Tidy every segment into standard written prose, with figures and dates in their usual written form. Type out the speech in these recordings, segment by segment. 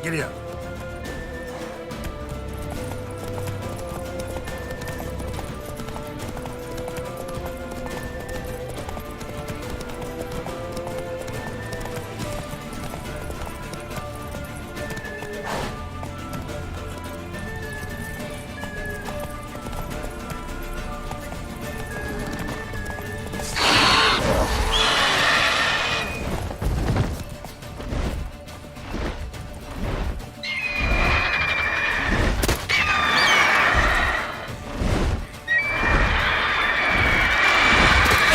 Giddy up.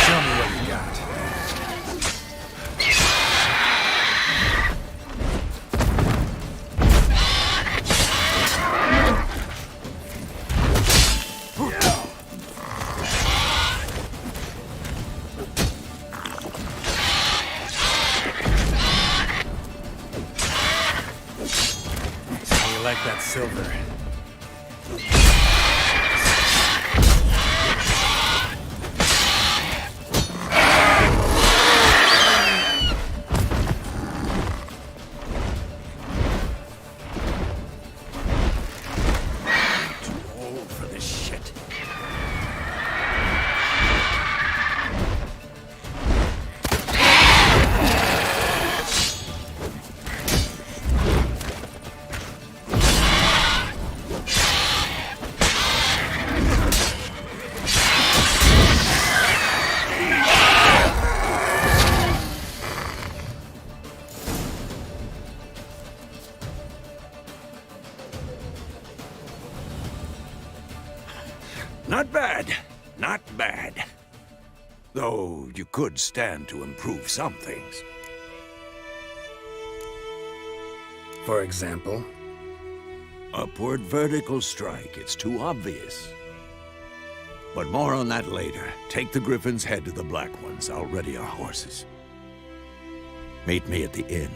Show me what you got. How you like that silver? Too old for this shit. Not bad. Not bad. Though you could stand to improve some things. For example? Upward vertical strike. It's too obvious. But more on that later. Take the Griffin's head to the Black Ones. I'll ready our horses. Meet me at the inn.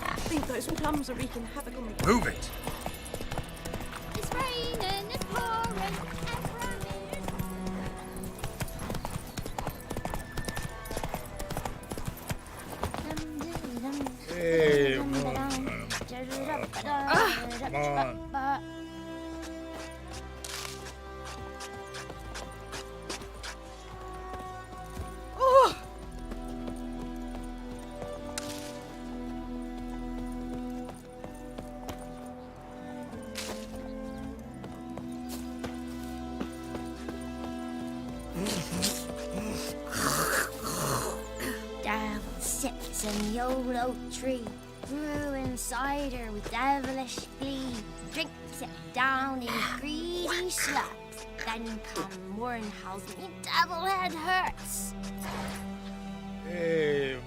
I think those plums are wreaking havoc on me. Move it! It's raining, it's pouring, it's raining. Hey, come on. Oh! Devil sits in the old oak tree, brewing cider with devilish glee. Drinks it down in greedy sluts. Then come Warren howls me devil head hurts. Hey,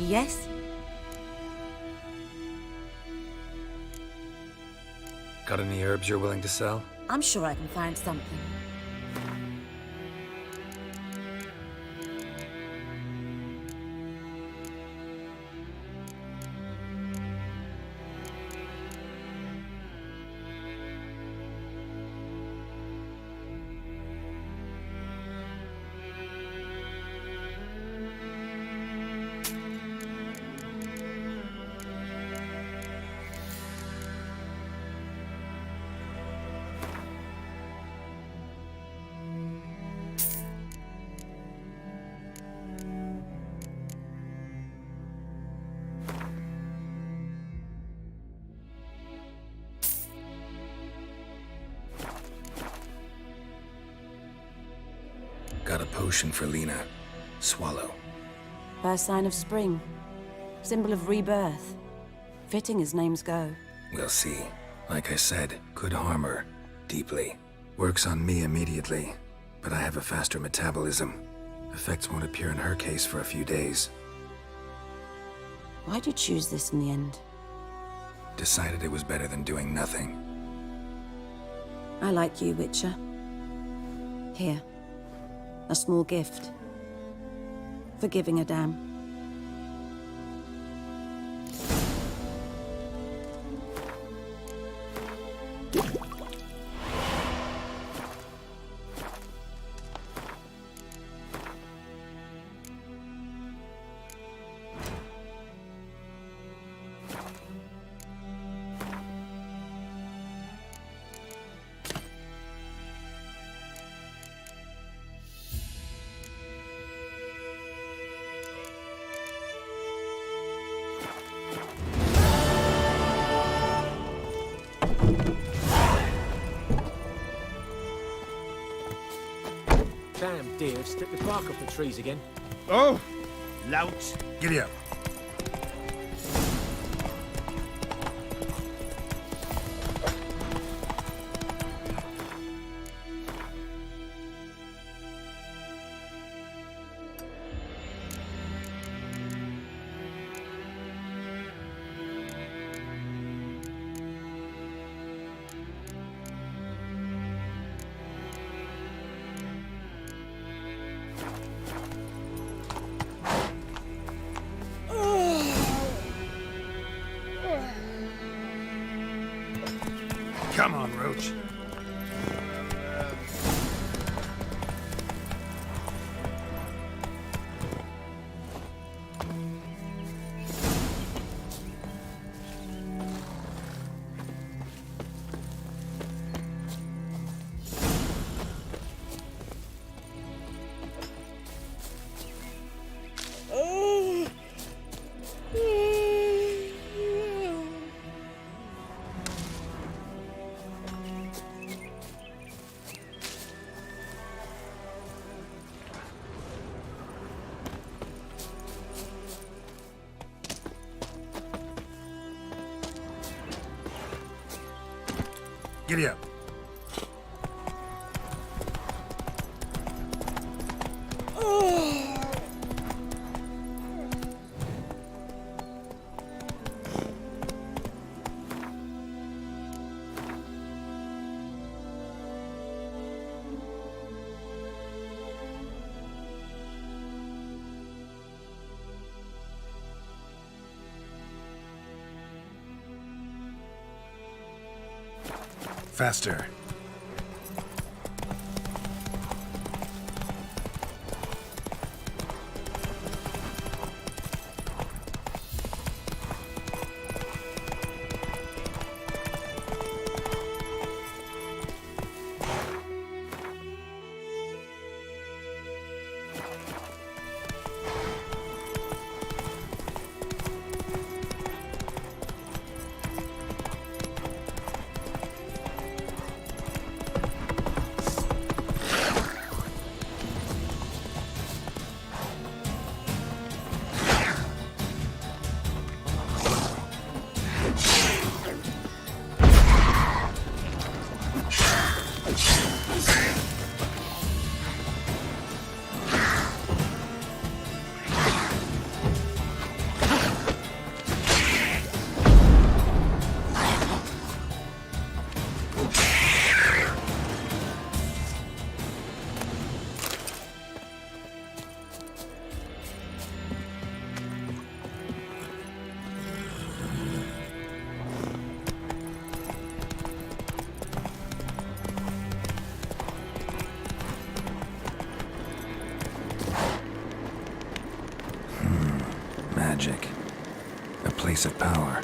Yes? Got any herbs you're willing to sell? I'm sure I can find something. Got a potion for Lena. Swallow. First sign of spring. Symbol of rebirth. Fitting as names go. We'll see. Like I said, could harm her. Deeply. Works on me immediately, but I have a faster metabolism. Effects won't appear in her case for a few days. Why'd you choose this in the end? Decided it was better than doing nothing. I like you, Witcher. Here. A small gift. For giving a damn. Damn deer, stripped the bark off the trees again. Oh! Lout! Giddy up. Come on, Roach. Giddy up. Faster. magic. A place of power.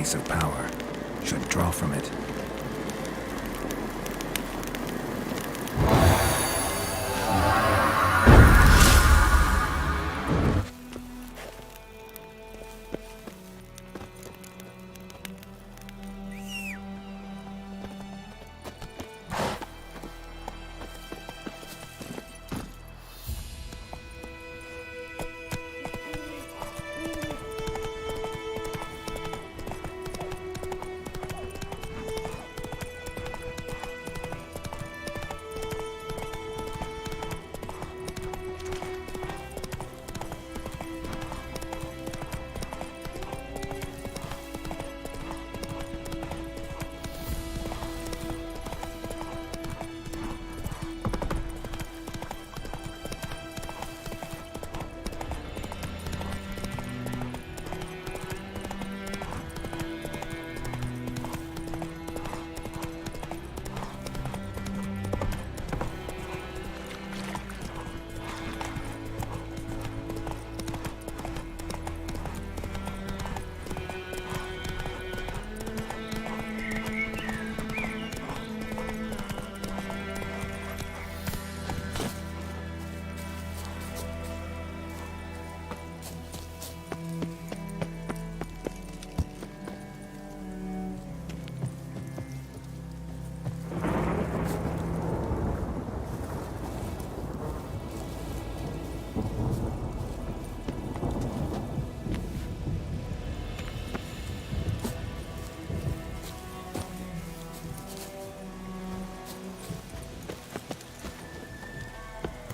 place of power, should draw from it.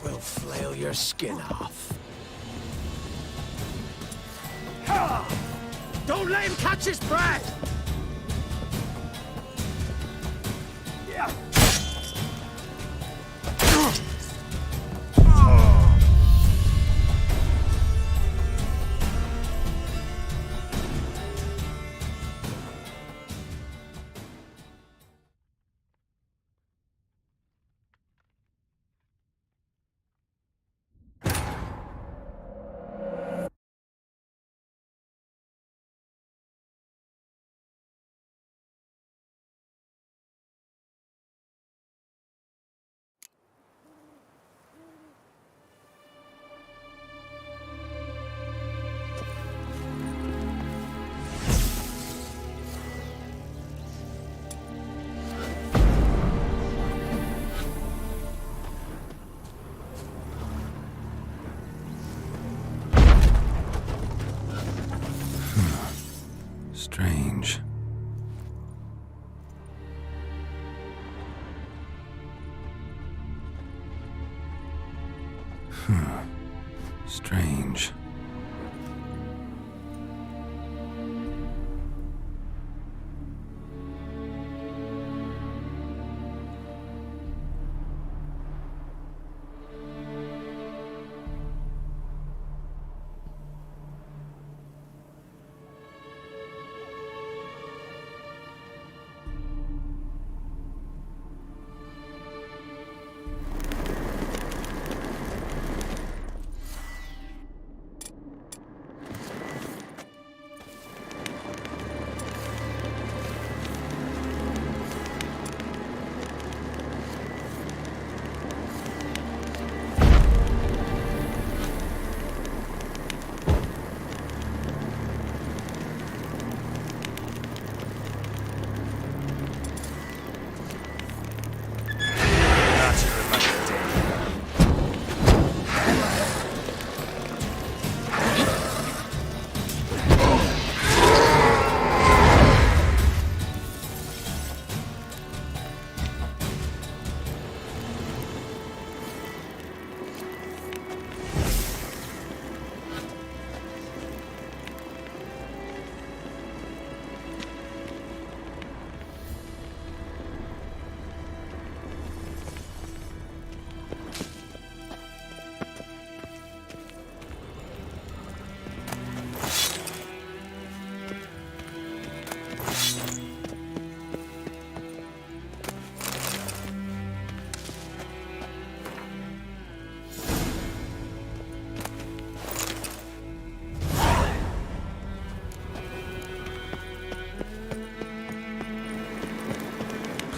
We'll flail your skin off. Don't let him catch his breath! Strange. Strange.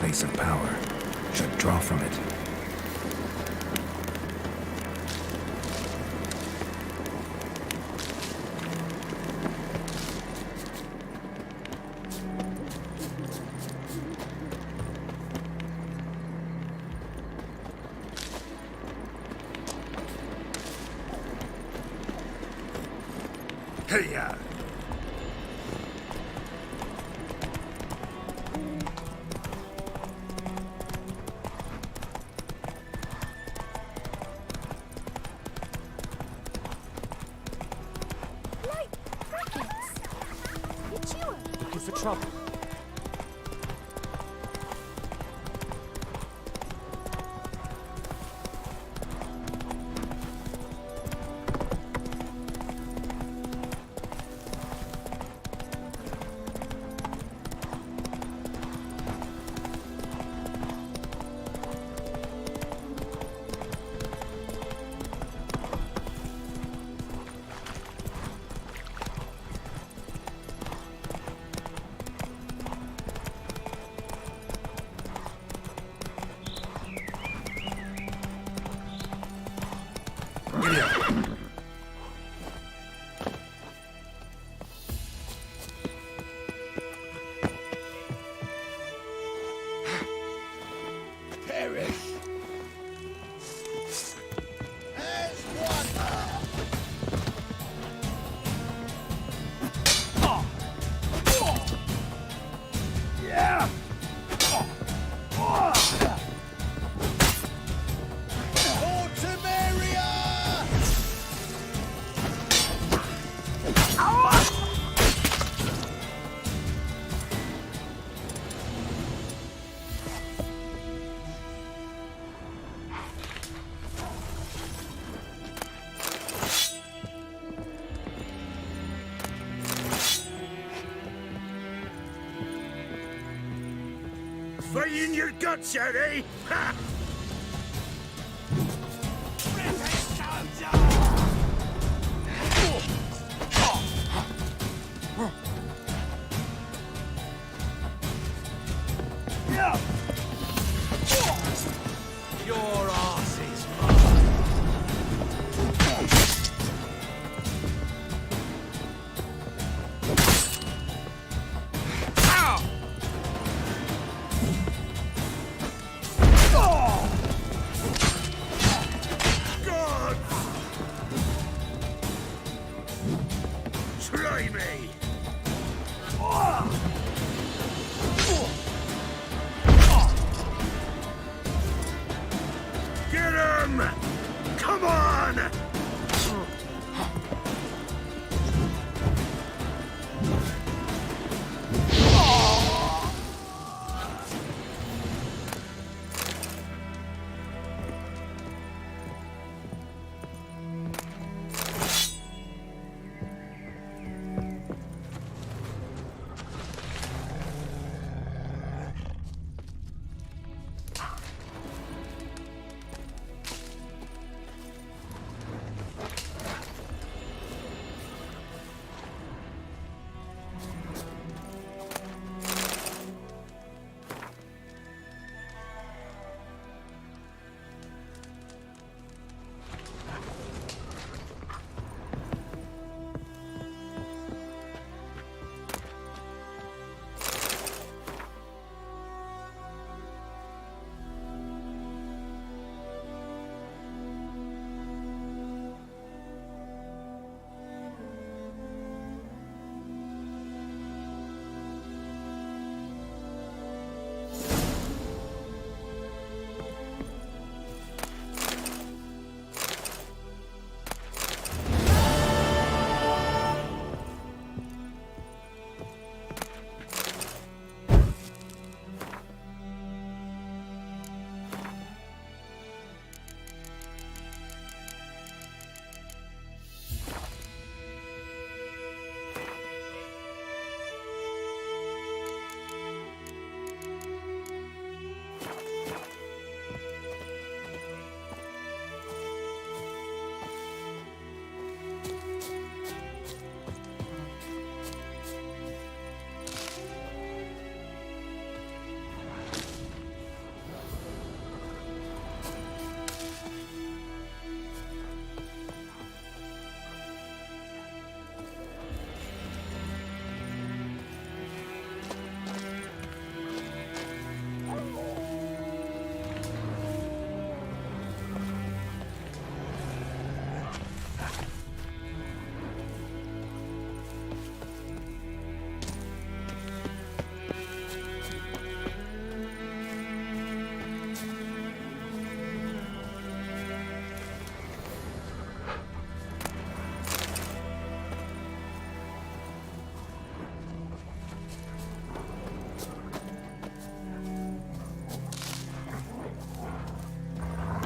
place of power, should draw from it. Hey-ya! Light crickets! You chewer! Looking for trouble. Giddy up! Perish! As one! Yeah! Ultimaria! Fight in your guts out, eh? Ha! Your arse is God! Try me! Get him! Come on!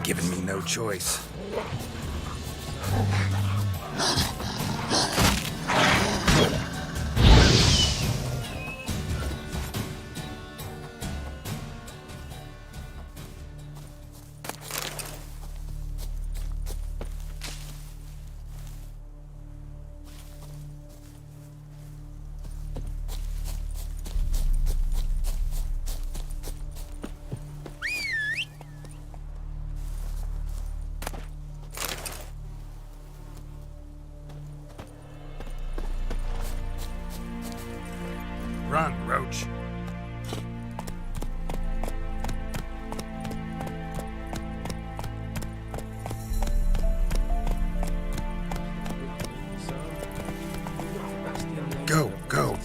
Giving me no choice. Run, Roach. Go, go.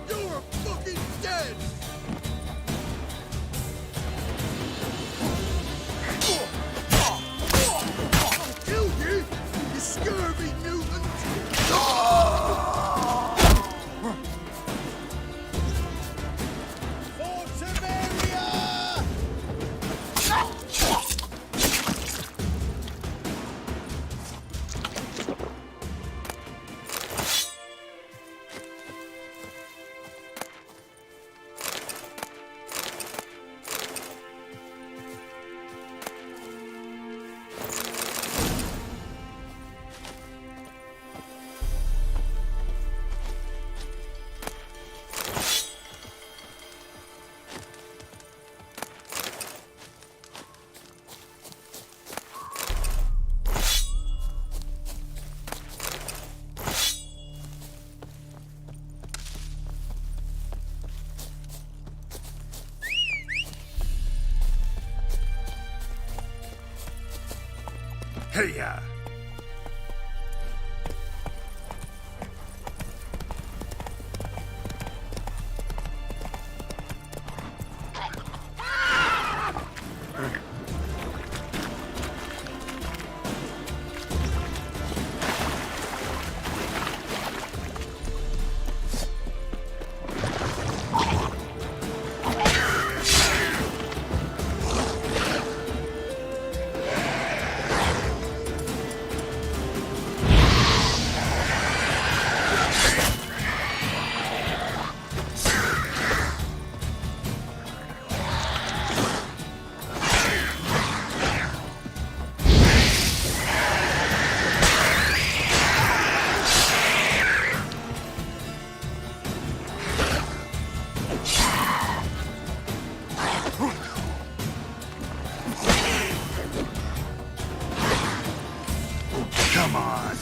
You're fucking dead! I'll kill you, you scurvy mutant! For Temeria! Hey-ya! Come on!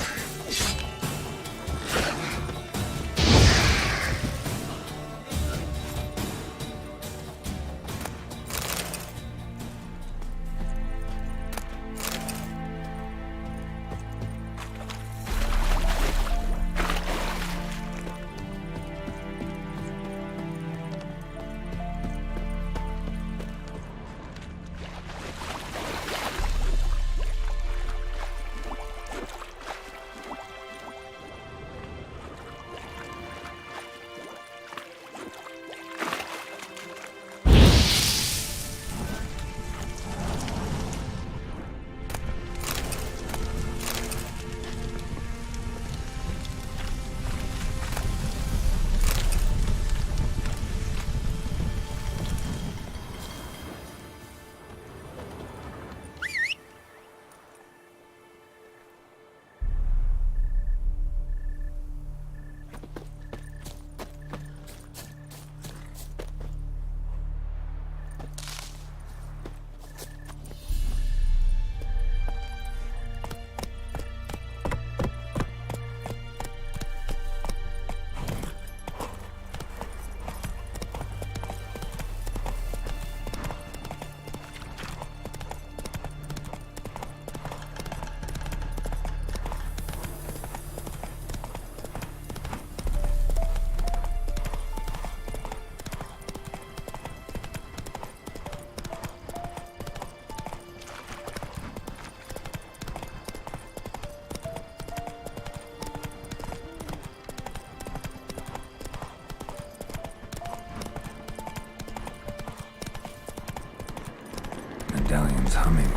Someone's humming.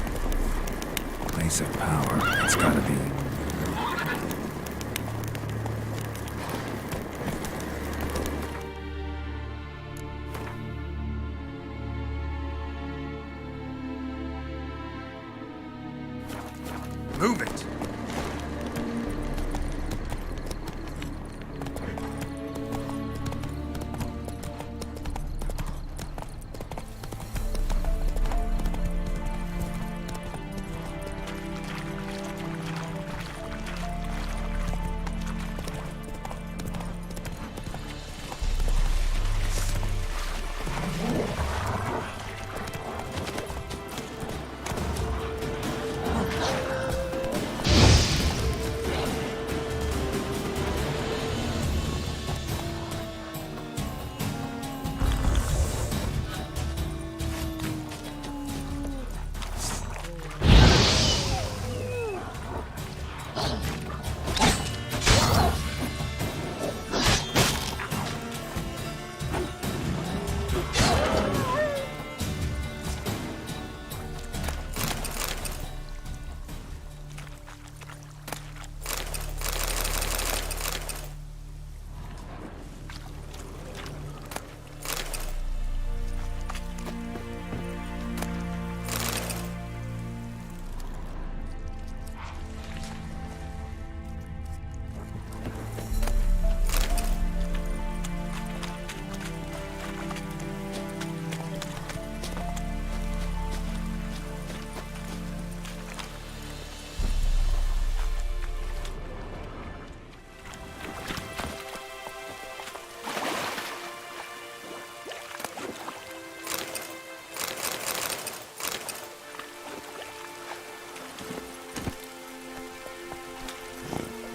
Place of power. It's gotta be. Move it!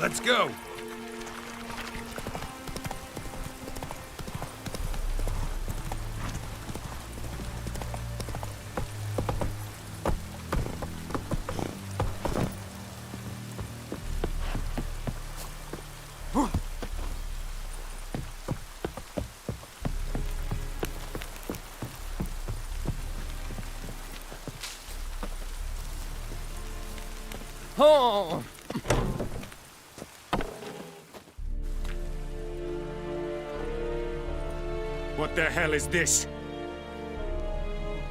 Let's go! Oh! What the hell is this?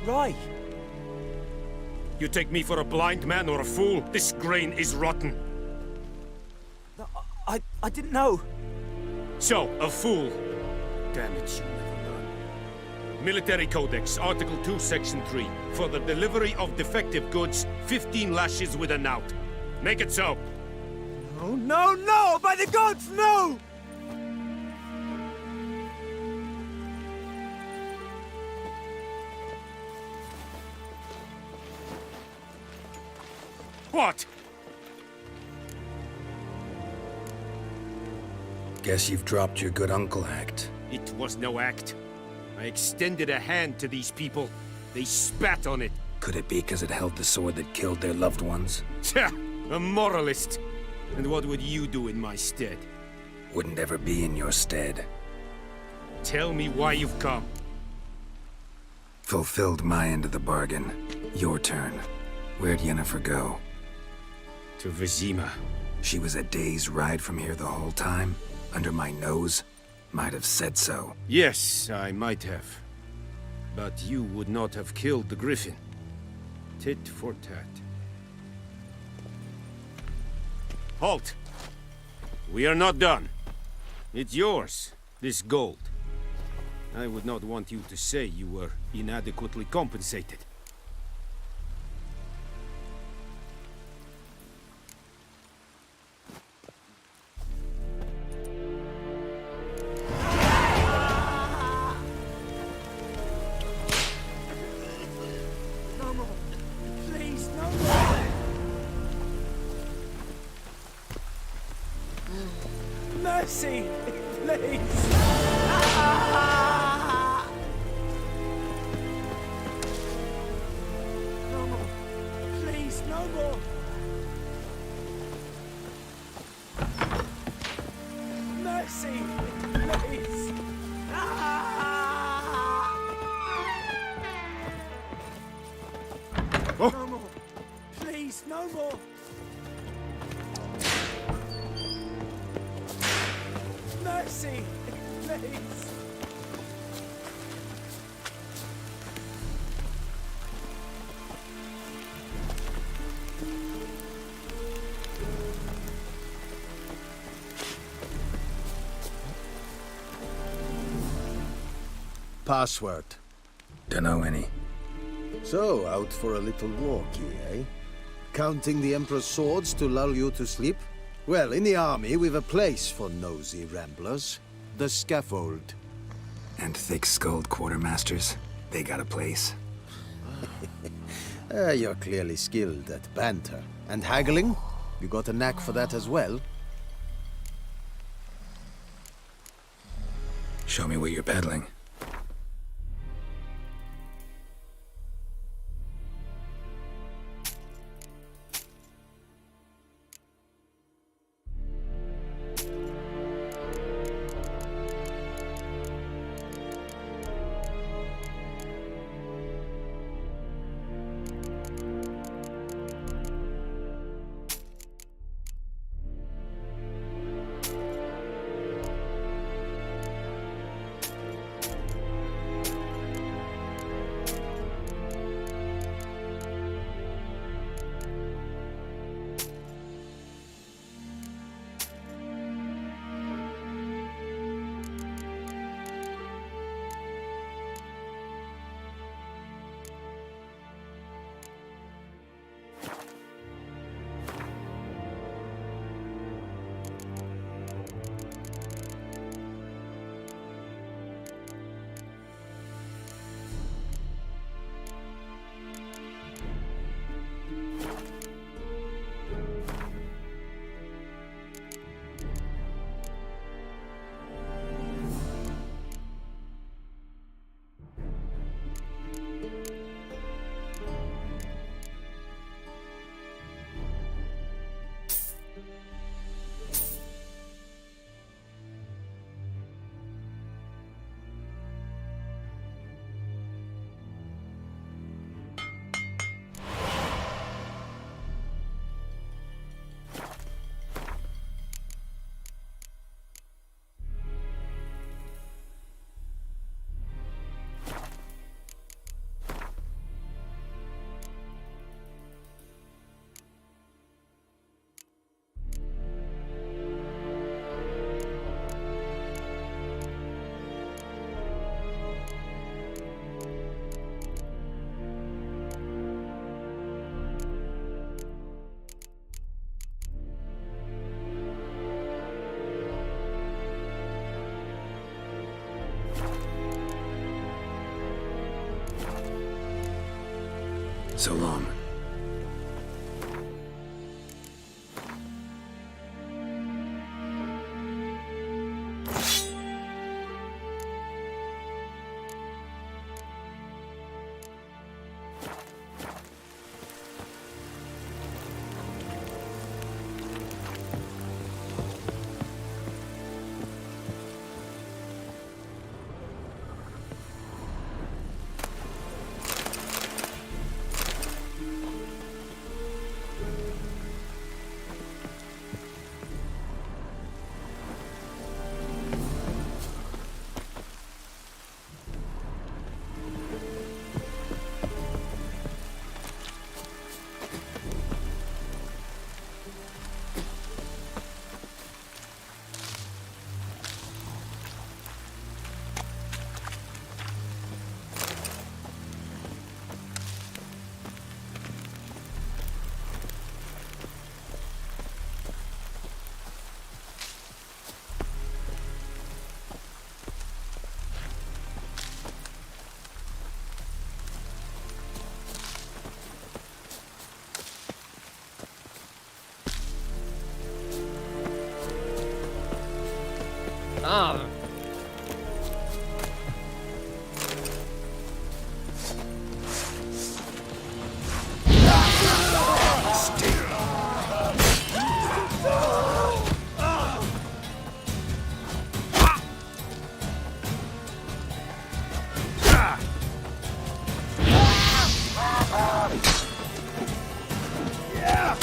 Right. You take me for a blind man or a fool? This grain is rotten. I didn't know. So, a fool. Damn it, you never learn. Military Codex, Article 2, Section 3. For the delivery of defective goods, 15 lashes with a knout. Make it so. Oh, no, no! By the gods, no! What? Guess you've dropped your good uncle act. It was no act. I extended a hand to these people. They spat on it. Could it be because it held the sword that killed their loved ones? Tja, a moralist. And what would you do in my stead? Wouldn't ever be in your stead. Tell me why you've come. Fulfilled my end of the bargain. Your turn. Where'd Yennefer go? To Vizima. She was a day's ride from here the whole time? Under my nose? Might have said so. Yes, I might have. But you would not have killed the Griffin. Tit for tat. Halt! We are not done. It's yours, this gold. I would not want you to say you were inadequately compensated. No more. Please, no more. Mercy, please. No more. Please, no more. Mercy, please. Oh! No more. Mercy, please. Password. Dunno any. So, out for a little walkie, eh? Counting the Emperor's swords to lull you to sleep? Well, in the army, we've a place for nosy ramblers. The scaffold. And thick-skulled quartermasters, they got a place. You're clearly skilled at banter. And haggling? You got a knack for that as well? Show me what you're peddling. So long. Ah. Yeah!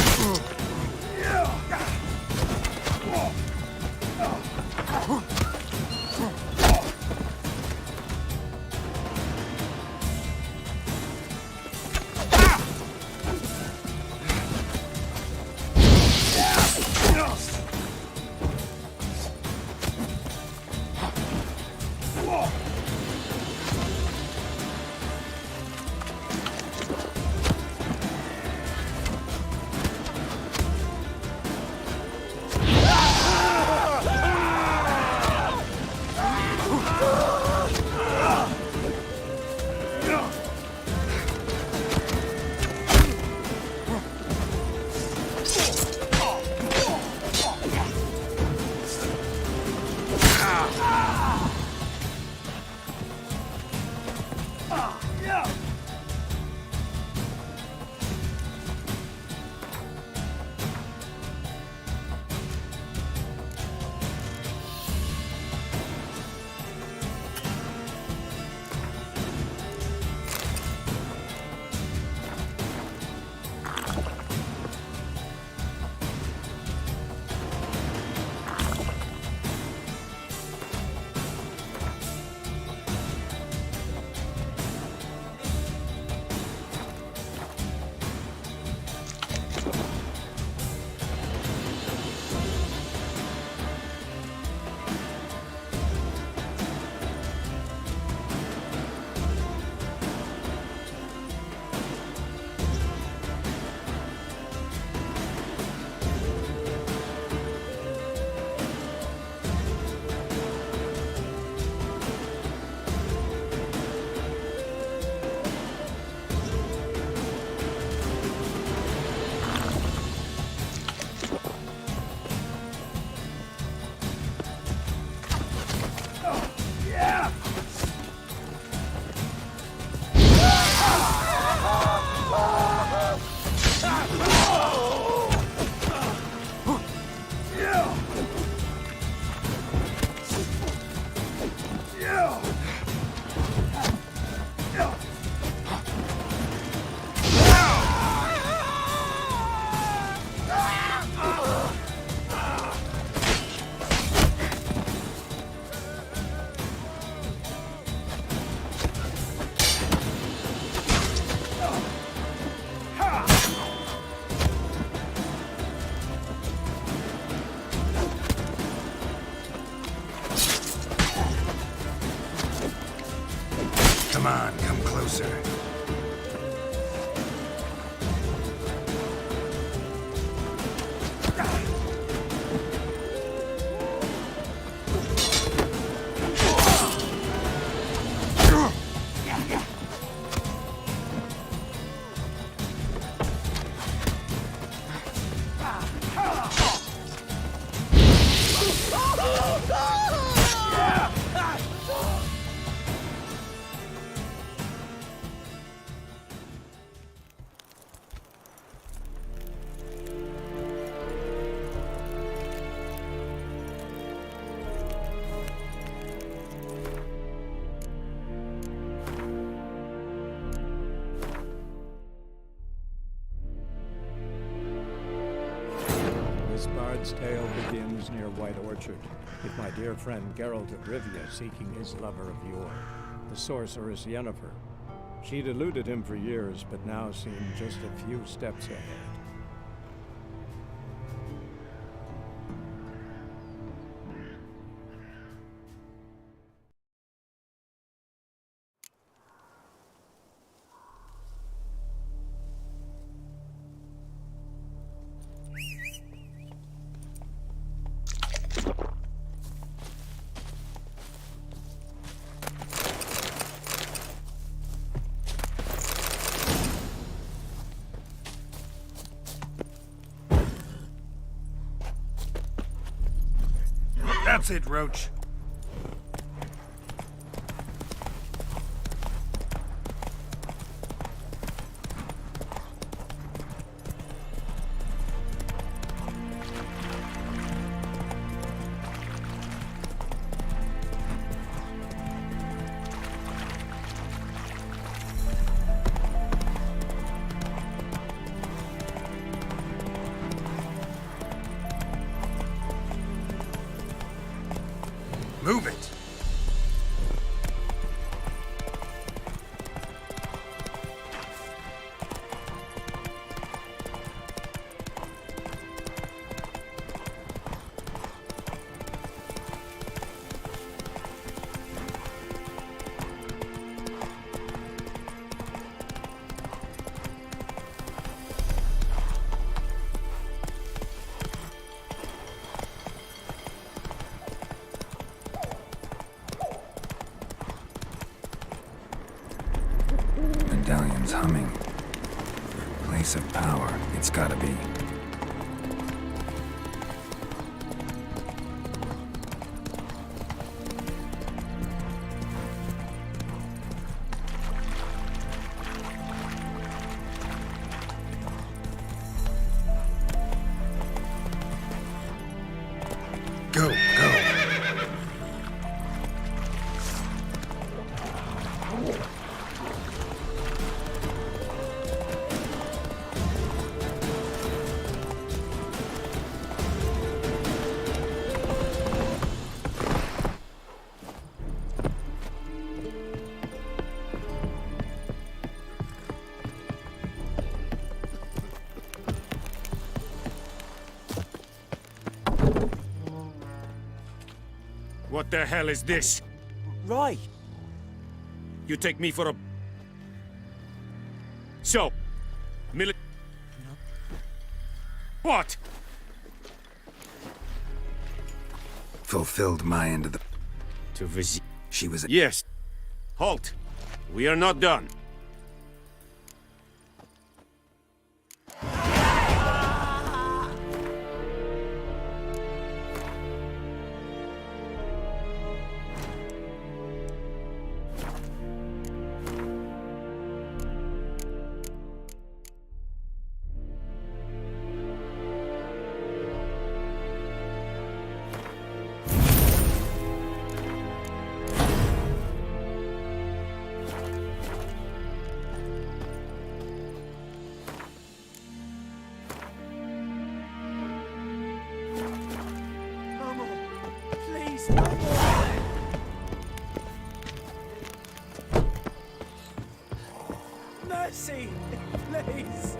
Come on, come closer. This bard's tale begins near White Orchard, with my dear friend Geralt of Rivia seeking his lover of yore, the sorceress Yennefer. She'd eluded him for years, but now seemed just a few steps ahead. That's it, Roach. Move it! Medallion's humming. Place of power, it's gotta be. Go, go! What the hell is this? Right. You take me for a... So, What? Fulfilled my end of the... To visit... She was a... Yes. Halt. We are not done. Mercy! Please!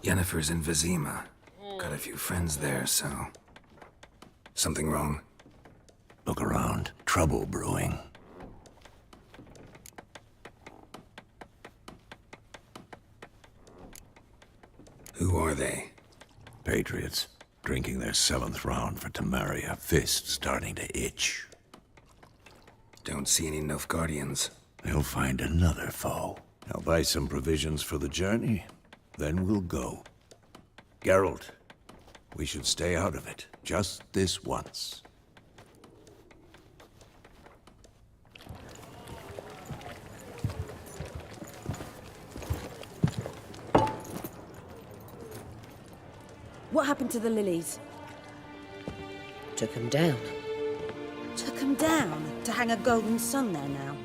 Yennefer's in Vizima. Got a few friends there, so... Something wrong? Look around. Trouble brewing. Who are they? Patriots. Drinking their 7th round for Temeria. Fist starting to itch. Don't see any Nilfgaardians. They'll find another foe. I'll buy some provisions for the journey. Then we'll go. Geralt, we should stay out of it. Just this once. What happened to the lilies? Took him down. Took them down to hang a golden sun there now.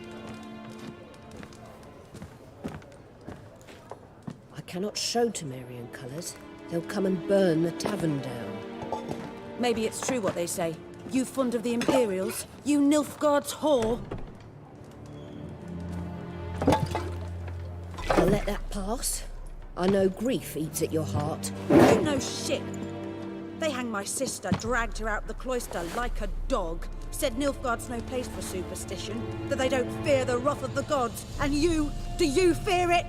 I cannot show Temerian colours. They'll come and burn the tavern down. Maybe it's true what they say. You fond of the Imperials? You Nilfgaard's whore? I'll let that pass. I know grief eats at your heart. You know shit. They hanged my sister, dragged her out the cloister like a dog. Said Nilfgaard's no place for superstition, that they don't fear the wrath of the gods. And you, do you fear it?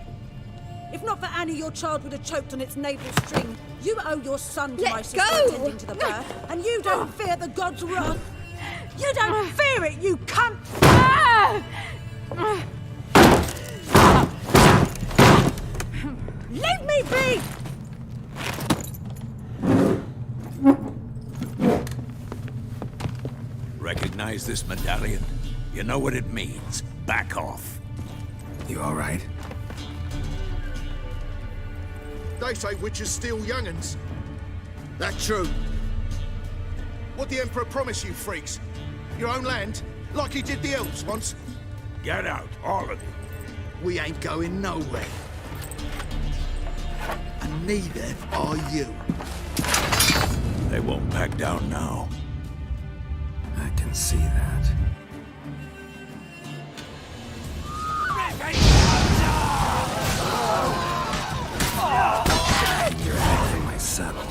If not for Annie, your child would have choked on its navel string. You owe your son to my sister attending to the birth, and you don't fear the gods' wrath. You don't fear it, you cunt! Leave me be! Recognize this medallion? You know what it means. Back off. You all right? They say witches steal young'uns. That true. What the Emperor promise you, freaks? Your own land? Like he did the elves once? Get out, all of you. We ain't going nowhere. And neither are you. They won't back down now. I can see that. You're head from my saddle.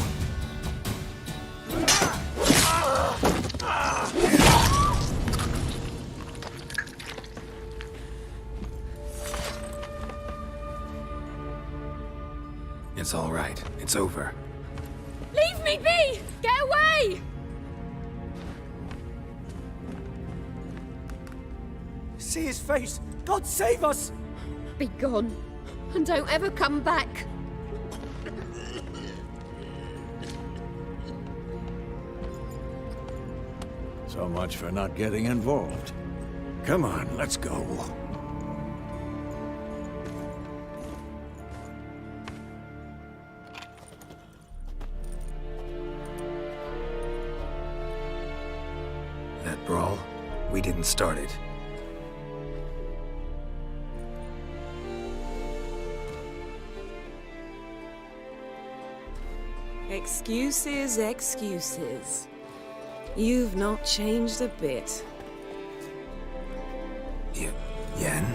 It's all right. It's over. Leave me be! Get away! See his face! God save us! Be gone, and don't ever come back. So much for not getting involved. Come on, let's go. That brawl, we didn't start it. Excuses, excuses. You've not changed a bit. Yen?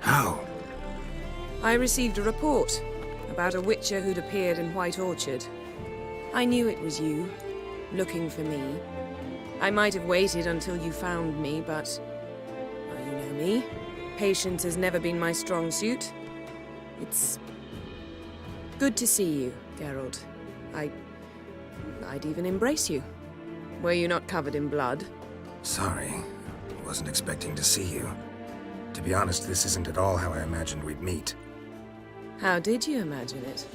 How? I received a report about a witcher who'd appeared in White Orchard. I knew it was you, looking for me. I might have waited until you found me, but... well, you know me. Patience has never been my strong suit. It's... good to see you, Geralt. I'd even embrace you. Were you not covered in blood? Sorry. Wasn't expecting to see you. To be honest, this isn't at all how I imagined we'd meet. How did you imagine it?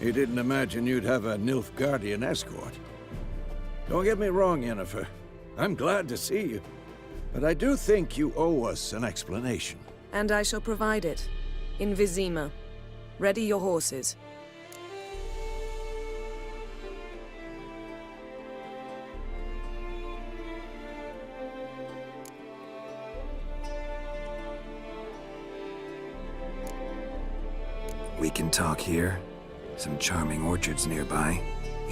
You didn't imagine you'd have a Nilfgaardian escort. Don't get me wrong, Yennefer. I'm glad to see you. But I do think you owe us an explanation. And I shall provide it. In Vizima. Ready your horses. We can talk here. Some charming orchards nearby.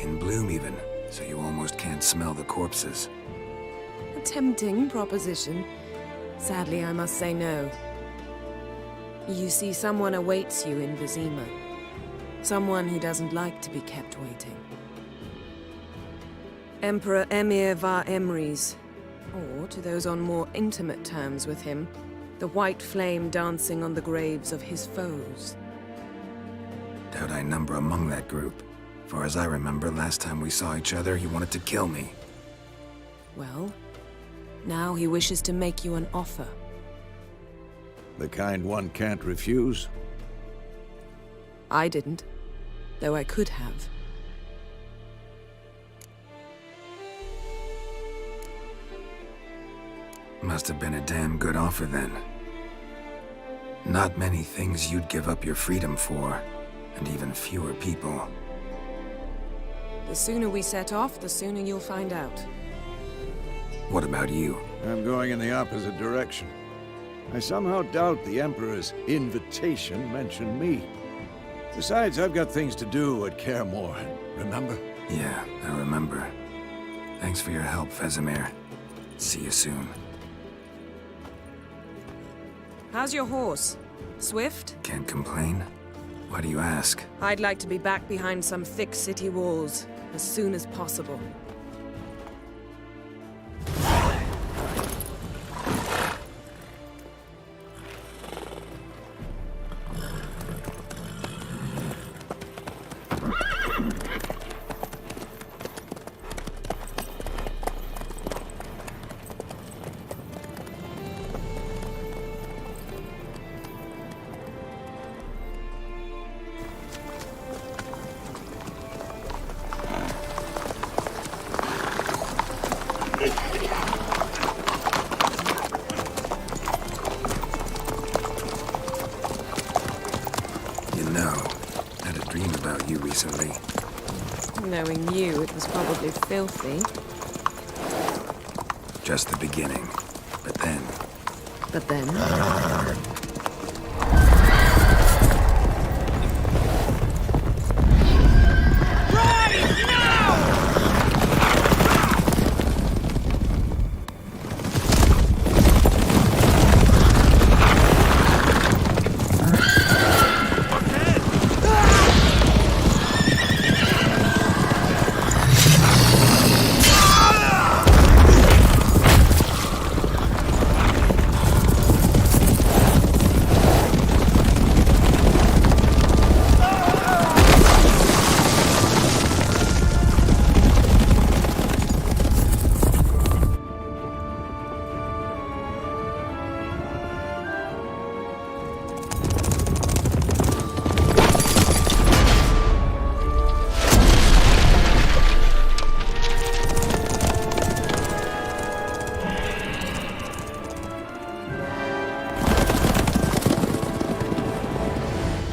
In bloom even, so you almost can't smell the corpses. A tempting proposition. Sadly, I must say no. You see, someone awaits you in Vizima. Someone who doesn't like to be kept waiting. Emperor Emir var Emrys, or to those on more intimate terms with him, the white flame dancing on the graves of his foes. Doubt I number among that group. Far as I remember, last time we saw each other, he wanted to kill me. Well, now he wishes to make you an offer. The kind one can't refuse? I didn't, though I could have. Must have been a damn good offer then. Not many things you'd give up your freedom for, and even fewer people. The sooner we set off, the sooner you'll find out. What about you? I'm going in the opposite direction. I somehow doubt the Emperor's invitation mentioned me. Besides, I've got things to do at Kaer Morhen, remember? Yeah, I remember. Thanks for your help, Vesemir. See you soon. How's your horse? Swift? Can't complain. Why do you ask? I'd like to be back behind some thick city walls as soon as possible. Recently. Knowing you, it was probably filthy. Just the beginning. But then... But then?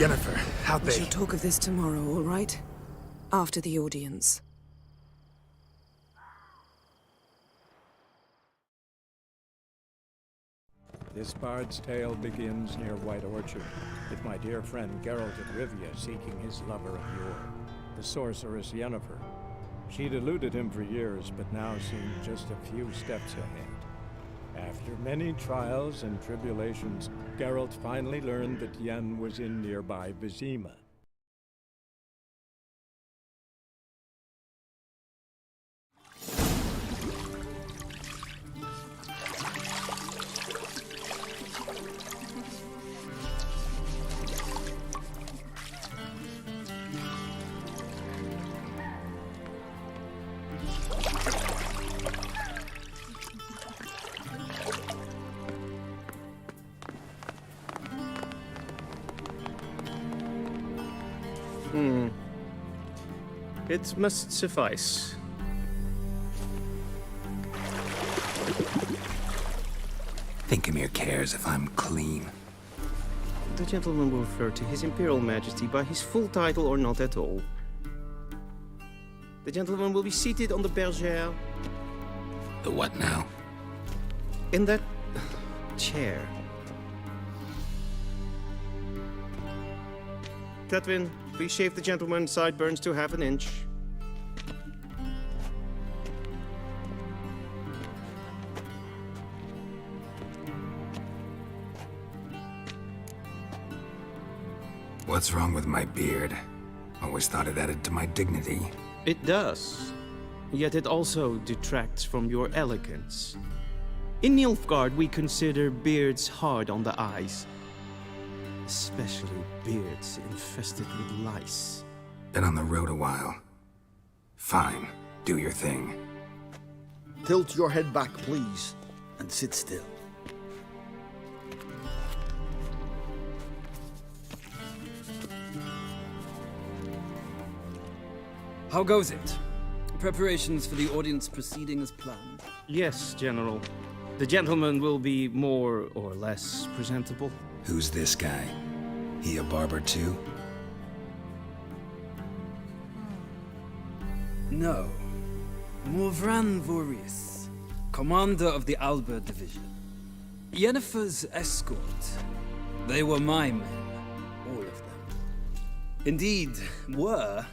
Yennefer, how'd We shall talk of this tomorrow, all right? After the audience. This bard's tale begins near White Orchard, with my dear friend Geralt of Rivia seeking his lover of yore, the sorceress Yennefer. She'd eluded him for years, but now seemed just a few steps ahead. After many trials and tribulations, Geralt finally learned that Yen was in nearby Vizima. It must suffice. Thinkamir cares if I'm clean. The gentleman will refer to His Imperial Majesty by his full title or not at all. The gentleman will be seated on the bergère. The what now? In that chair. Cletwin, please shave the gentleman's sideburns to half an inch. What's wrong with my beard? Always thought it added to my dignity. It does. Yet it also detracts from your elegance. In Nilfgaard, we consider beards hard on the eyes. Especially beards infested with lice. Been on the road a while. Fine, do your thing. Tilt your head back, please, and sit still. How goes it? Preparations for the audience proceeding as planned? Yes, General. The gentleman will be more or less presentable. Who's this guy? He a barber too? No. Morvran Vorius, commander of the Alba Division. Yennefer's escort. They were my men, all of them. Indeed, were.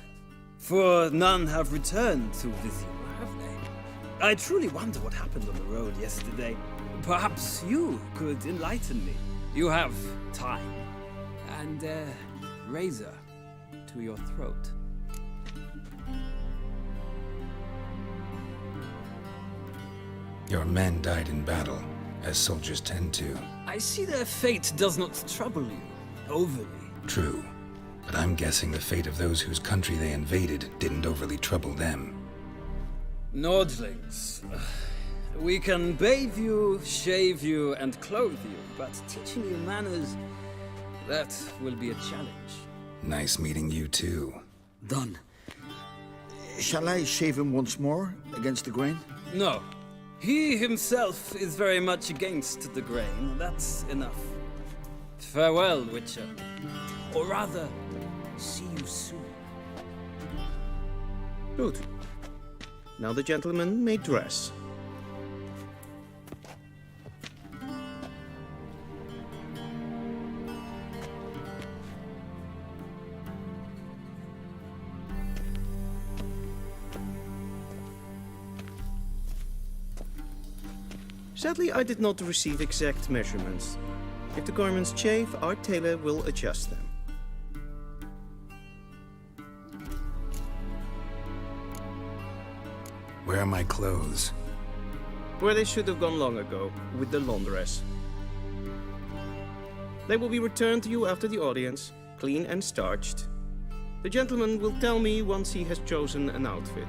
For none have returned to Vizima, have they? I truly wonder what happened on the road yesterday. Perhaps you could enlighten me. You have time. And a razor to your throat. Your men died in battle, as soldiers tend to. I see their fate does not trouble you overly. True. But I'm guessing the fate of those whose country they invaded didn't overly trouble them. Nordlings. We can bathe you, shave you, and clothe you, but teaching you manners, that will be a challenge. Nice meeting you too. Done. Shall I shave him once more, against the grain? No. He himself is very much against the grain. That's enough. Farewell, Witcher. Or rather, see you soon. Good. Now the gentleman may dress. Sadly, I did not receive exact measurements. If the garments chafe, our tailor will adjust them. Where are my clothes? Where they should have gone long ago, with the laundress. They will be returned to you after the audience, clean and starched. The gentleman will tell me once he has chosen an outfit.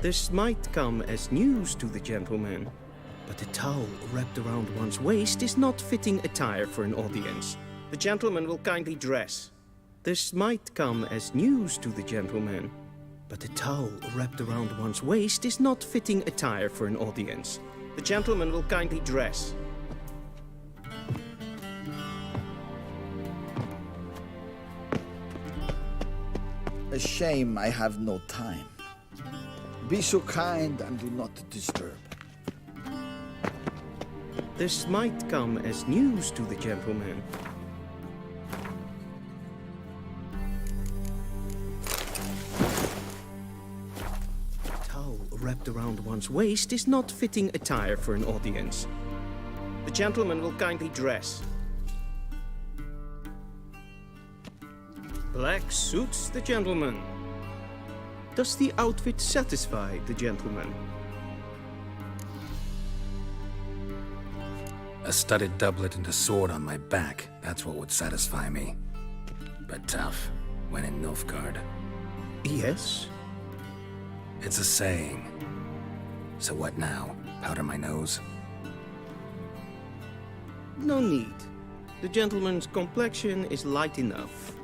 This might come as news to the gentleman, but a towel wrapped around one's waist is not fitting attire for an audience. The gentleman will kindly dress. This might come as news to the gentleman, but a towel wrapped around one's waist is not fitting attire for an audience. The gentleman will kindly dress. A shame I have no time. Be so kind and do not disturb. This might come as news to the gentleman. A towel wrapped around one's waist is not fitting attire for an audience. The gentleman will kindly dress. Black suits the gentleman. Does the outfit satisfy the gentleman? A studded doublet and a sword on my back, that's what would satisfy me. But tough, when in Nilfgaard. Yes? It's a saying. So what now? Powder my nose? No need. The gentleman's complexion is light enough.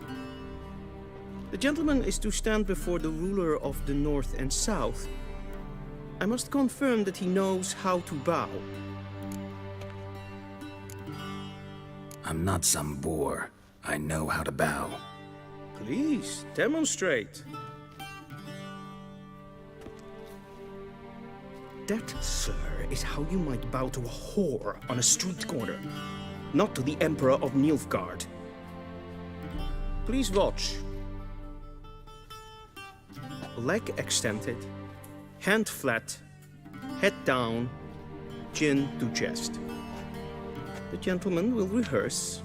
The gentleman is to stand before the ruler of the North and South. I must confirm that he knows how to bow. I'm not some boor. I know how to bow. Please, demonstrate. That, sir, is how you might bow to a whore on a street corner, not to the Emperor of Nilfgaard. Please watch. leg extended, hand flat, head down, chin to chest. The gentleman will rehearse.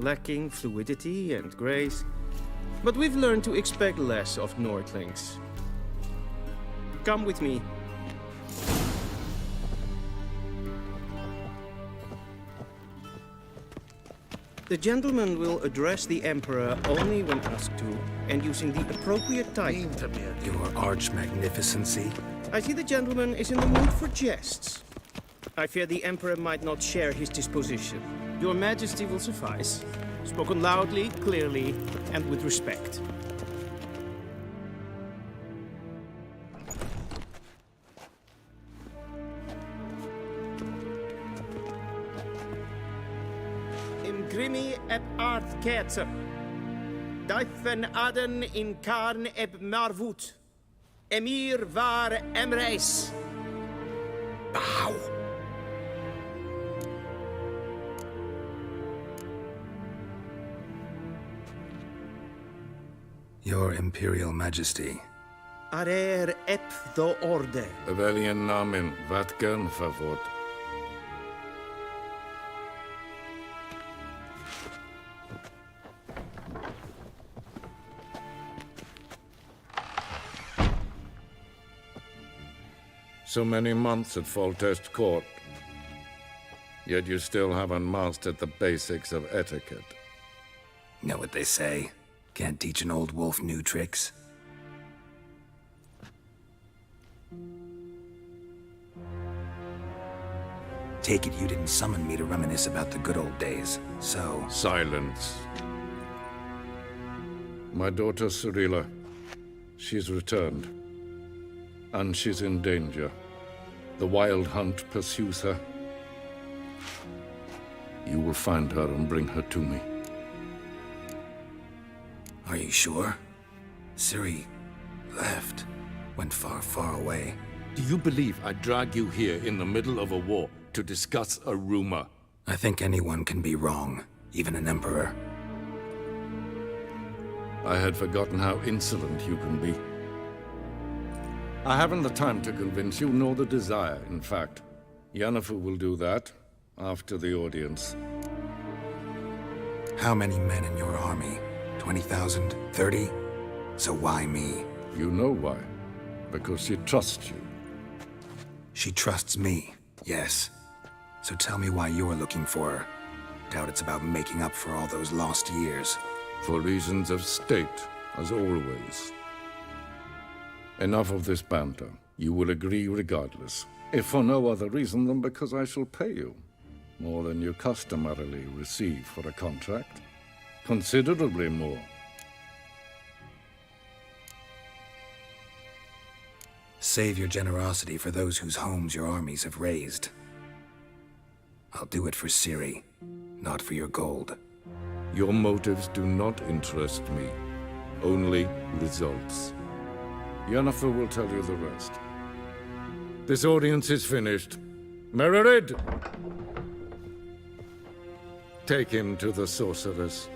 Lacking fluidity and grace, but we've learned to expect less of Nordlings. Come with me. The gentleman will address the Emperor only when asked to, and using the appropriate title. Your arch magnificency. I see the gentleman is in the mood for jests. I fear the Emperor might not share his disposition. Your Majesty will suffice. Spoken loudly, clearly, and with respect. Imgrimi eb art ketzer. Daifen aden in karn eb marvut. Emir var emreis. Bow. Your Imperial Majesty. Arer ep do orde. Weljen namen wat gern favort. So many months at Foltest Court, yet you still haven't mastered the basics of etiquette. Know what they say? Can't teach an old wolf new tricks. Take it you didn't summon me to reminisce about the good old days, so... Silence. My daughter Cirilla, she's returned. And she's in danger. The Wild Hunt pursues her. You will find her and bring her to me. Are you sure? Ciri left. Went far, far away. Do you believe I drag you here in the middle of a war to discuss a rumor? I think anyone can be wrong, even an emperor. I had forgotten how insolent you can be. I haven't the time to convince you, nor the desire, in fact. Yennefer will do that after the audience. How many men in your army? 20,000? 30? So why me? You know why. Because she trusts you. She trusts me, yes. So tell me why you're looking for her. Doubt it's about making up for all those lost years. For reasons of state, as always. Enough of this banter. You will agree regardless. If for no other reason than because I shall pay you. More than you customarily receive for a contract. Considerably more. Save your generosity for those whose homes your armies have razed. I'll do it for Ciri, not for your gold. Your motives do not interest me. Only results. Yennefer will tell you the rest. This audience is finished. Mererid! Take him to the sorceress.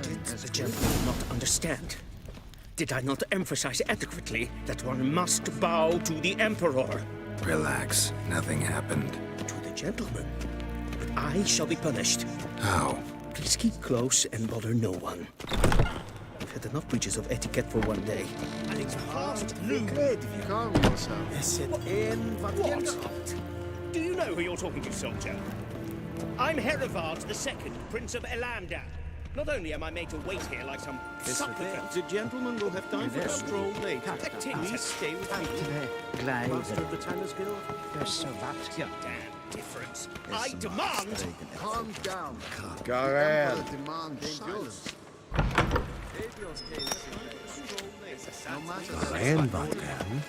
Did the gentleman not understand? Did I not emphasize adequately that one must bow to the Emperor? Relax. Nothing happened. To the gentleman. But I shall be punished. How? Please keep close and bother no one. We've had enough breaches of etiquette for one day. And it's past noon. Calm yourself. What? Do you know who you're talking to, soldier? I'm Herivard II, Prince of Elandar. Not only am I made to wait here like some supplicant, the gentleman will have time for a stroll later. Please stay with me. Master of the Tanners Guild? Damn difference. I demand... Calm down. Garel. Demand silence. Alleen Bakkelm.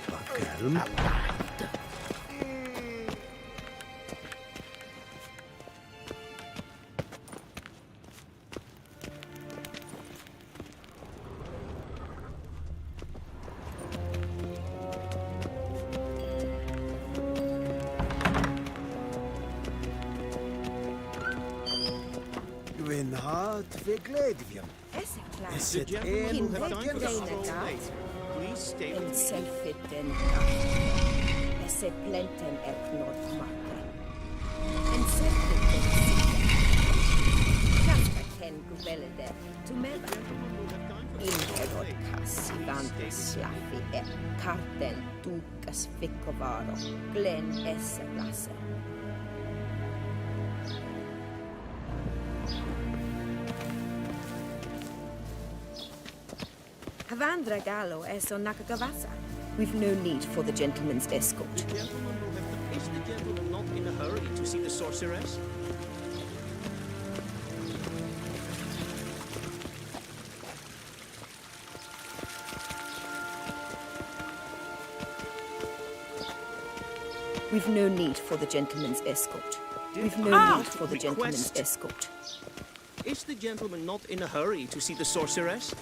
Gwyn hard fe gledfiam. Is het een En selfitten se plenten eknordmate. En selfitten Kaskaken gubelde tumeva. Inherod kassi vantes slaffi karten tukas fikkovaro glen esse lasse. Havandra Gallo es on Nakagawasa. We've no need for the gentleman's escort. Is the gentleman not in a hurry to see the sorceress? We've no need for the gentleman's escort. We've no need for the gentleman's escort. Is the gentleman not in a hurry to see the sorceress?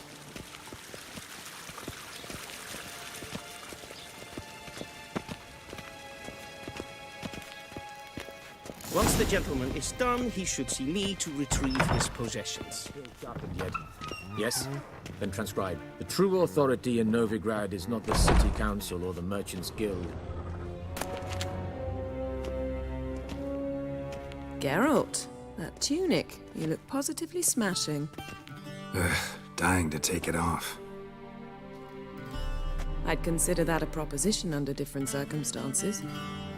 Once the gentleman is done, he should see me to retrieve his possessions. Yet. Yes? Then transcribe. The true authority in Novigrad is not the city council or the merchants' guild. Geralt, that tunic. You look positively smashing. Dying to take it off. I'd consider that a proposition under different circumstances.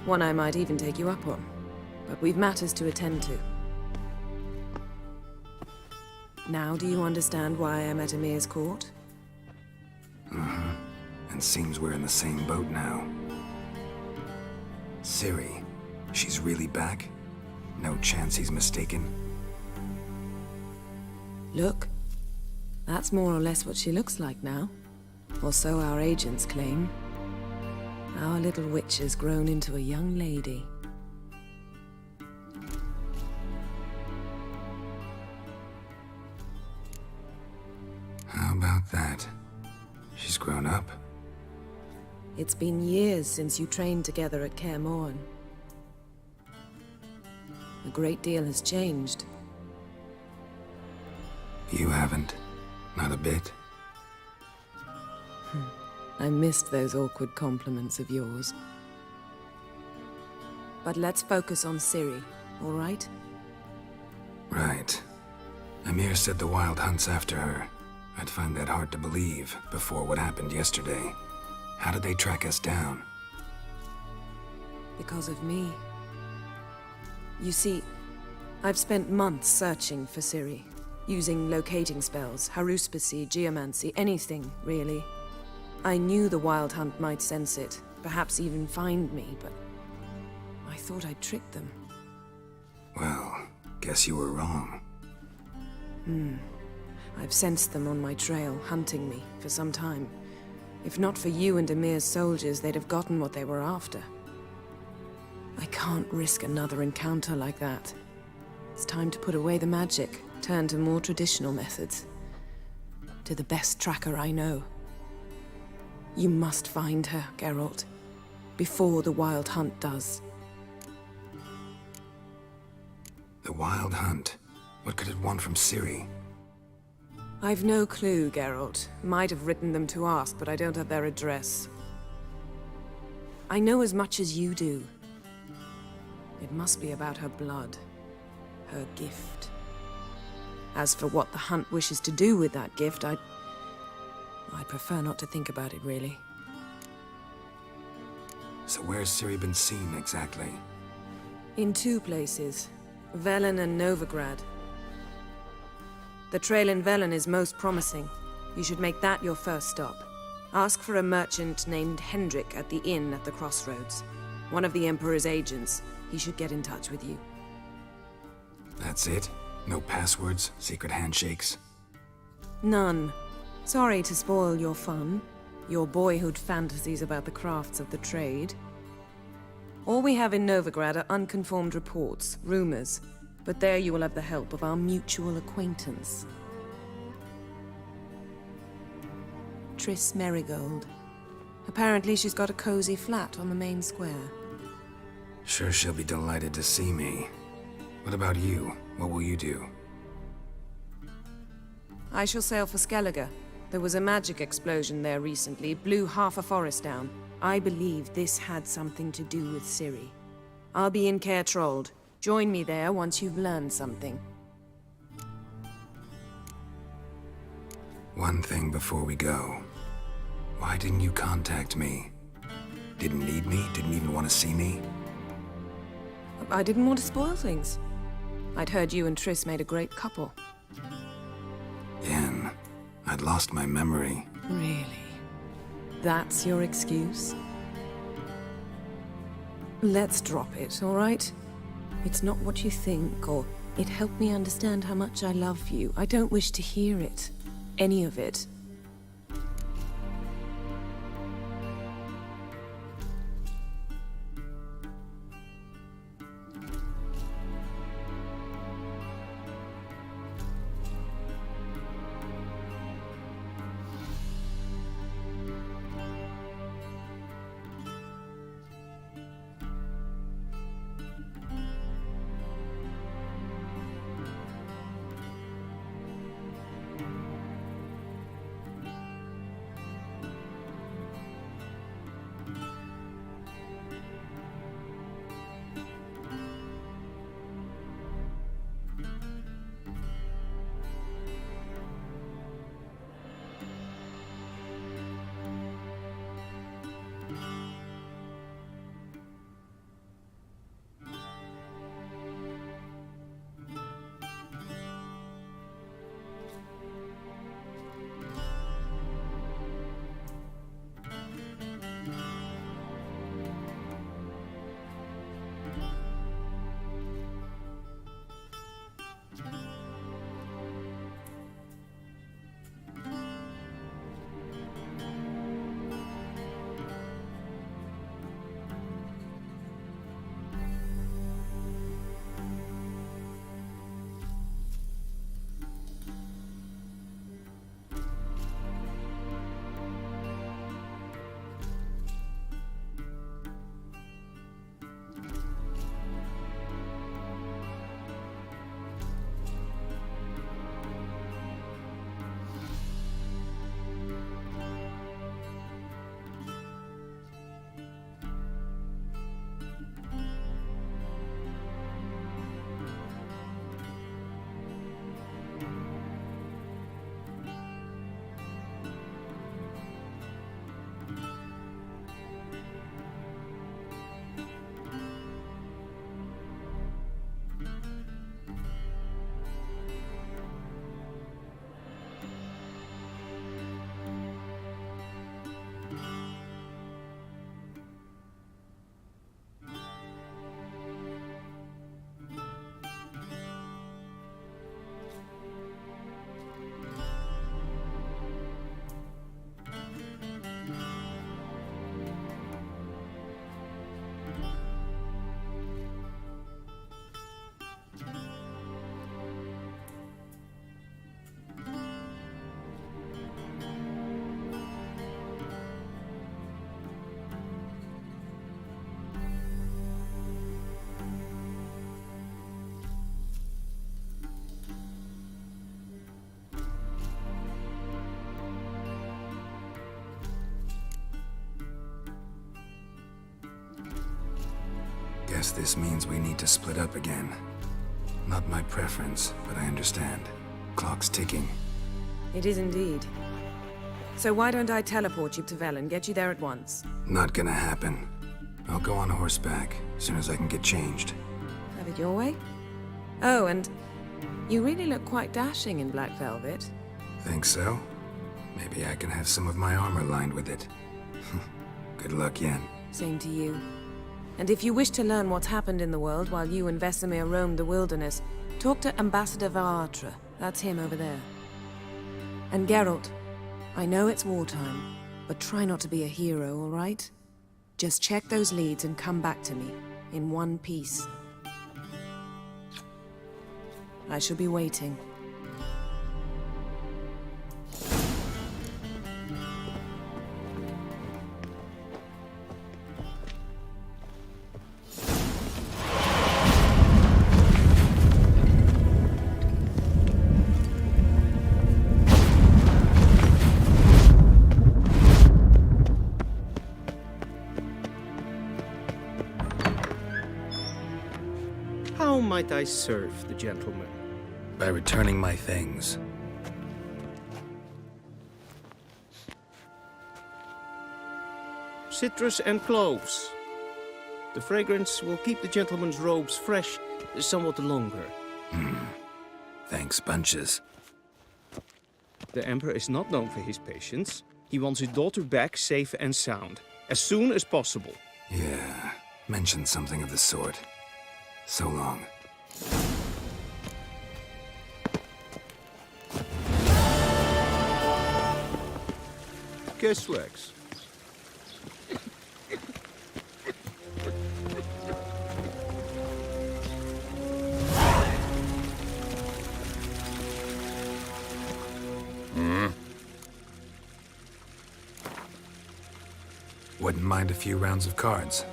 One I might even take you up on. But we've matters to attend to. Now do you understand why I'm at Emir's court? Mm-hmm. And seems we're in the same boat now. Ciri, she's really back? No chance he's mistaken? Look, that's more or less what she looks like now. Or so our agents claim. Our little witch has grown into a young lady. How about that? She's grown up? It's been years since you trained together at Kaer Morhen. A great deal has changed. You haven't. Not a bit. I missed those awkward compliments of yours. But let's focus on Ciri, all right? Right. Emir said the Wild Hunt's after her. I'd find that hard to believe before what happened yesterday. How did they track us down? Because of me. You see, I've spent months searching for Ciri, using locating spells, haruspicy, geomancy, anything, really. I knew the Wild Hunt might sense it, perhaps even find me, but I thought I'd tricked them. Well, guess you were wrong. I've sensed them on my trail, hunting me, for some time. If not for you and Emir's soldiers, they'd have gotten what they were after. I can't risk another encounter like that. It's time to put away the magic, turn to more traditional methods. To the best tracker I know. You must find her, Geralt, before the Wild Hunt does. The Wild Hunt? What could it want from Ciri? I've no clue, Geralt. Might have written them to ask, but I don't have their address. I know as much as you do. It must be about her blood. Her gift. As for what the Hunt wishes to do with that gift, I'd prefer not to think about it, really. So where's Ciri been seen, exactly? In two places. Velen and Novigrad. The trail in Velen is most promising. You should make that your first stop. Ask for a merchant named Hendrik at the inn at the crossroads. One of the Emperor's agents. He should get in touch with you. That's it? No passwords? Secret handshakes? None. Sorry to spoil your fun, your boyhood fantasies about the crafts of the trade. All we have in Novigrad are unconfirmed reports, rumors, but there you will have the help of our mutual acquaintance. Triss Merigold. Apparently she's got a cozy flat on the main square. Sure she'll be delighted to see me. What about you? What will you do? I shall sail for Skellige. There was a magic explosion there recently, blew half a forest down. I believe this had something to do with Ciri. I'll be in Caer Trold. Join me there once you've learned something. One thing before we go. Why didn't you contact me? Didn't need me? Didn't even want to see me? I didn't want to spoil things. I'd heard you and Triss made a great couple. Yen, I'd lost my memory. Really? That's your excuse? Let's drop it, all right? It's not what you think, or it helped me understand how much I love you. I don't wish to hear it. Any of it. Guess this means we need to split up again. Not my preference, but I understand. Clock's ticking. It is indeed. So why don't I teleport you to Velen, get you there at once? Not gonna happen. I'll go on horseback, as soon as I can get changed. Have it your way? Oh, and you really look quite dashing in black velvet. Think so? Maybe I can have some of my armor lined with it. Good luck, Yen. Same to you. And if you wish to learn what's happened in the world while you and Vesemir roamed the wilderness, talk to Ambassador Varatra. That's him over there. And Geralt, I know it's wartime, but try not to be a hero, all right? Just check those leads and come back to me, in one piece. I shall be waiting. How might I serve the gentleman? By returning my things. Citrus and cloves. The fragrance will keep the gentleman's robes fresh somewhat longer. Thanks, bunches. The Emperor is not known for his patience. He wants his daughter back safe and sound, as soon as possible. Yeah, mentioned something of the sort. So long. Keslex. Wouldn't mind a few rounds of cards.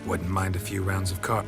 Wouldn't mind a few rounds of car.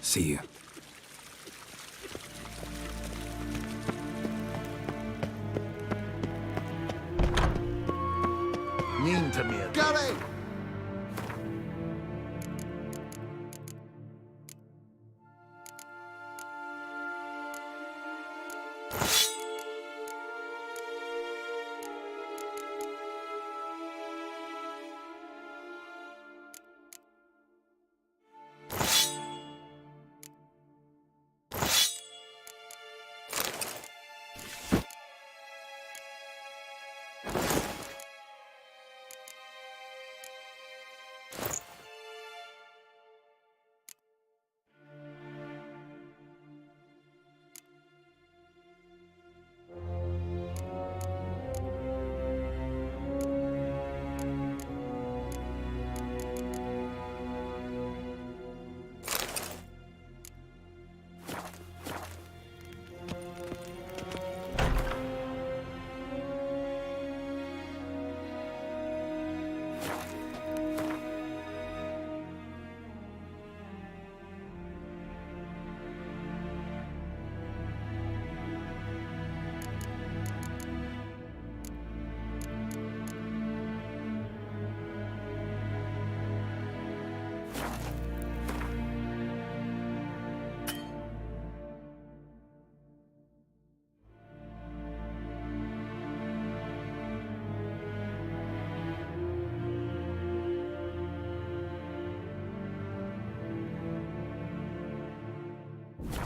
See you. Got it!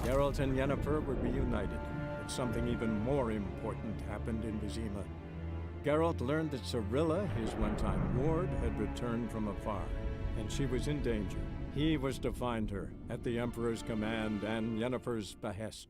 Geralt and Yennefer were reunited, but something even more important happened in Vizima. Geralt learned that Cirilla, his one-time ward, had returned from afar, and she was in danger. He was to find her, at the Emperor's command and Yennefer's behest.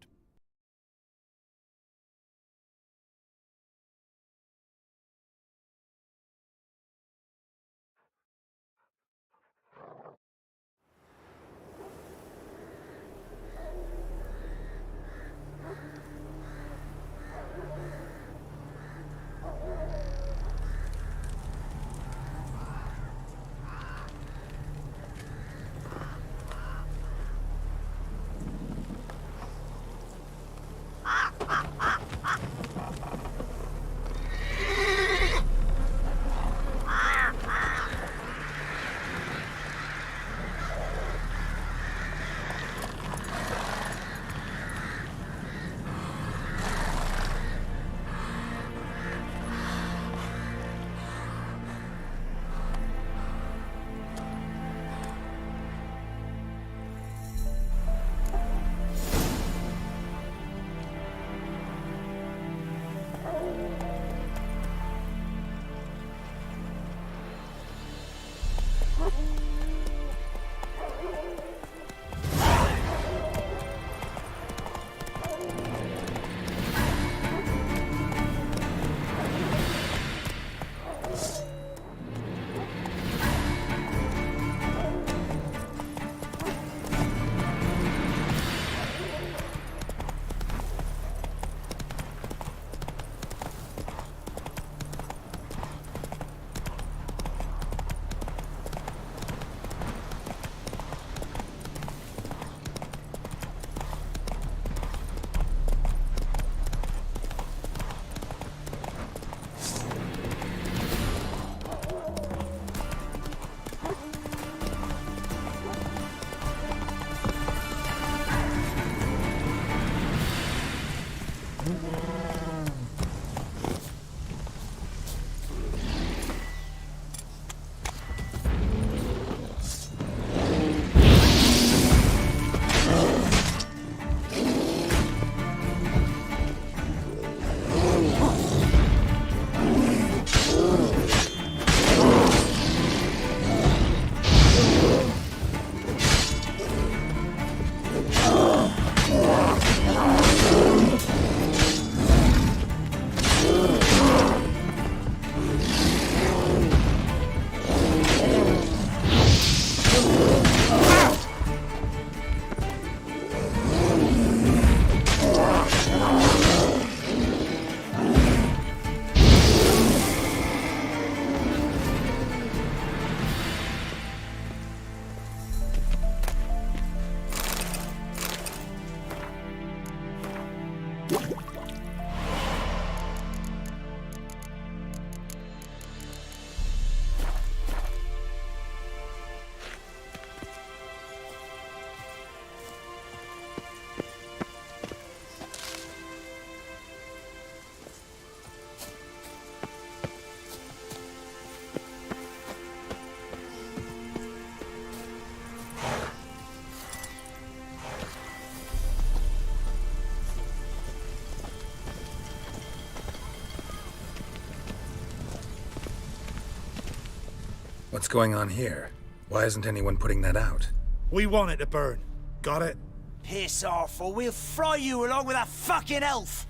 What's going on here? Why isn't anyone putting that out? We want it to burn. Got it? Piss off, or we'll fry you along with that fucking elf!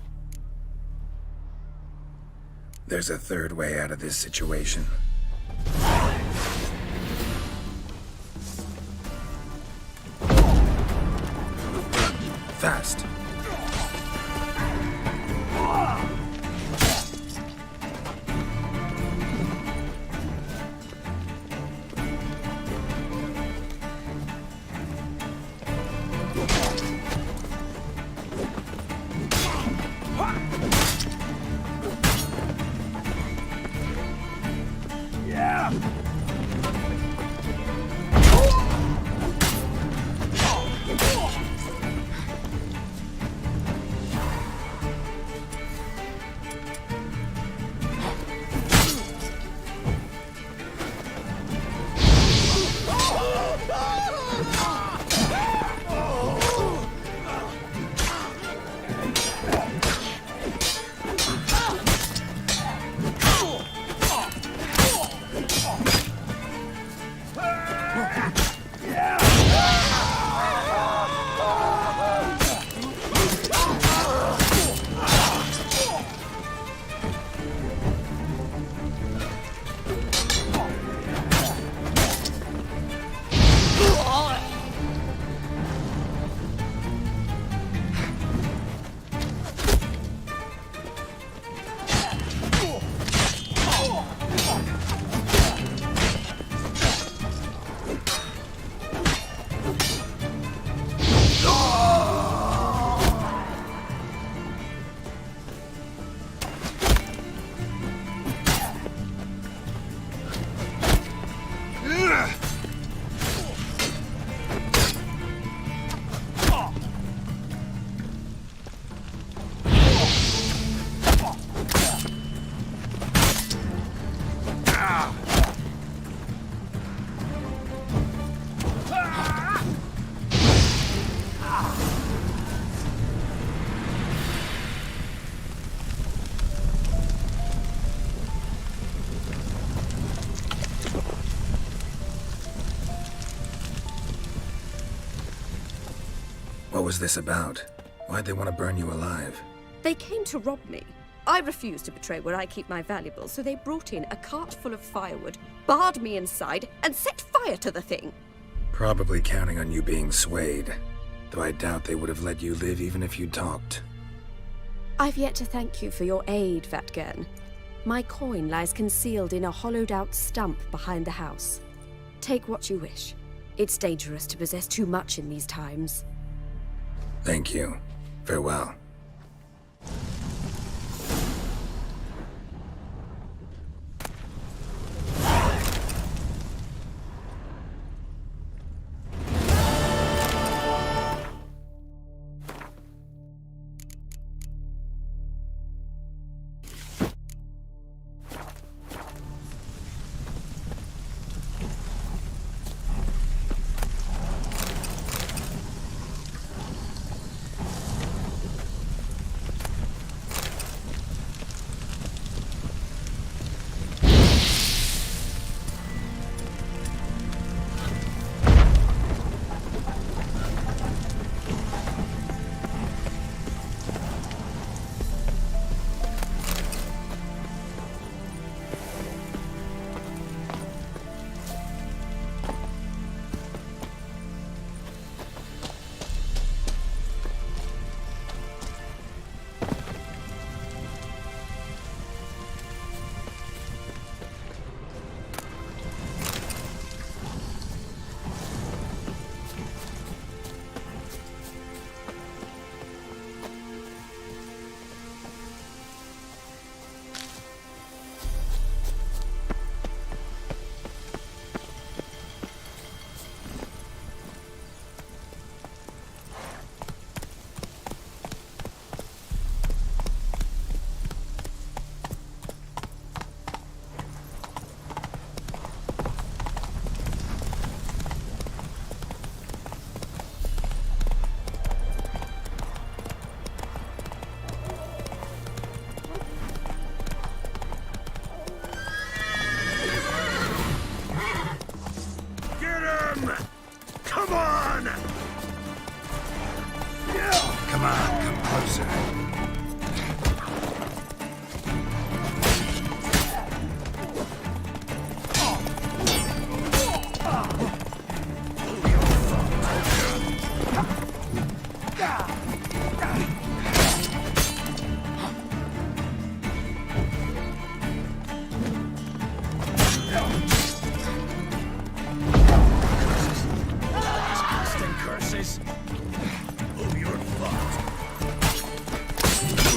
There's a third way out of this situation. Fast. What was this about? Why'd they want to burn you alive? They came to rob me. I refused to betray where I keep my valuables, so they brought in a cart full of firewood, barred me inside, and set fire to the thing. Probably counting on you being swayed. Though I doubt they would have let you live even if you talked. I've yet to thank you for your aid, Vatgern. My coin lies concealed in a hollowed-out stump behind the house. Take what you wish. It's dangerous to possess too much in these times. Thank you. Farewell. Come on, come closer.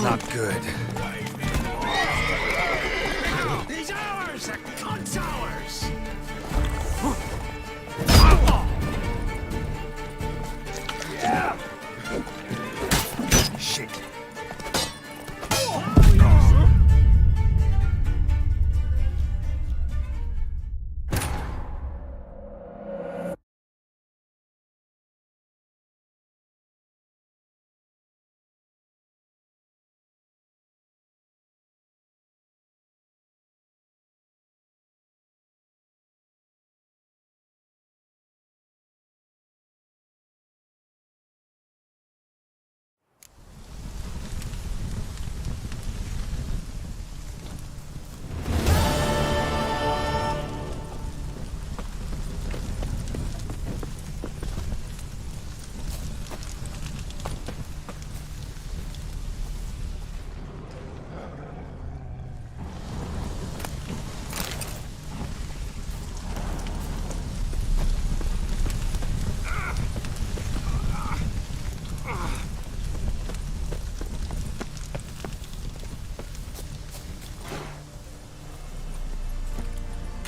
Not good. He's ours! The cunt's ours! Shit.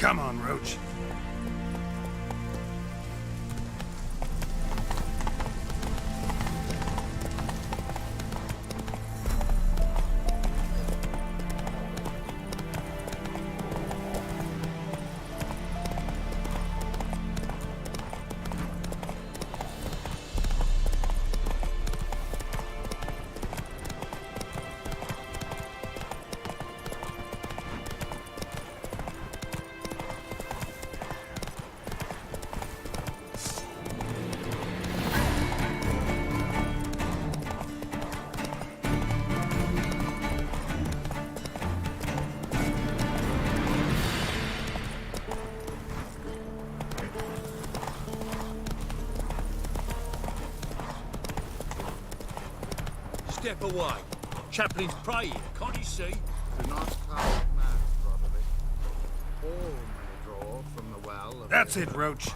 Come on, Roach. Step away. Chaplain's praying, can't you see? Do not cast mass, Roderick. All may draw from the well of... That's it, Roach.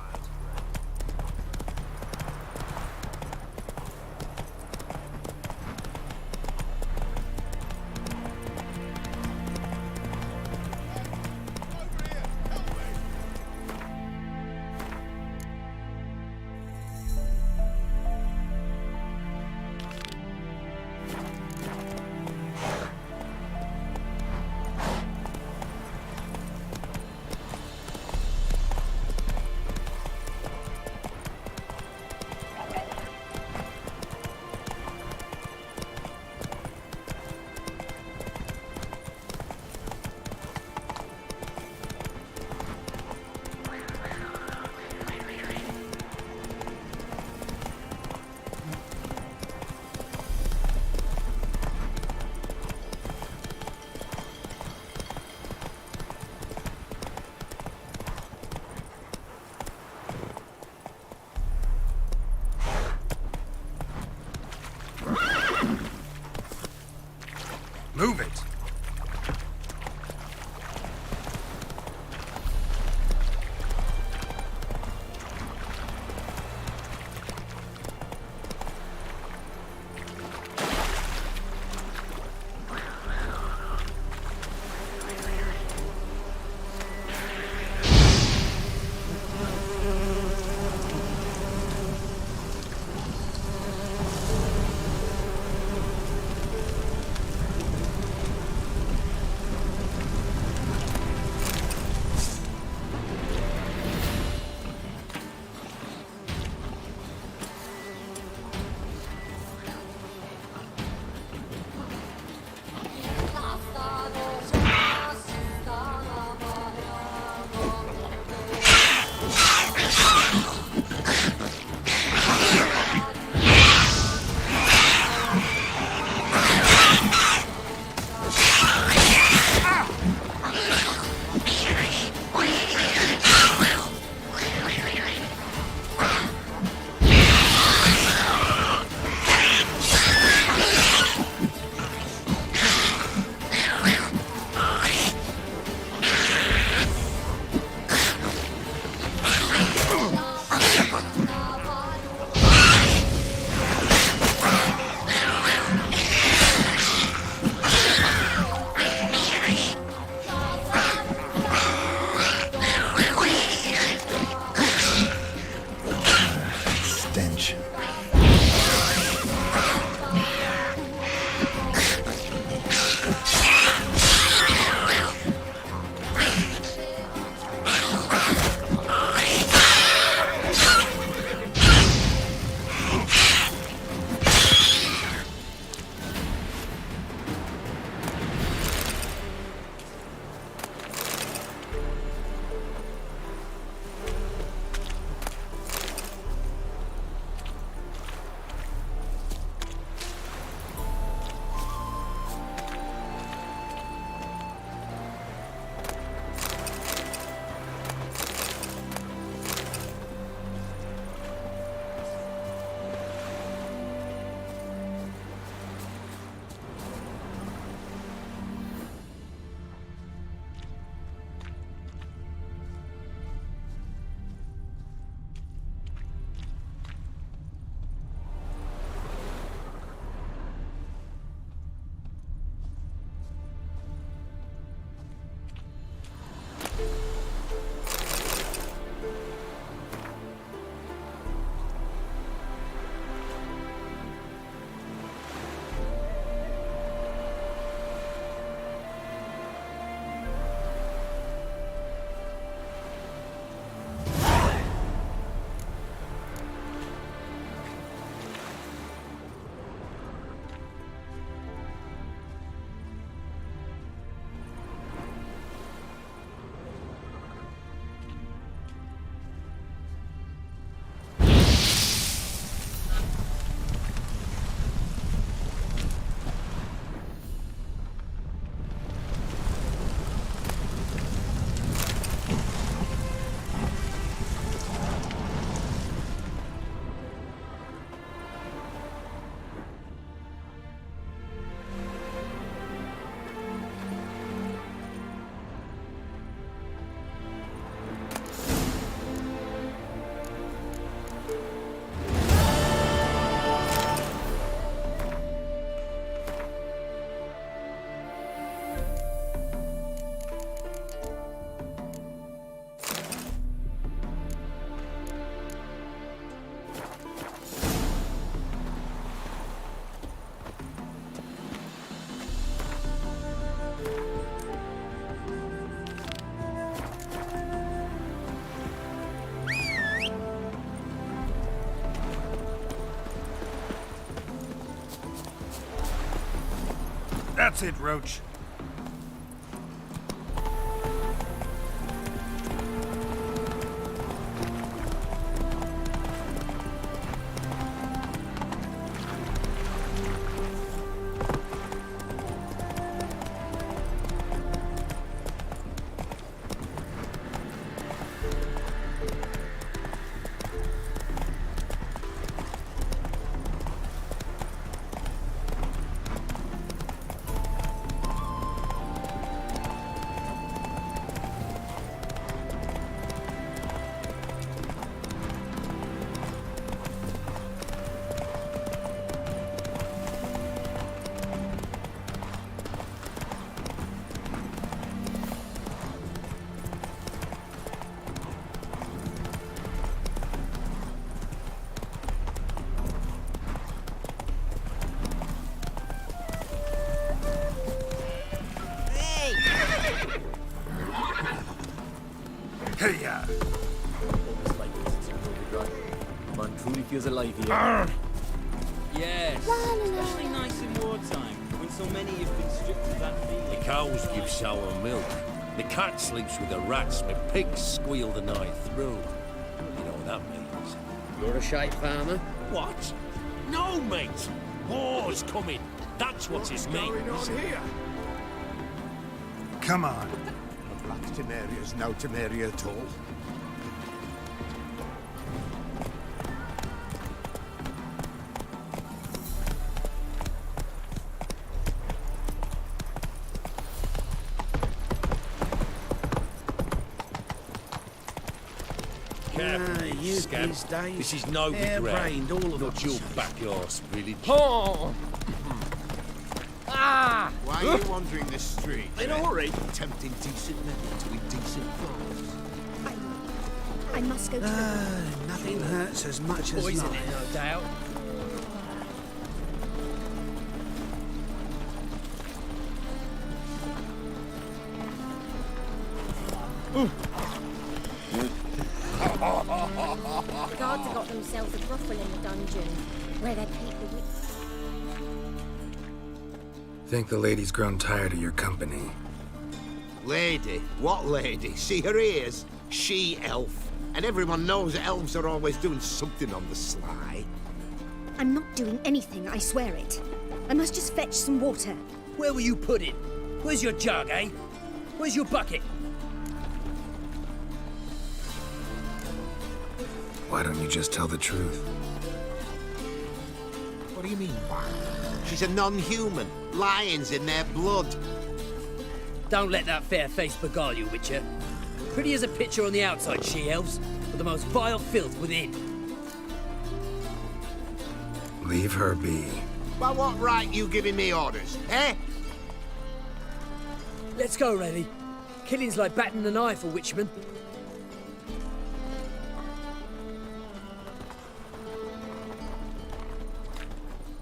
That's it, Roach. Hey-ya! Man truly feels alive here. Yes, especially nice in wartime, when so many have been stripped of that feeling. The cows give sour milk. The cat sleeps with the rats. My pigs squeal the night through. You know what that means. You're a shite farmer? What? No, mate! War's coming. That's what it means. Here? Come on. The Black Temeria's no Temeria at all. You scamp. This is no Hair-brained, all of not them. your backyard's village. Oh! Ah! Why are you wandering this street? In a hurry. Tempting decent men to indecent foes. I must go to the... Nothing hurts as much as Poison life. it, no doubt. The guards have got themselves a brothel in the dungeon, where they keep the witch. Think the lady's grown tired of your company. Lady? What lady? See her ears? She-elf. And everyone knows that elves are always doing something on the sly. I'm not doing anything, I swear it. I must just fetch some water. Where will you put it? Where's your jug, eh? Where's your bucket? Why don't you just tell the truth? What do you mean, why? She's a non-human. Lions in their blood. Don't let that fair face beguile you, Witcher. Pretty as a picture on the outside, she-elves, but the most vile filth within. Leave her be. By what right you giving me orders, eh? Let's go, Reddy. Killing's like batting an eye for Witchman.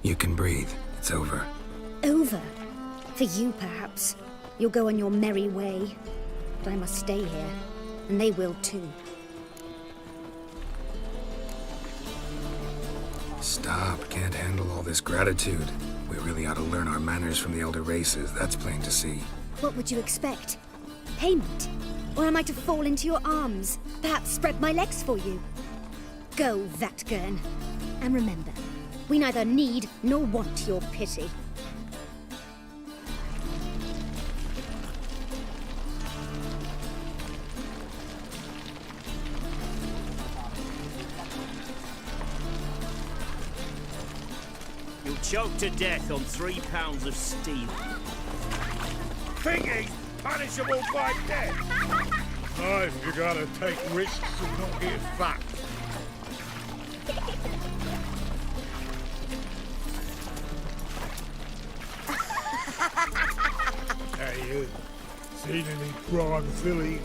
You can breathe. It's over. Over? For you, perhaps. You'll go on your merry way. But I must stay here, and they will too. Stop. Can't handle all this gratitude. We really ought to learn our manners from the elder races. That's plain to see. What would you expect? Payment? Or am I to fall into your arms? Perhaps spread my legs for you? Go, Vatgern. And remember, we neither need nor want your pity. You'll choke to death on 3 pounds of steel. Think he's punishable by death? Nice, you gotta take risks and not get fucked. Hey, you. Seen any prime fillies?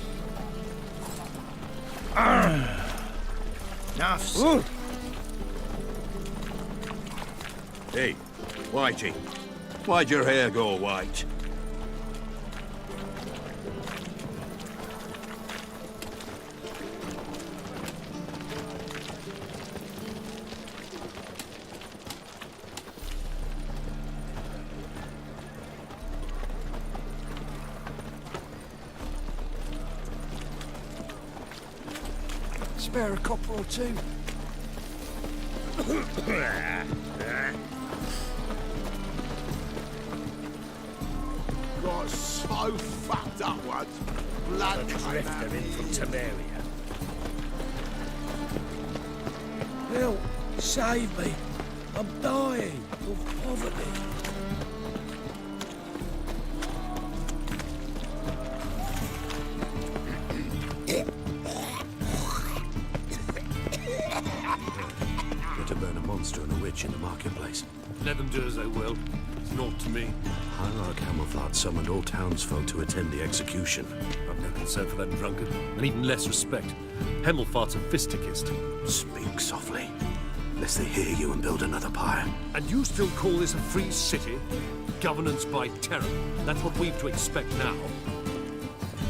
Nuffs. Hey, Whitey. Why'd your hair go white? Spare a copper or two. Got so fucked up once. Blood came out of me. from Temeria. Help! Save me! I'm dying of poverty. To burn a monster and a witch in the marketplace. Let them do as they will. It's naught to me. Hierarch Hamilthart summoned all townsfolk to attend the execution. I've no concern for that drunkard, and even less respect. Hemelfart's a fisticist. Speak softly, lest they hear you and build another pyre. And you still call this a free city? Governance by terror. That's what we've to expect now.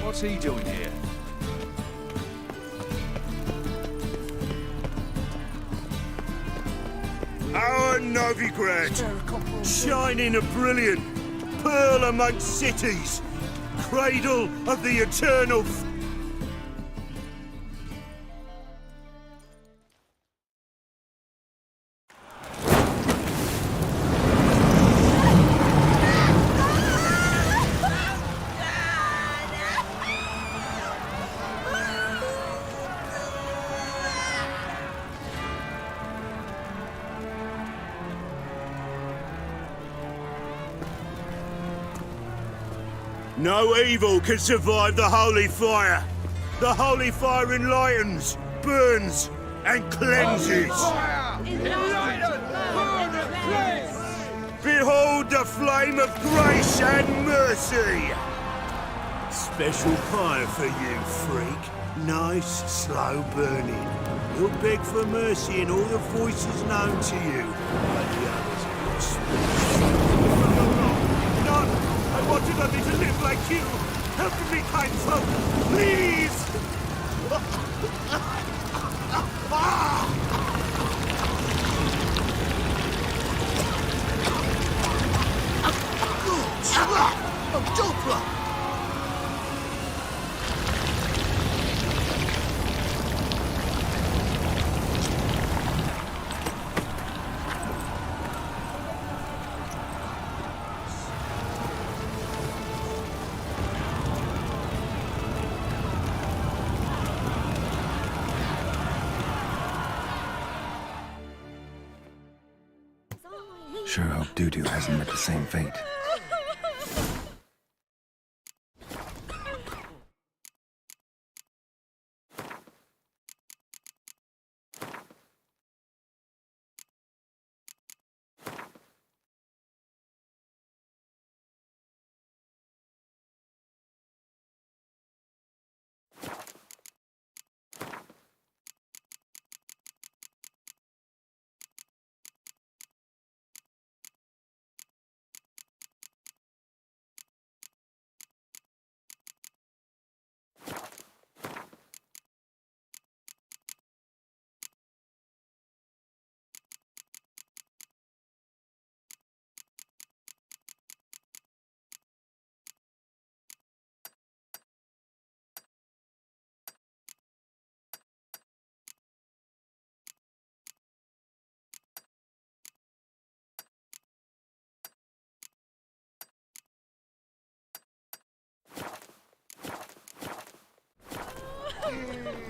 What's he doing here? Our Novigrad, shining a brilliant pearl amongst cities, cradle of the eternal. No evil can survive the holy fire. The holy fire enlightens, burns, and cleanses. Behold the flame of grace and mercy. Special fire for you, freak. Nice, slow burning. You'll beg for mercy in all the voices known to you. Like the others in your speech. None! I wanted only to live like you. Help me, kind folk, please! Oh, Doppler! Sure hope Dudu hasn't met the same fate.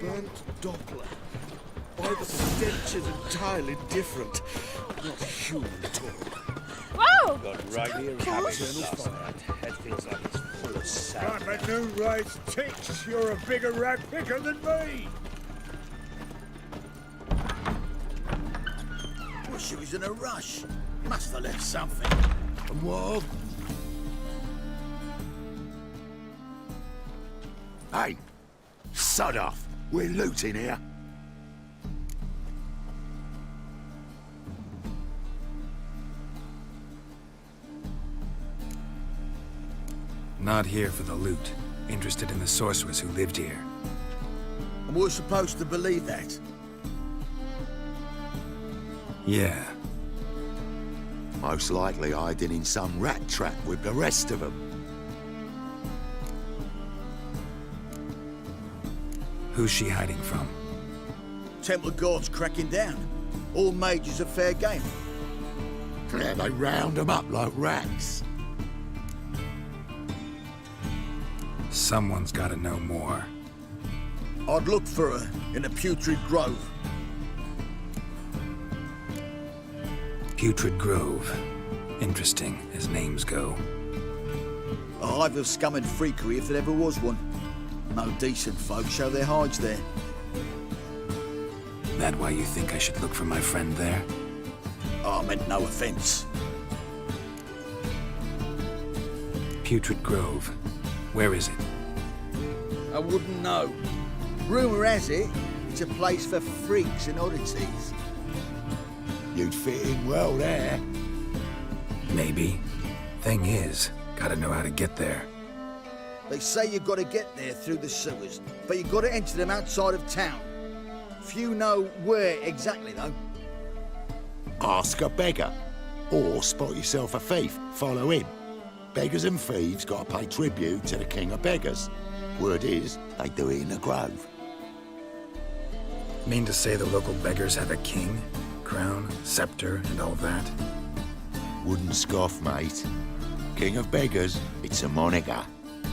Burnt Doppler. Why the stench is entirely different. Not human at all. Whoa! Got right here and head feels like it's full of sand. But no right ticks. You're a bigger rat picker than me. Well, she was in a rush. Must have left something. And what? Hey, sod off. We're looting here. Not here for the loot. Interested in the sorceress who lived here. And we're supposed to believe that. Yeah. Most likely hiding in some rat trap with the rest of them. Who's she hiding from? Temple Guard's cracking down. All mages are fair game. Yeah, they round them up like rats. Someone's gotta know more. I'd look for her in the Putrid Grove. Putrid Grove. Interesting, as names go. A hive of scum and freakery if there ever was one. No decent folk show their hides there. That why you think I should look for my friend there? I meant no offense. Putrid Grove. Where is it? I wouldn't know. Rumour has it, it's a place for freaks and oddities. You'd fit in well there. Maybe. Thing is, gotta know how to get there. They say you've got to get there through the sewers, but you've got to enter them outside of town. Few know where exactly, though. Ask a beggar. Or spot yourself a thief. Follow him. Beggars and thieves gotta pay tribute to the king of beggars. Word is, they do it in the grove. Mean to say the local beggars have a king? Crown, scepter, and all that? Wouldn't scoff, mate. King of beggars, it's a moniker.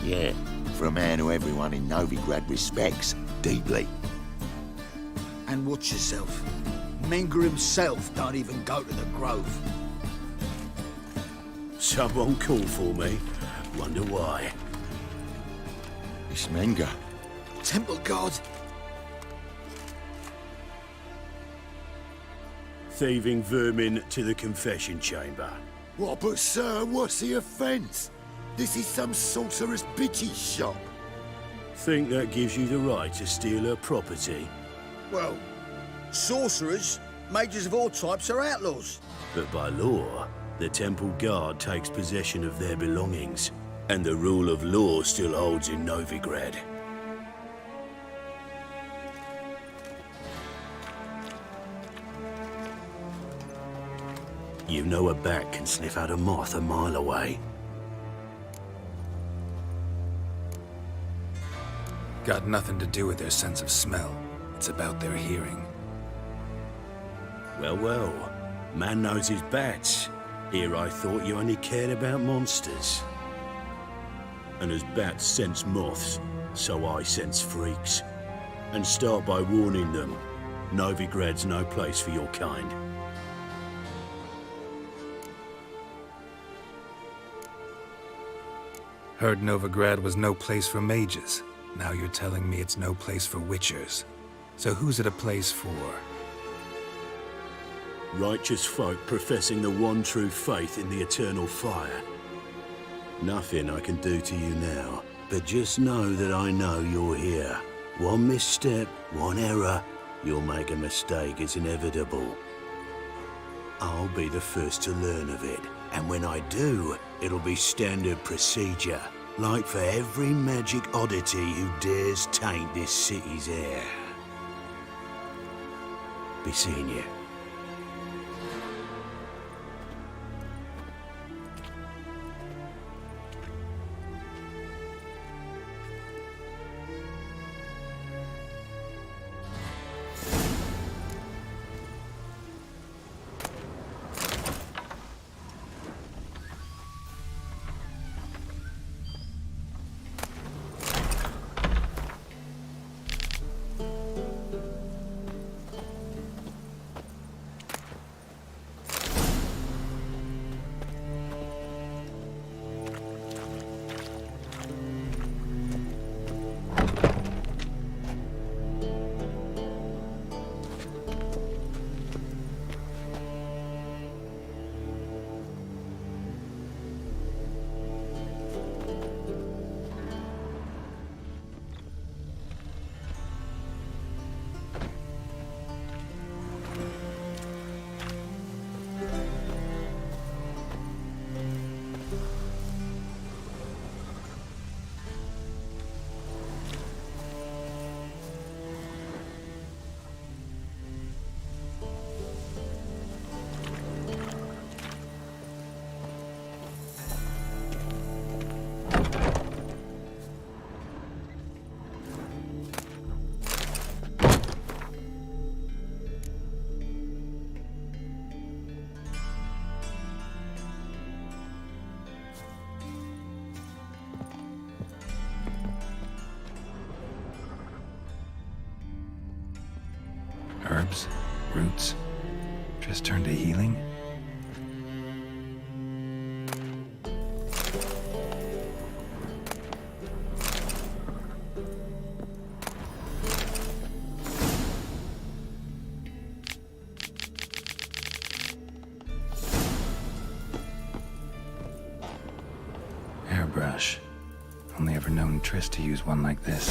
Yeah, for a man who everyone in Novigrad respects deeply. And watch yourself. Menger himself don't even go to the grove. Someone called for me. Wonder why. It's Menger. Temple Guard. Thieving vermin to the confession chamber. What, but sir, what's the offence? This is some sorcerer's bitch's shop. Think that gives you the right to steal her property? Well, sorcerers, mages of all types are outlaws. But by law, the Temple Guard takes possession of their belongings, and the rule of law still holds in Novigrad. You know a bat can sniff out a moth a mile away. Got nothing to do with their sense of smell. It's about their hearing. Well, well. Man knows his bats. Here I thought you only cared about monsters. And as bats sense moths, so I sense freaks. And start by warning them. Novigrad's no place for your kind. Heard Novigrad was no place for mages. Now you're telling me it's no place for witchers. So who's it a place for? Righteous folk professing the one true faith in the eternal fire. Nothing I can do to you now, but just know that I know you're here. One misstep, one error, you'll make a mistake, it's inevitable. I'll be the first to learn of it, and when I do, it'll be standard procedure, like for every magic oddity who dares taint this city's air. Be seeing you. Herbs? Roots? Just turned to healing? Airbrush. Only ever known Triss to use one like this.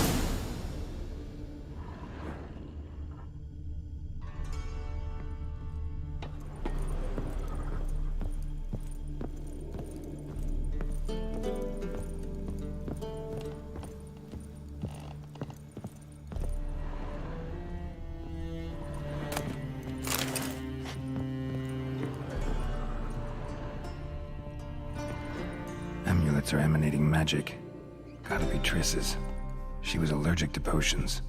Amulets are emanating magic. Gotta be Triss's. She was allergic to potions.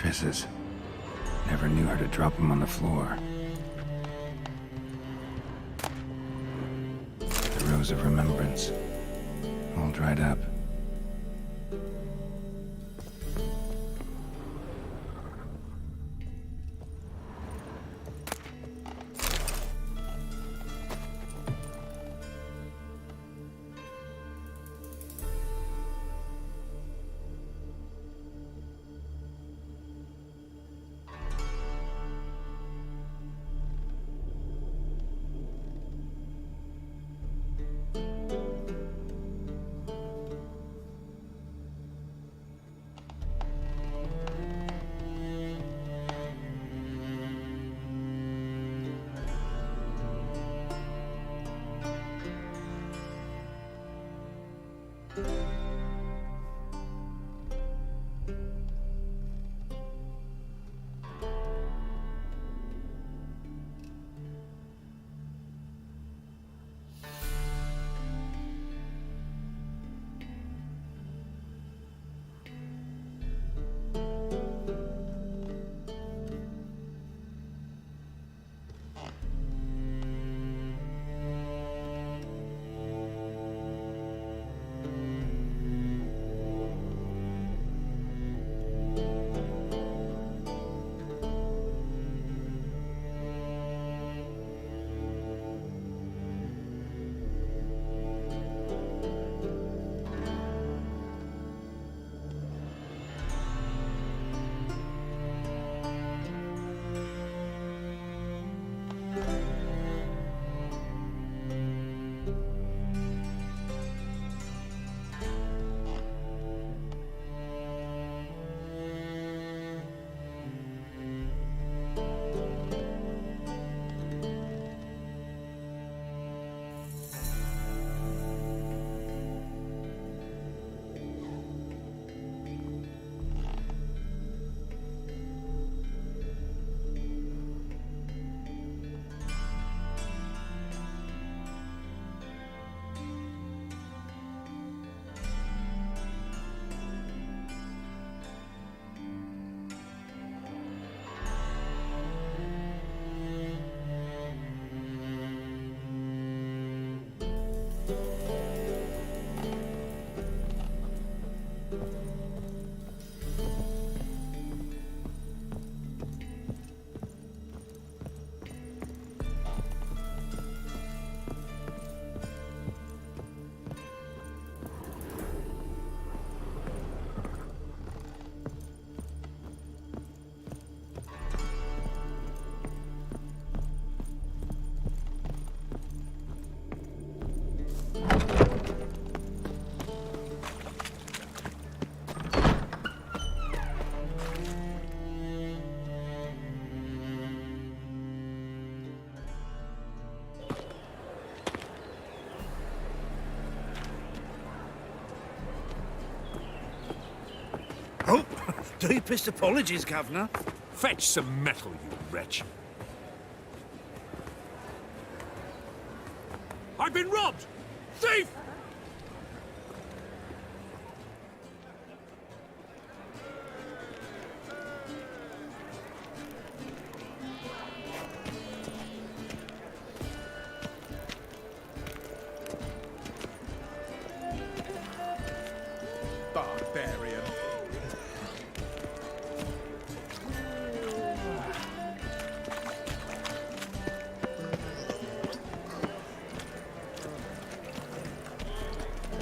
Triss's. Never knew her to drop them on the floor. The Rose of Remembrance. All dried up. Deepest apologies, Governor. Fetch some metal, you wretch. I've been robbed! Thief! Barbarian.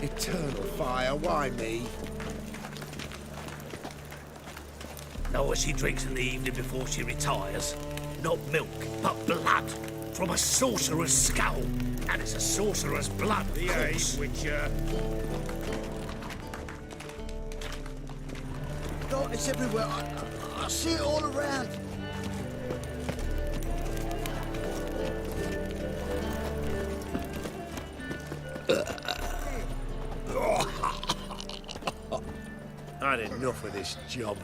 Eternal fire, why me? Know what she drinks in the evening before she retires? Not milk, but blood from a sorcerer's skull. And it's a sorcerer's blood, of course. Witcher. No, it's everywhere. I see it all around. I had enough of this job.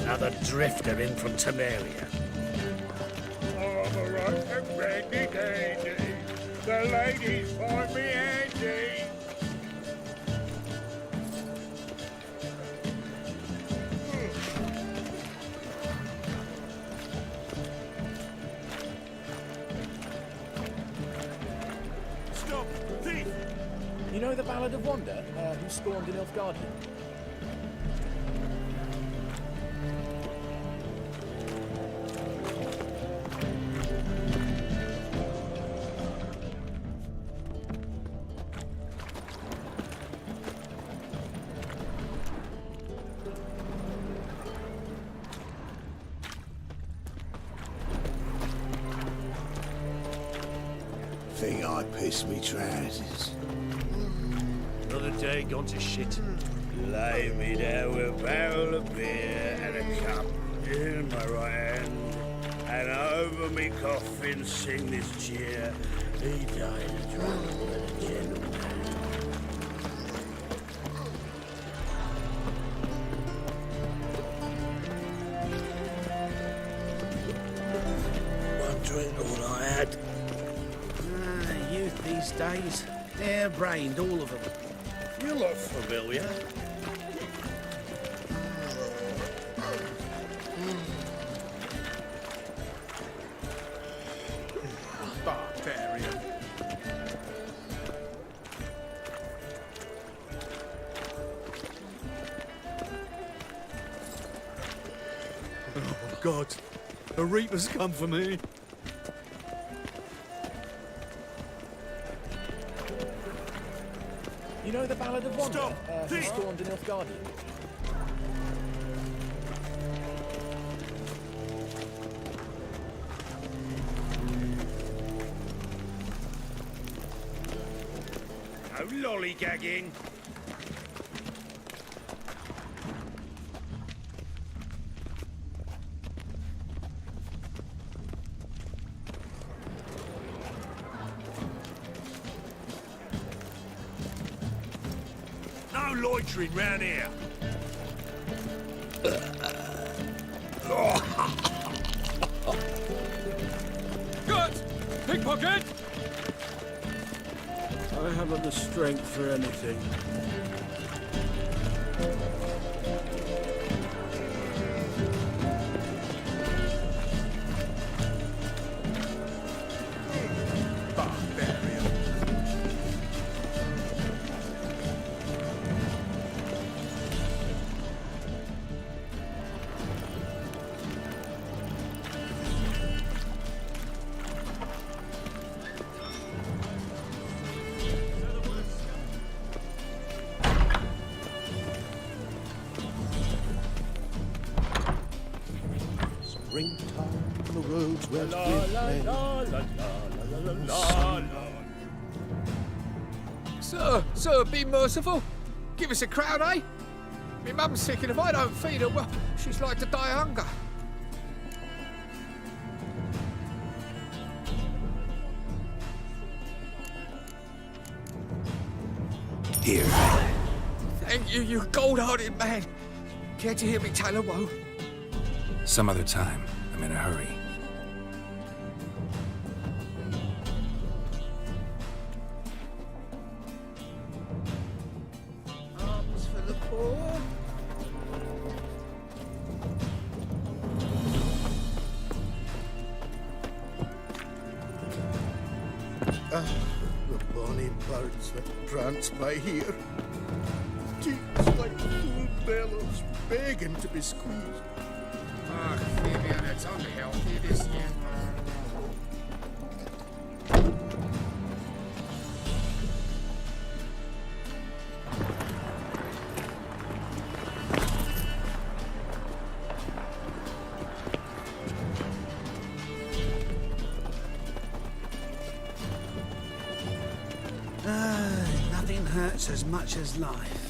Another drifter in from Temeria. The ladies find me handy. Stop! Thief! You know the Ballad of Wanda, who spawned in Nilfgaardian? Think I pissed me trousers. Another day gone to shit. Lay me down with a barrel of beer and a cup in my right hand, and over me coffin sing this cheer. He died a drunk with a gentleman. One drink, all I had. Youth these days, hair-brained, all of them. You look familiar. Barbarian. Oh, God. A reaper's come for me. You know the Ballad of Wanda, Stop! who Thief! spawned in Nilfgaardian? No lollygagging. No loitering round here. Good! Pickpocket! I haven't the strength for anything. Barbarian. roads went La with la men. la la la la la. Sir, be merciful. Give us a crown, eh? My mum's sick, and if I don't feed her, well, she's like to die of hunger. Here. Thank you, you gold-hearted man. Care to hear me tell a woe? Some other time. I'm in a hurry. Arms for the poor. The bonny birds that prance by here. Cheeks like full bellows, begging to be squeezed. Ah, Fabian, it's unhealthy, this year. Nothing hurts as much as life.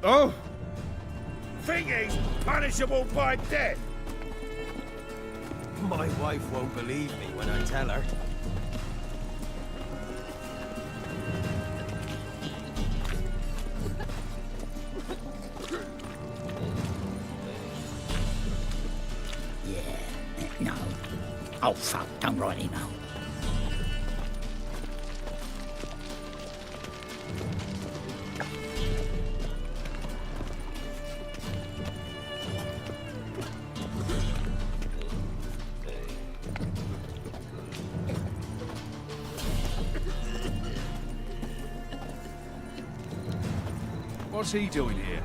Oh? Thingy's punishable by death. My wife won't believe me when I tell her. No. Oh, fuck, don't rightly know. What's he doing here?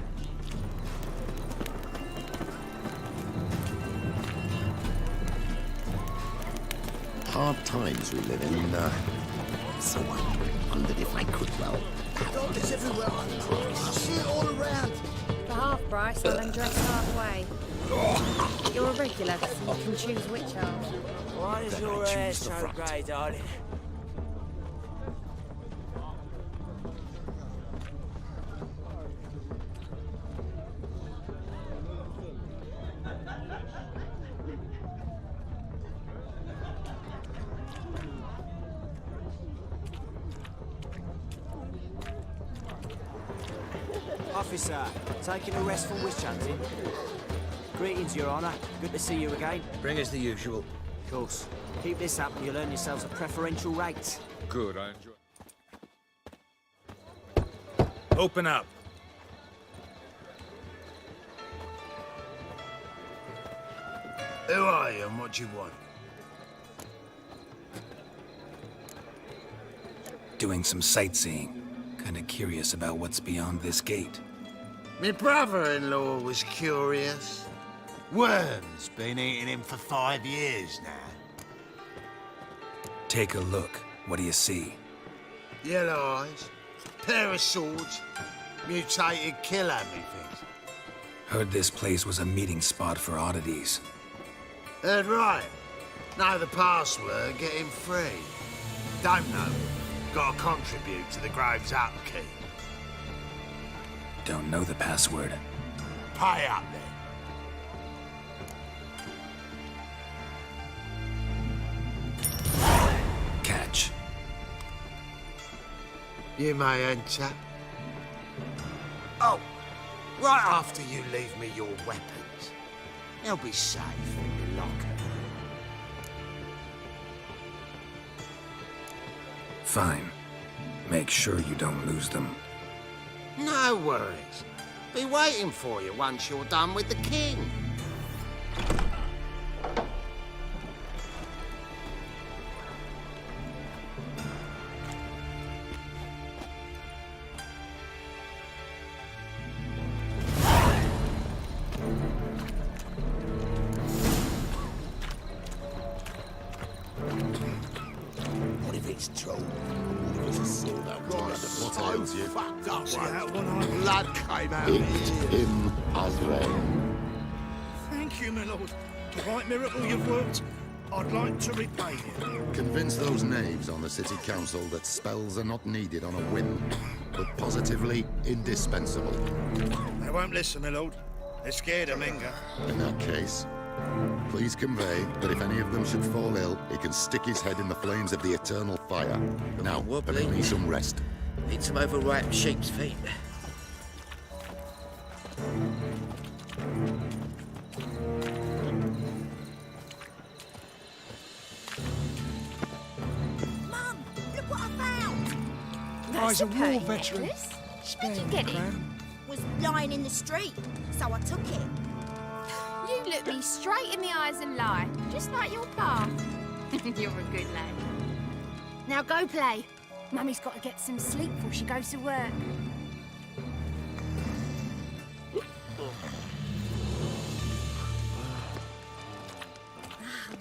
Hard times we live in, so I wondered if I could, well... Doctors everywhere. Shit all around. For half price, I'll undress halfway. You're a regular, so you can choose which half. Why is your hair so grey, darling? Officer, taking a rest from witch hunting. Greetings, Your Honour. Good to see you again. Bring us the usual. Of course. Keep this up and you'll earn yourselves a preferential rate. Good, I enjoy... Open up. Who are you and what do you want? Doing some sightseeing. Kinda curious about what's beyond this gate. My brother-in-law was curious. Worms been eating him for 5 years now. Take a look. What do you see? Yellow eyes, pair of swords, mutated killer, methinks. Heard this place was a meeting spot for oddities. Heard right. Know the password, get him free. Don't know. Gotta contribute to the Grove's upkeep. Don't know the password. Pay up then. Catch. You may enter. Oh, right after you leave me your weapons. They'll be safe in the locker. Fine. Make sure you don't lose them. No worries. Be waiting for you once you're done with the king. What if it's true? What if it's a sword up to What ails you? fucked up See one. how when our blood came out Eat of here. him, Azrael. Thank you, my lord. The right miracle you've worked, I'd like to repay you. Convince those knaves on the city council that spells are not needed on a whim, but positively indispensable. They won't listen, my lord. They're scared of Minga. In that case, please convey that if any of them should fall ill, he can stick his head in the flames of the eternal fire. Now, permit me some rest. Need some overripe sheep's feet. Mum, look what I found! Rise of war veteran. Where'd you get it? Was lying in the street, so I took it. You look me straight in the eyes and lie, just like your pa. You're a good lad. Now go play. Mummy's got to get some sleep before she goes to work.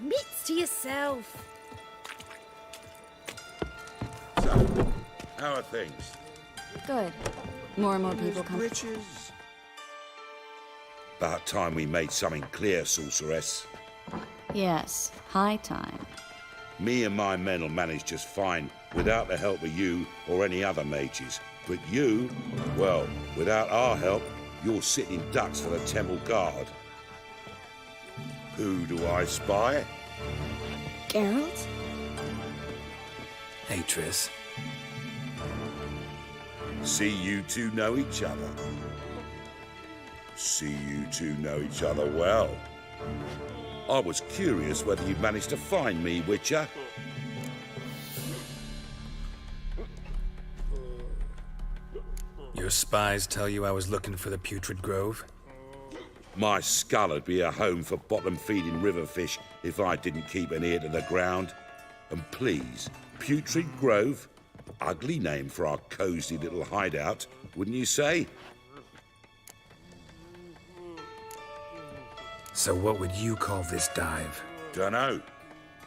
Mitts to yourself. So, how are things? Good. More and more people come. Riches. About time we made something clear, sorceress. Yes, high time. Me and my men will manage just fine without the help of you or any other mages. But you, well, without our help, you're sitting ducks for the temple guard. Who do I spy? Geralt? Hey, Triss. See you two know each other. See you two know each other well. I was curious whether you'd managed to find me, Witcher. Your spies tell you I was looking for the Putrid Grove? My skull would be a home for bottom-feeding river fish if I didn't keep an ear to the ground. And please, Putrid Grove? Ugly name for our cosy little hideout, wouldn't you say? So what would you call this dive? Dunno.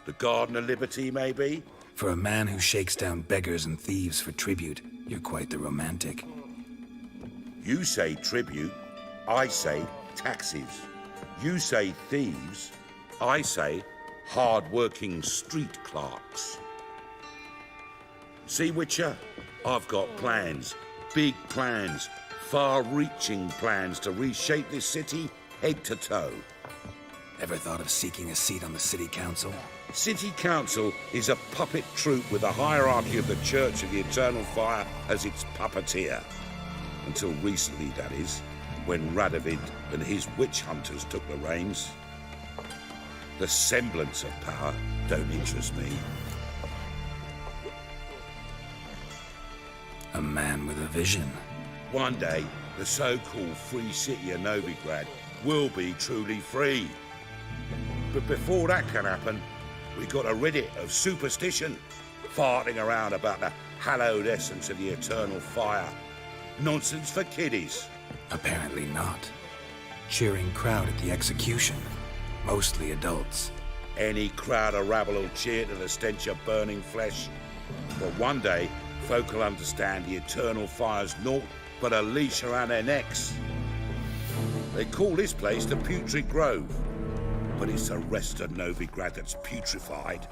The Garden of Liberty, maybe? For a man who shakes down beggars and thieves for tribute, you're quite the romantic. You say tribute, I say taxes. You say thieves, I say hard-working street clerks. See, Witcher, I've got plans, big plans, far-reaching plans to reshape this city head to toe. Ever thought of seeking a seat on the city council? City council is a puppet troupe with the hierarchy of the Church of the Eternal Fire as its puppeteer. Until recently, that is, when Radovid and his witch hunters took the reins. The semblance of power don't interest me. A man with a vision. One day, the so-called free city of Novigrad will be truly free. But before that can happen, we got to rid it of superstition, farting around about the hallowed essence of the eternal fire. Nonsense for kiddies. Apparently not. Cheering crowd at the execution. Mostly adults. Any crowd of rabble will cheer to the stench of burning flesh. But one day, folk will understand the eternal fire's naught but a leash around their necks. They call this place the Putrid Grove, but it's the rest of Novigrad that's putrefied.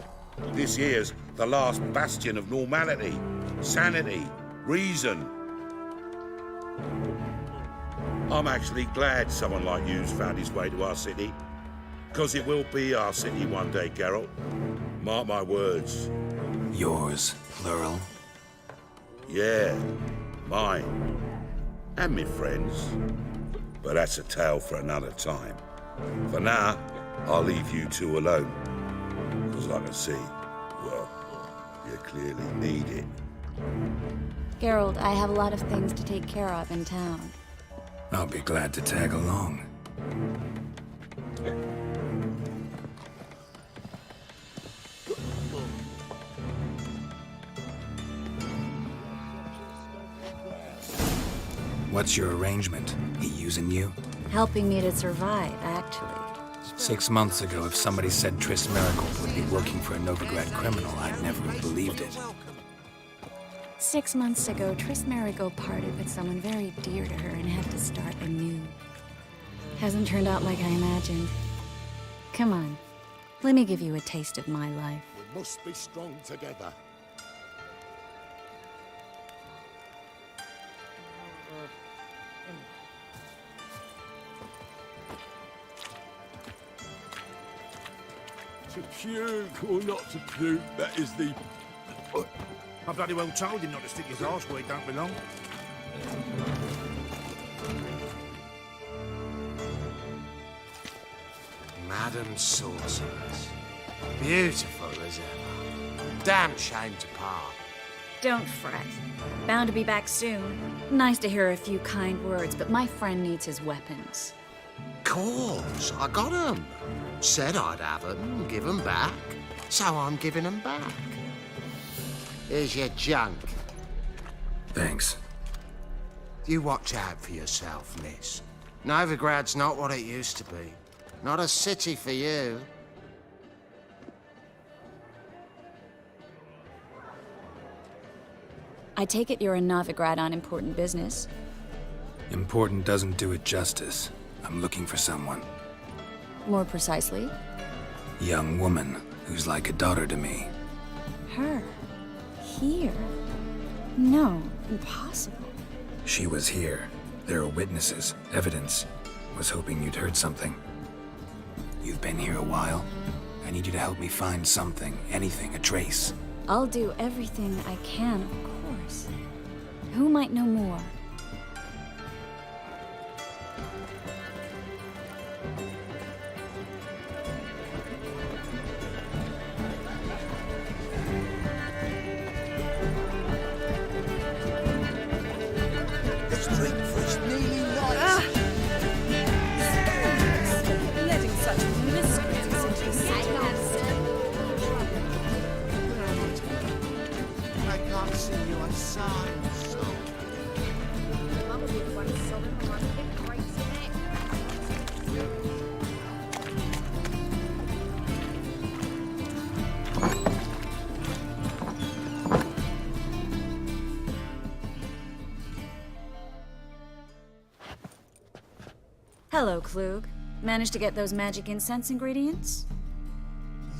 This here's the last bastion of normality, sanity, reason. I'm actually glad someone like you's found his way to our city, because it will be our city one day, Geralt. Mark my words. Yours, plural. Yeah, mine. And me friends. But that's a tale for another time. For now, I'll leave you two alone. Because I can see, well, you clearly need it. Geralt, I have a lot of things to take care of in town. I'll be glad to tag along. What's your arrangement? He using you? Helping me to survive, actually. 6 months ago, if somebody said Triss Merigold would be working for a Novigrad criminal, I'd never have believed it. 6 months ago, Triss Merigold parted with someone very dear to her and had to start anew. Hasn't turned out like I imagined. Come on, let me give you a taste of my life. We must be strong together. To puke or not to puke, that is the... I bloody well told him not to stick his arse where he don't belong. Madam Sorceress. Beautiful as ever. Damn shame to part. Don't fret. Bound to be back soon. Nice to hear a few kind words, but my friend needs his weapons. Course, I got 'em. Said I'd have 'em, give 'em back. So I'm giving 'em back. Here's your junk. Thanks. You watch out for yourself, miss. Novigrad's not what it used to be. Not a city for you. I take it you're in Novigrad on important business. Important doesn't do it justice. I'm looking for someone. More precisely? Young woman who's like a daughter to me. Her? Here? No, impossible. She was here. There are witnesses, evidence. Was hoping you'd heard something. You've been here a while. I need you to help me find something, anything, a trace. I'll do everything I can, of course. Who might know more? Hello, Klug. Managed to get those magic incense ingredients?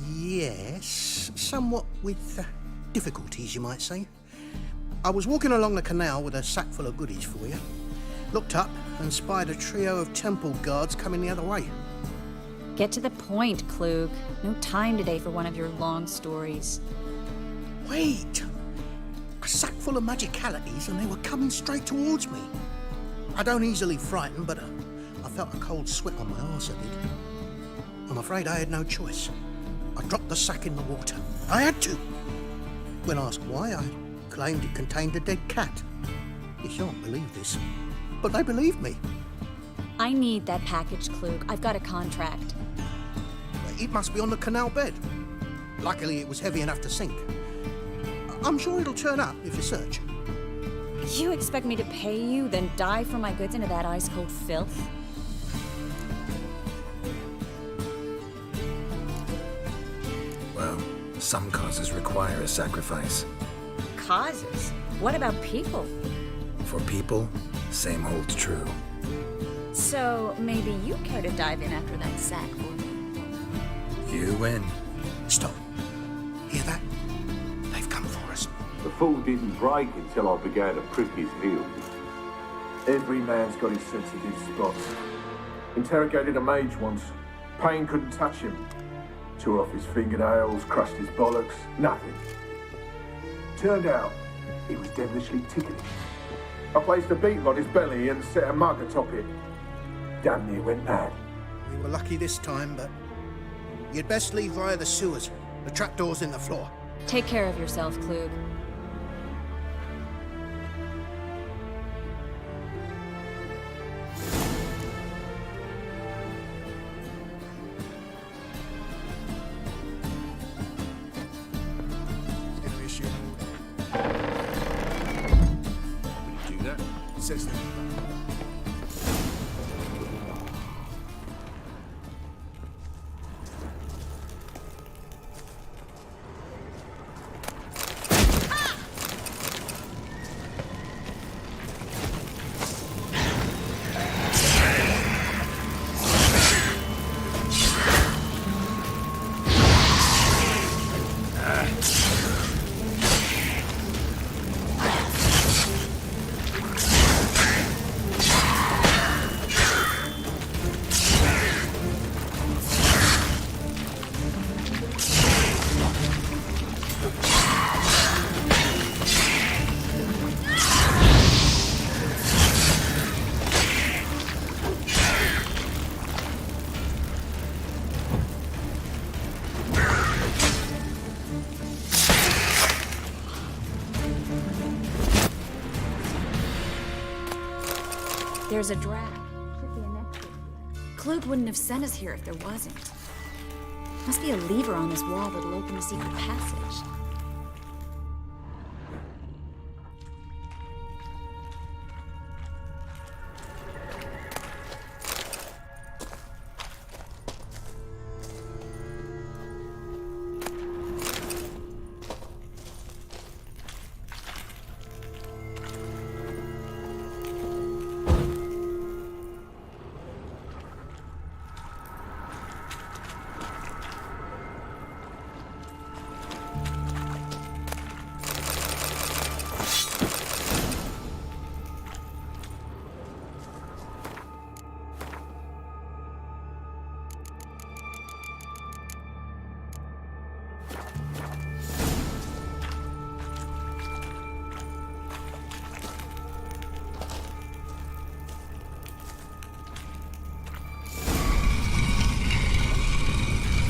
Yes, somewhat with difficulties, you might say. I was walking along the canal with a sack full of goodies for you. Looked up and spied a trio of temple guards coming the other way. Get to the point, Klug. No time today for one of your long stories. Wait! A sack full of magicalities and they were coming straight towards me. I don't easily frighten, but I felt a cold sweat on my arse, I did. I'm afraid I had no choice. I dropped the sack in the water. I had to. When asked why, I claimed it contained a dead cat. You shan't believe this, but they believed me. I need that package, Klug. I've got a contract. It must be on the canal bed. Luckily, it was heavy enough to sink. I'm sure it'll turn up if you search. You expect me to pay you, then dive for my goods into that ice-cold filth? Well, some causes require a sacrifice. Causes? What about people? For people, same holds true. So, maybe you care to dive in after that sack for me? You win. Stop. Hear that? They've come for us. The fall didn't break until I began to prick his heels. Every man's got his sensitive spots. Interrogated a mage once. Pain couldn't touch him. Tore off his fingernails, crushed his bollocks, nothing. Turned out, he was devilishly ticklish. I placed a beetle on his belly and set a mug atop it. Damn near went mad. We were lucky this time, but you'd best leave via the sewers. The trapdoor's in the floor. Take care of yourself, Klug. Do that? It says that. There's a draft. Should be an exit. Klug wouldn't have sent us here if there wasn't. Must be a lever on this wall that'll open the secret passage.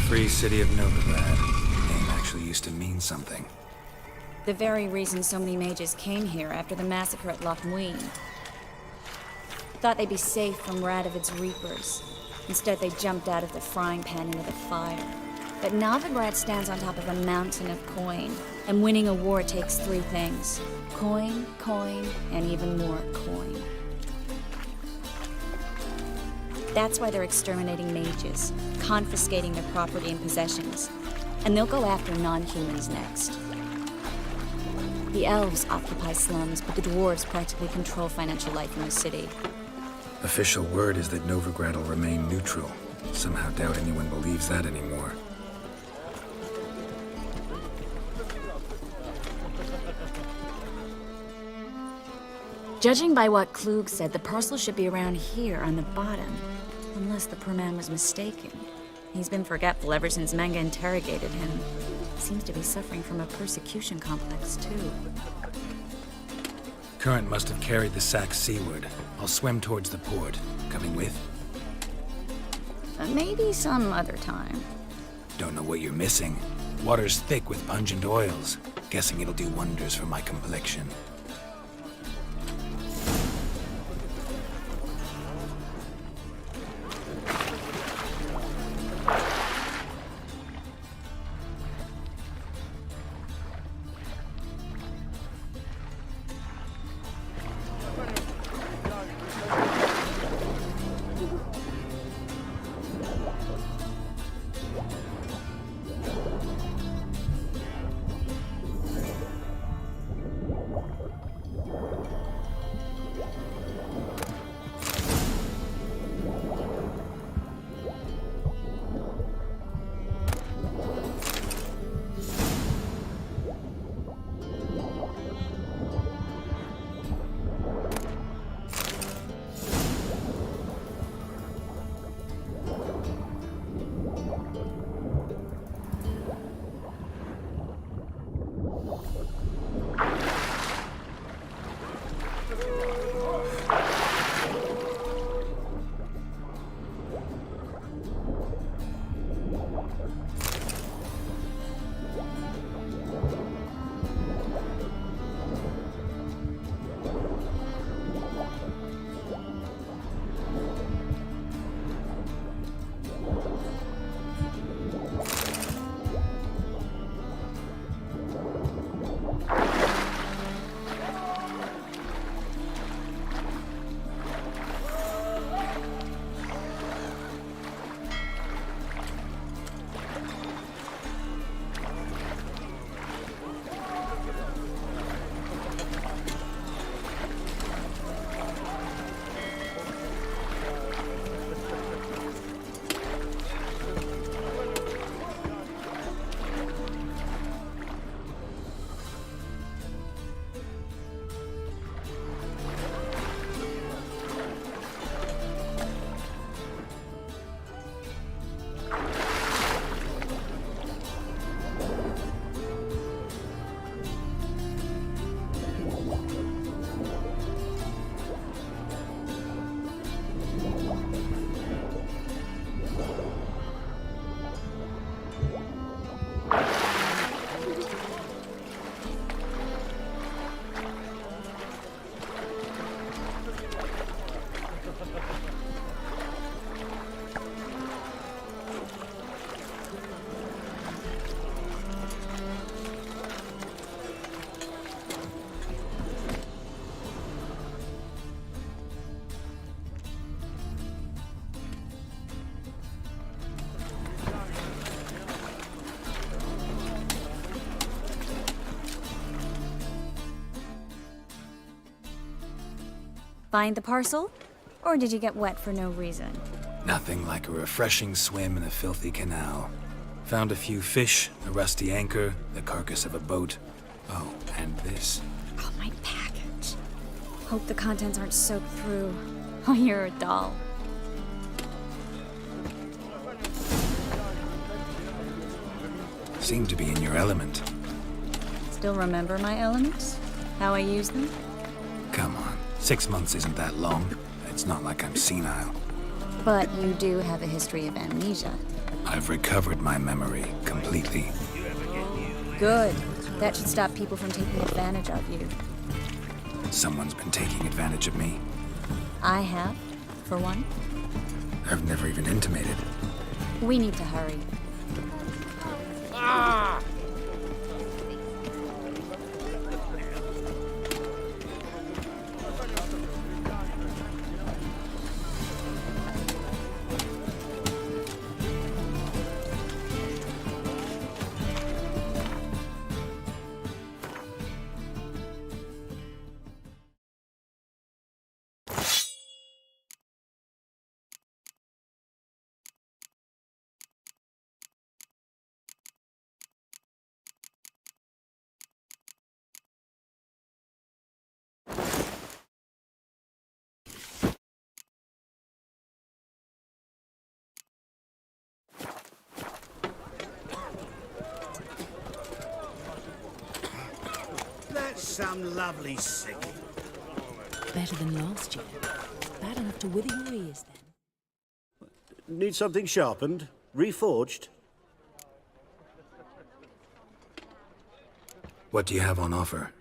Free City of Novigrad. The name actually used to mean something. The very reason so many mages came here after the massacre at Loch Muin. Thought they'd be safe from Radovid's reapers. Instead, they jumped out of the frying pan into the fire. But Novigrad stands on top of a mountain of coin, and winning a war takes three things. Coin, coin, and even more coin. That's why they're exterminating mages, confiscating their property and possessions. And they'll go after non-humans next. The elves occupy slums, but the dwarves practically control financial life in the city. Official word is that Novigrad will remain neutral. Somehow doubt anyone believes that anymore. Judging by what Klug said, the parcel should be around here on the bottom. Unless the poor man was mistaken. He's been forgetful ever since Manga interrogated him. Seems to be suffering from a persecution complex, too. Current must have carried the sack seaward. I'll swim towards the port. Coming with? Maybe some other time. Don't know what you're missing. Water's thick with pungent oils. Guessing it'll do wonders for my complexion. Find the parcel? Or did you get wet for no reason? Nothing like a refreshing swim in a filthy canal. Found a few fish, a rusty anchor, the carcass of a boat. Oh, and this. Oh, my package. Hope the contents aren't soaked through. Oh, you're a doll. Seem to be in your element. Still remember my elements? How I use them? Come on, 6 months isn't that long. It's not like I'm senile. But you do have a history of amnesia. I've recovered my memory completely. Good. That should stop people from taking advantage of you. Someone's been taking advantage of me. I have, for one. I've never even intimated. We need to hurry. Ah! That's some lovely singing. Better than last year. Bad enough to wither your ears, then. Need something sharpened? Reforged? What do you have on offer?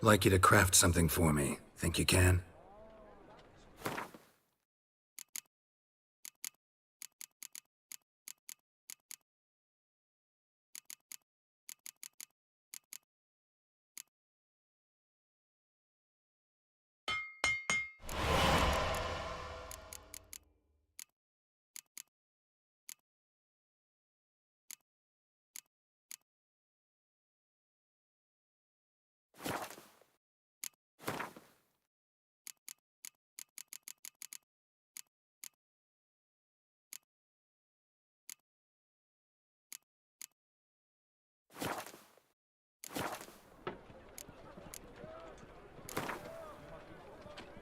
Like you to craft something for me. Think you can?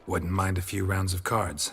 Wouldn't mind a few rounds of cards.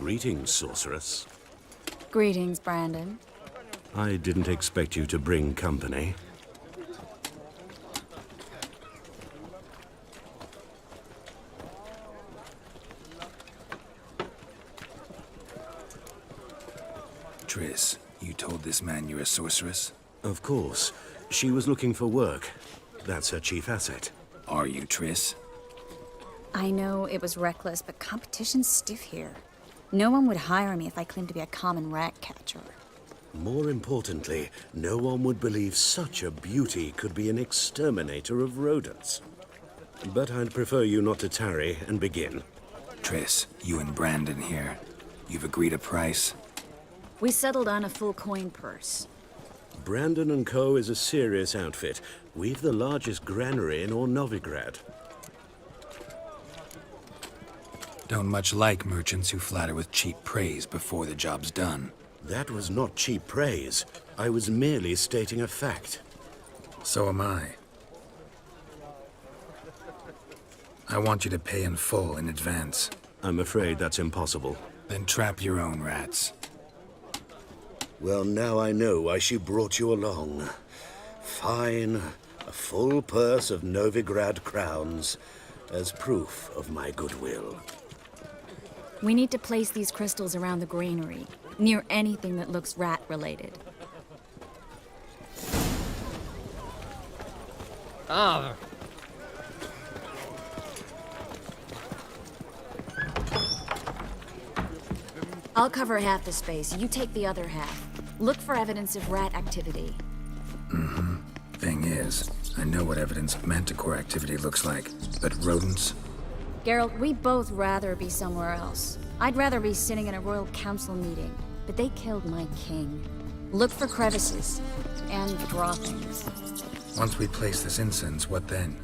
Greetings, sorceress. Greetings, Brandon. I didn't expect you to bring company. Triss, you told this man you're a sorceress? Of course. She was looking for work. That's her chief asset. Are you, Triss? I know it was reckless, but competition's stiff here. No one would hire me if I claimed to be a common rat catcher. More importantly, no one would believe such a beauty could be an exterminator of rodents. But I'd prefer you not to tarry and begin. Triss, you and Brandon here. You've agreed a price? We settled on a full coin purse. Brandon & Co. is a serious outfit. We've the largest granary in all Novigrad. Don't much like merchants who flatter with cheap praise before the job's done. That was not cheap praise. I was merely stating a fact. So am I. I want you to pay in full in advance. I'm afraid that's impossible. Then trap your own rats. Well, now I know why she brought you along. Fine. A full purse of Novigrad crowns as proof of my goodwill. We need to place these crystals around the granary, near anything that looks rat-related. Ah. I'll cover half the space, you take the other half. Look for evidence of rat activity. Mm-hmm. Thing is, I know what evidence of manticore activity looks like, but rodents? Geralt, we'd both rather be somewhere else. I'd rather be sitting in a royal council meeting, but they killed my king. Look for crevices, and draw things. Once we place this incense, what then?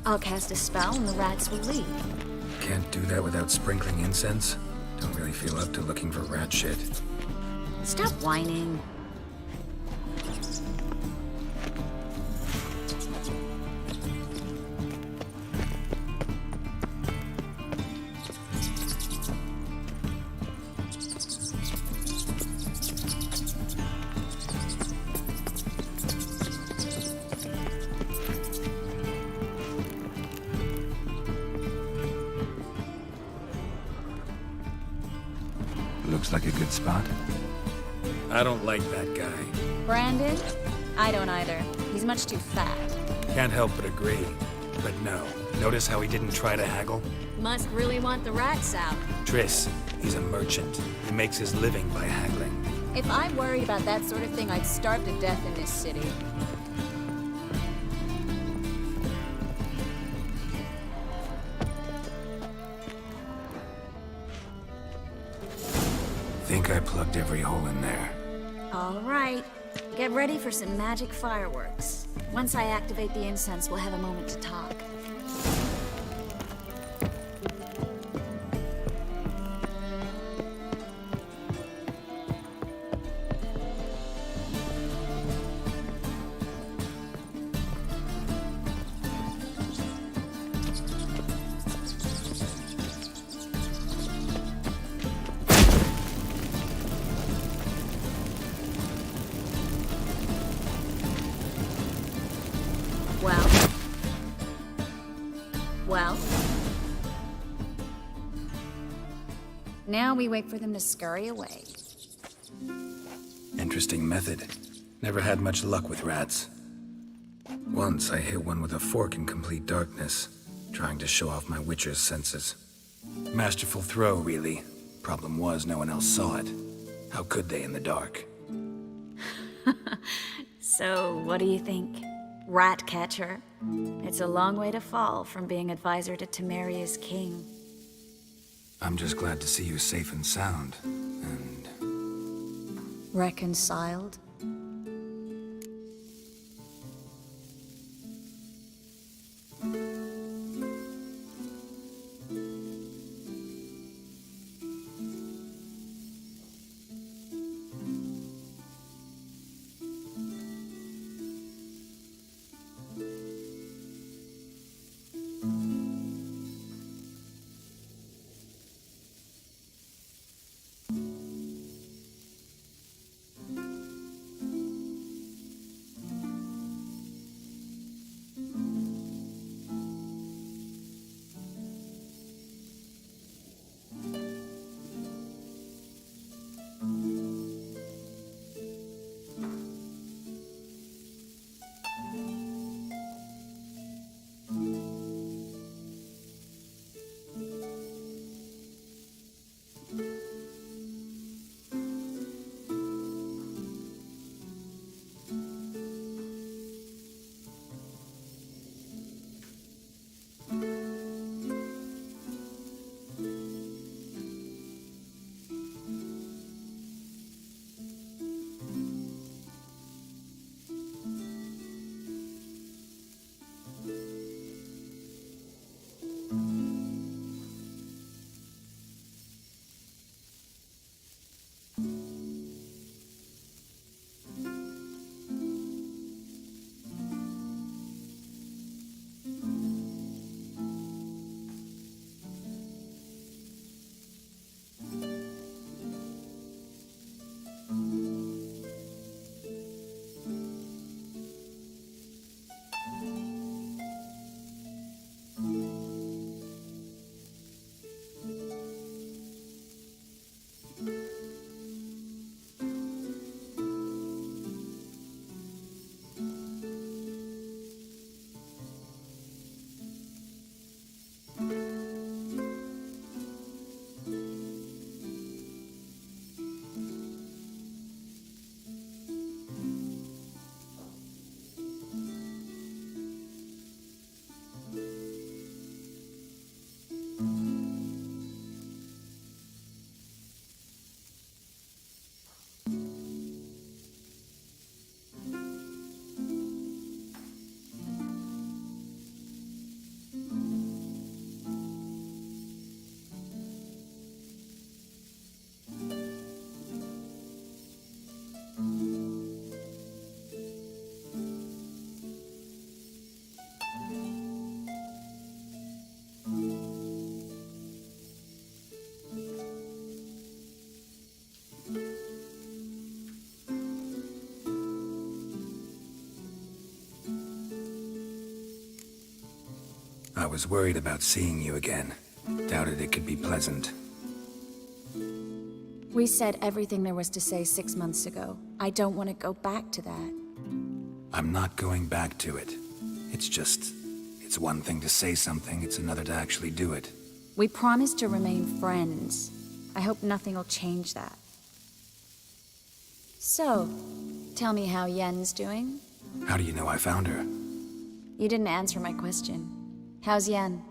I'll cast a spell and the rats will leave. Can't do that without sprinkling incense? Don't really feel up to looking for rat shit. Stop whining. Looks like a good spot. I don't like that guy. Brandon? I don't either. He's much too fat. Can't help but agree. But no. Notice how he didn't try to haggle? Must really want the rats out. Triss, he's a merchant. He makes his living by haggling. If I worried about that sort of thing, I'd starve to death in this city. Think I plugged every hole in there. All right. Get ready for some magic fireworks. Once I activate the incense, we'll have a moment to talk. Well? Now we wait for them to scurry away. Interesting method. Never had much luck with rats. Once I hit one with a fork in complete darkness, trying to show off my witcher's senses. Masterful throw, really. Problem was, no one else saw it. How could they in the dark? So, what do you think? Rat catcher? It's a long way to fall from being advisor to Temeria's king. I'm just glad to see you safe and sound, and... Reconciled? I was worried about seeing you again. Doubted it could be pleasant. We said everything there was to say 6 months ago. I don't want to go back to that. I'm not going back to it. It's one thing to say something, it's another to actually do it. We promised to remain friends. I hope nothing will change that. So, tell me how Yen's doing? How do you know I found her? You didn't answer my question. How's Yen?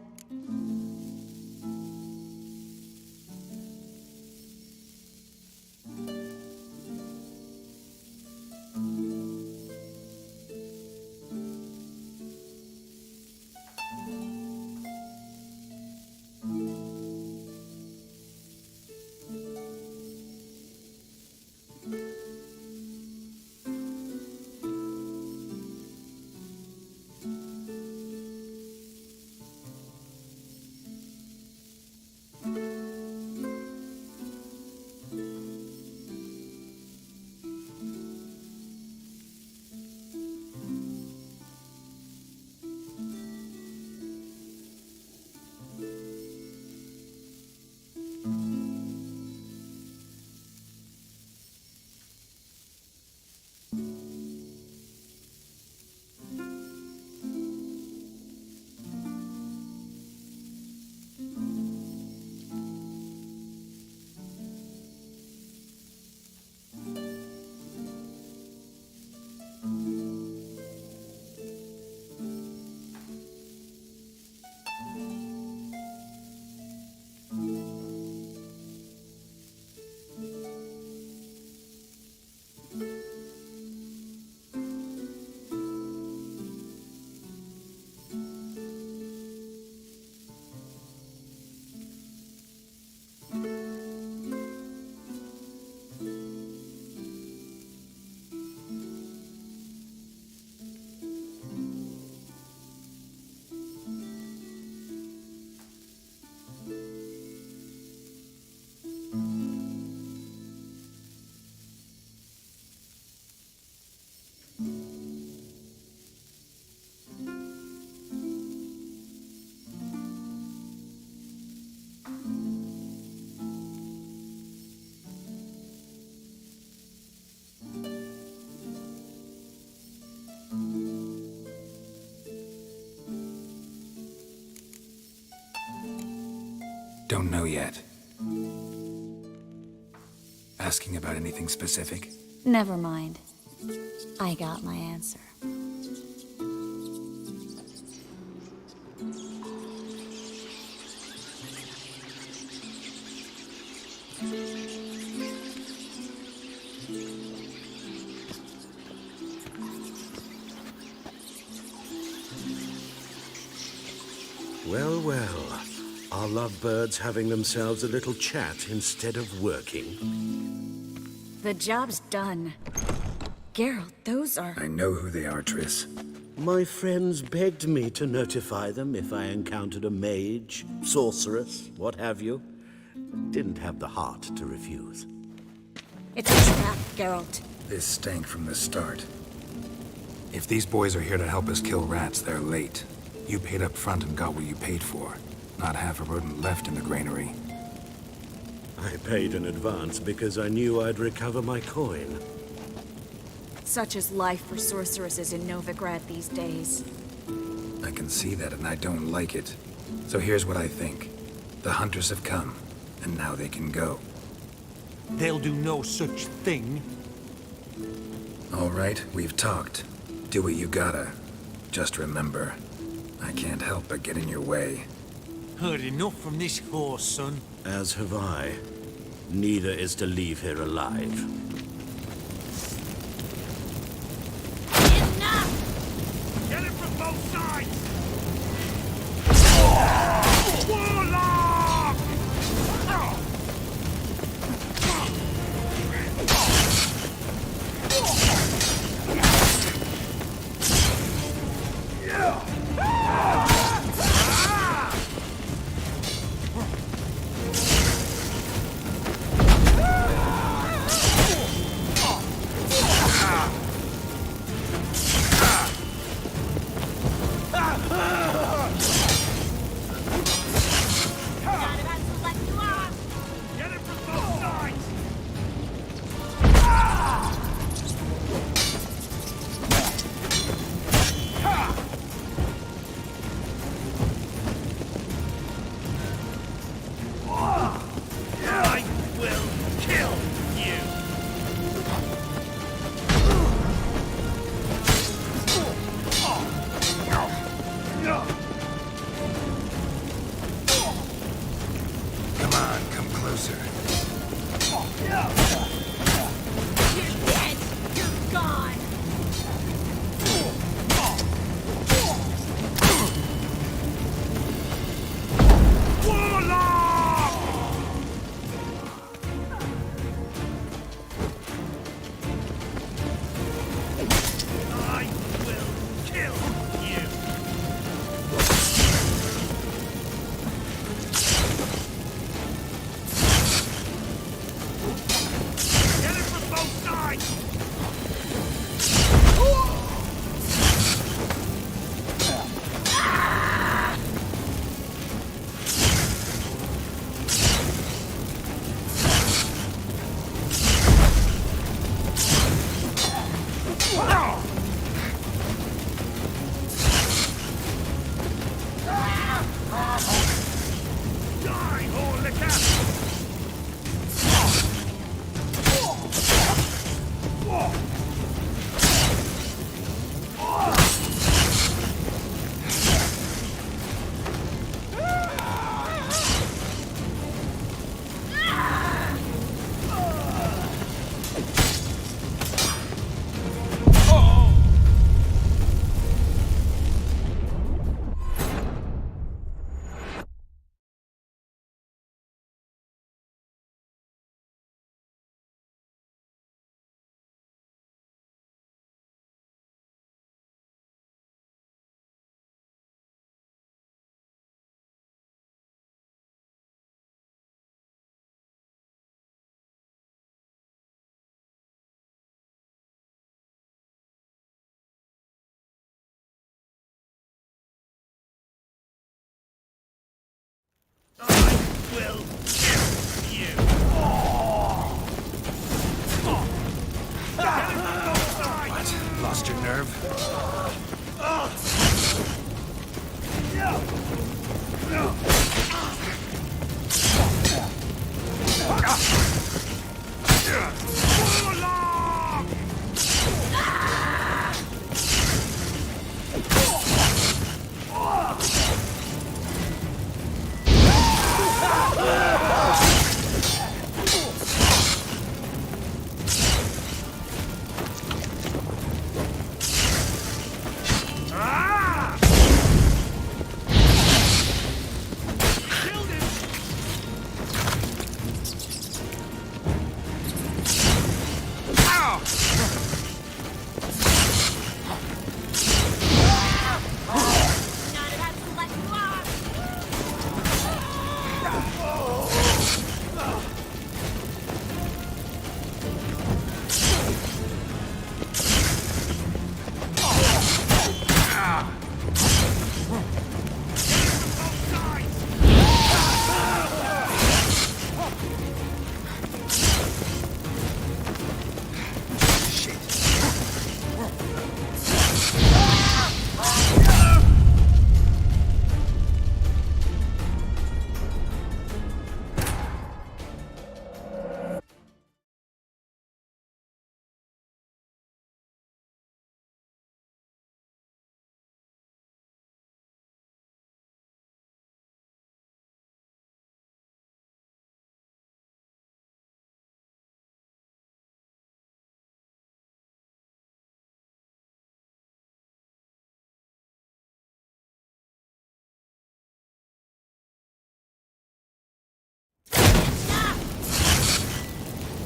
Don't know yet. Asking about anything specific? Never mind. I got my answer. Well, well. Are lovebirds having themselves a little chat instead of working? The job's done. Geralt, those are... I know who they are, Triss. My friends begged me to notify them if I encountered a mage, sorceress, what have you. Didn't have the heart to refuse. It's a trap, Geralt. This stank from the start. If these boys are here to help us kill rats, they're late. You paid up front and got what you paid for. Not half a rodent left in the granary. I paid in advance because I knew I'd recover my coin. Such is life for sorceresses in Novigrad these days. I can see that and I don't like it. So here's what I think. The hunters have come, and now they can go. They'll do no such thing. All right, we've talked. Do what you gotta. Just remember, I can't help but get in your way. Heard enough from this horse, son. As have I. Neither is to leave here alive. Enough! Get it from both sides! Warlock!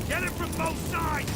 Get it from both sides!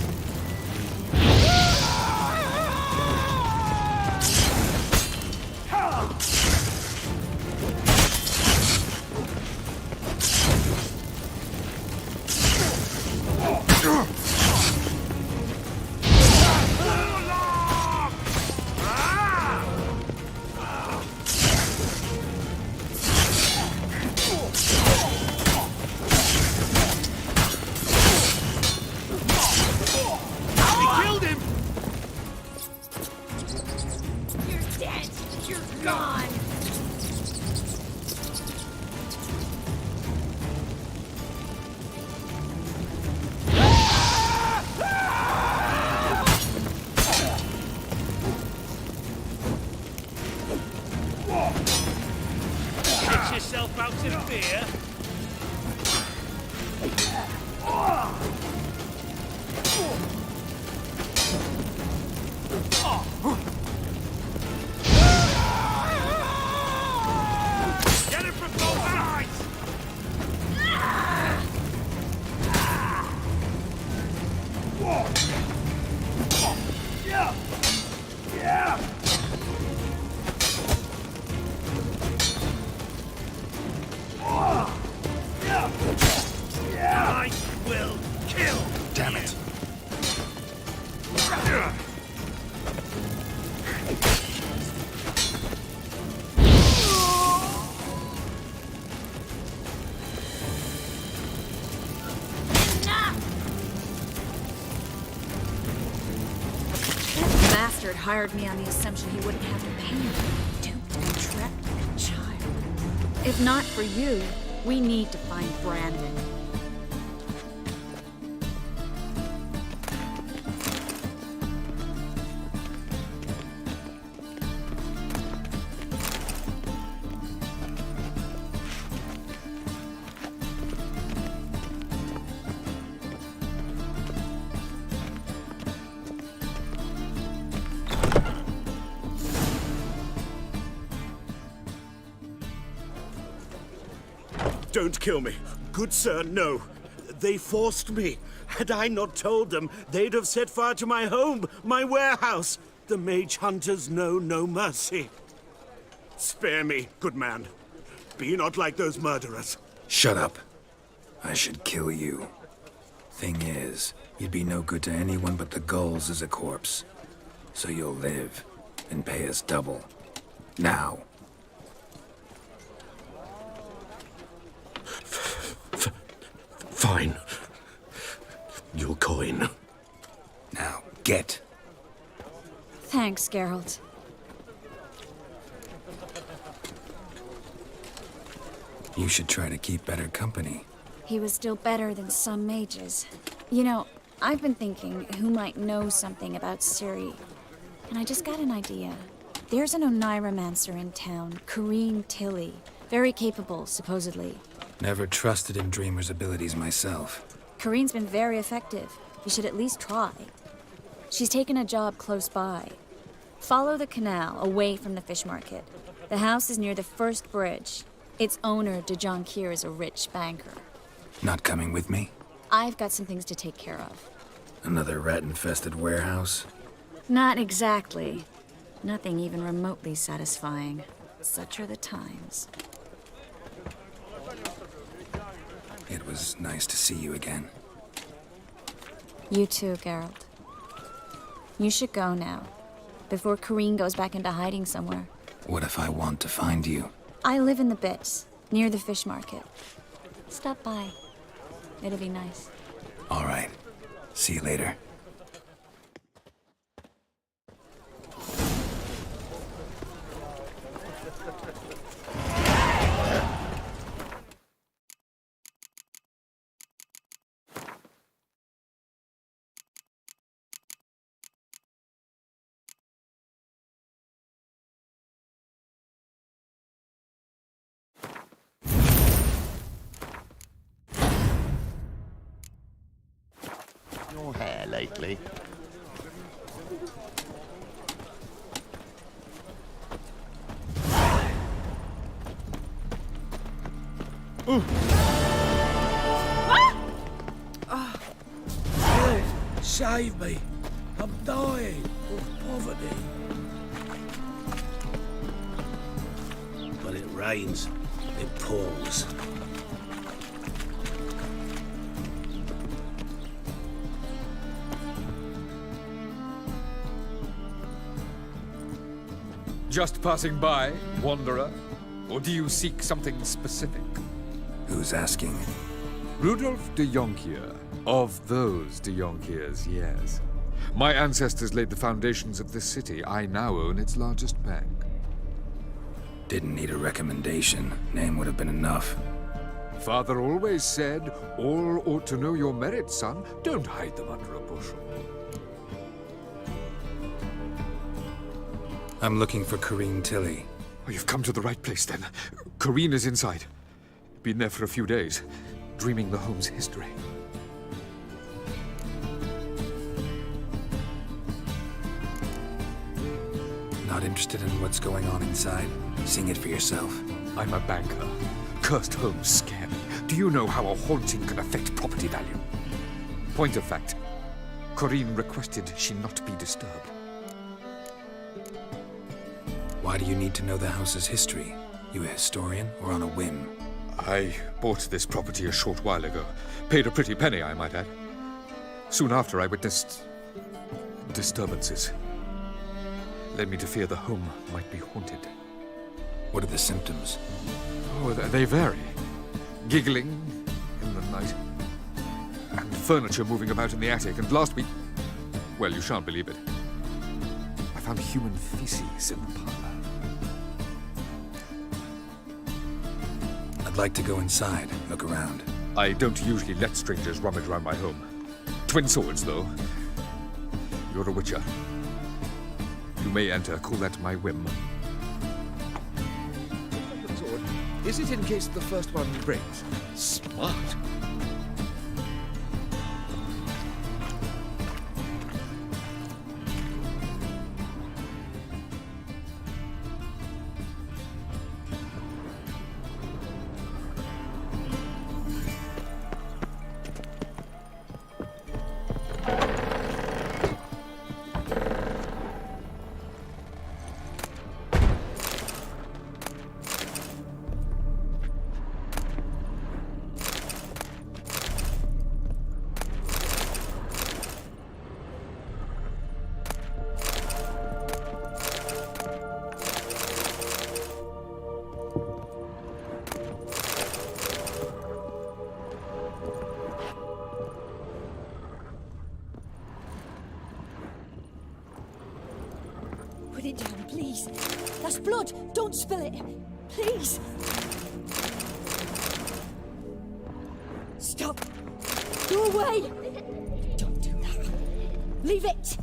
Get yourself out in fear. Get it from both sides! Yeah! I will kill. Damn it. That bastard hired me on the assumption he wouldn't have to pay me. Duped and trapped like a child. If not for you, we need to find Brandon. Don't kill me. Good sir, no. They forced me. Had I not told them, they'd have set fire to my home, my warehouse. The mage hunters know no mercy. Spare me, good man. Be not like those murderers. Shut up. I should kill you. Thing is, you'd be no good to anyone but the gulls as a corpse. So you'll live and pay us double. Now. Fine. Your coin. Now, get. Thanks, Geralt. You should try to keep better company. He was still better than some mages. You know, I've been thinking who might know something about Ciri. And I just got an idea. There's an Oneiromancer in town, Corrine Tilly. Very capable, supposedly. Never trusted in Dreamer's abilities myself. Corrine's been very effective. You should at least try. She's taken a job close by. Follow the canal, away from the fish market. The house is near the first bridge. Its owner, de Jonquier, is a rich banker. Not coming with me? I've got some things to take care of. Another rat-infested warehouse? Not exactly. Nothing even remotely satisfying. Such are the times. It was nice to see you again. You too, Geralt. You should go now, before Corrine goes back into hiding somewhere. What if I want to find you? I live in the Bits, near the fish market. Stop by. It'll be nice. All right. See you later. Your hair lately? Help! Save me! I'm dying of poverty. When it rains, it pours. Just passing by, wanderer? Or do you seek something specific? Who's asking? Rudolf de Jonquier. Of those de Jonquiers, yes. My ancestors laid the foundations of this city. I now own its largest bank. Didn't need a recommendation. Name would have been enough. Father always said, all ought to know your merits, son. Don't hide them under a bushel. I'm looking for Corrine Tilly. Oh, you've come to the right place, then. Corrine is inside. Been there for a few days, dreaming the home's history. Not interested in what's going on inside? Seeing it for yourself. I'm a banker. Cursed homes scare me. Do you know how a haunting can affect property value? Point of fact, Corrine requested she not be disturbed. Why do you need to know the house's history? You a historian or on a whim? I bought this property a short while ago. Paid a pretty penny, I might add. Soon after, I witnessed disturbances. Led me to fear the home might be haunted. What are the symptoms? Oh, they vary. Giggling in the night. And furniture moving about in the attic. And last week... Well, you shan't believe it. I found human feces in the parlor. I'd like to go inside, look around. I don't usually let strangers rummage around my home. Twin swords, though. You're a witcher. You may enter, call that my whim. Sword. Is it in case the first one breaks? Smart. it down, please. That's blood. Don't spill it. Please. Stop. Go away. Don't do that. Leave it.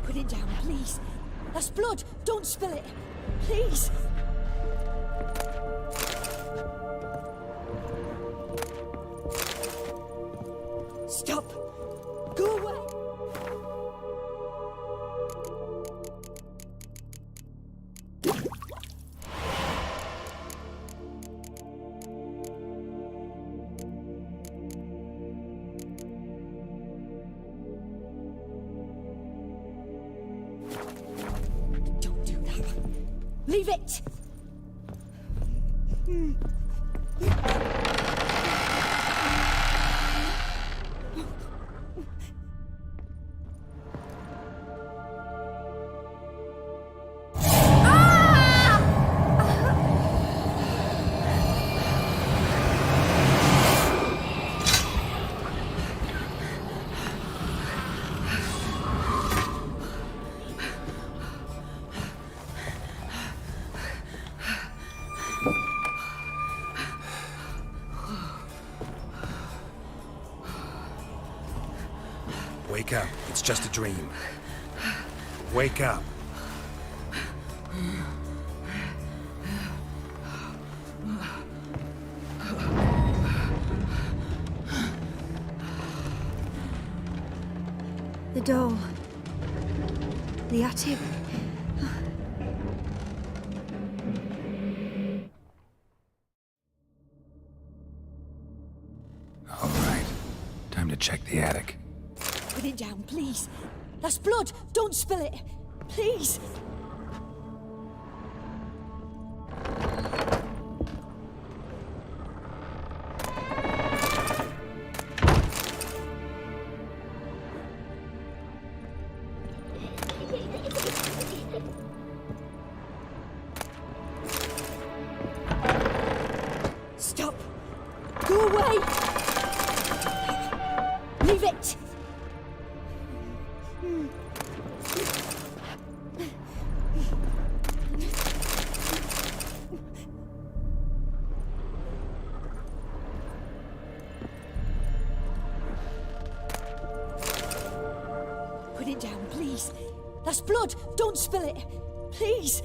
Put it down, please. That's blood. Don't spill it. Please. Stop. Go away. Leave it! Wake up. It's just a dream. Wake up. The doll. The attic. All right. Time to check the attic. Put it down, please. That's blood. Don't spill it. Please. Stop. Go away. Leave it. Put it down, please. That's blood. Don't spill it. Please.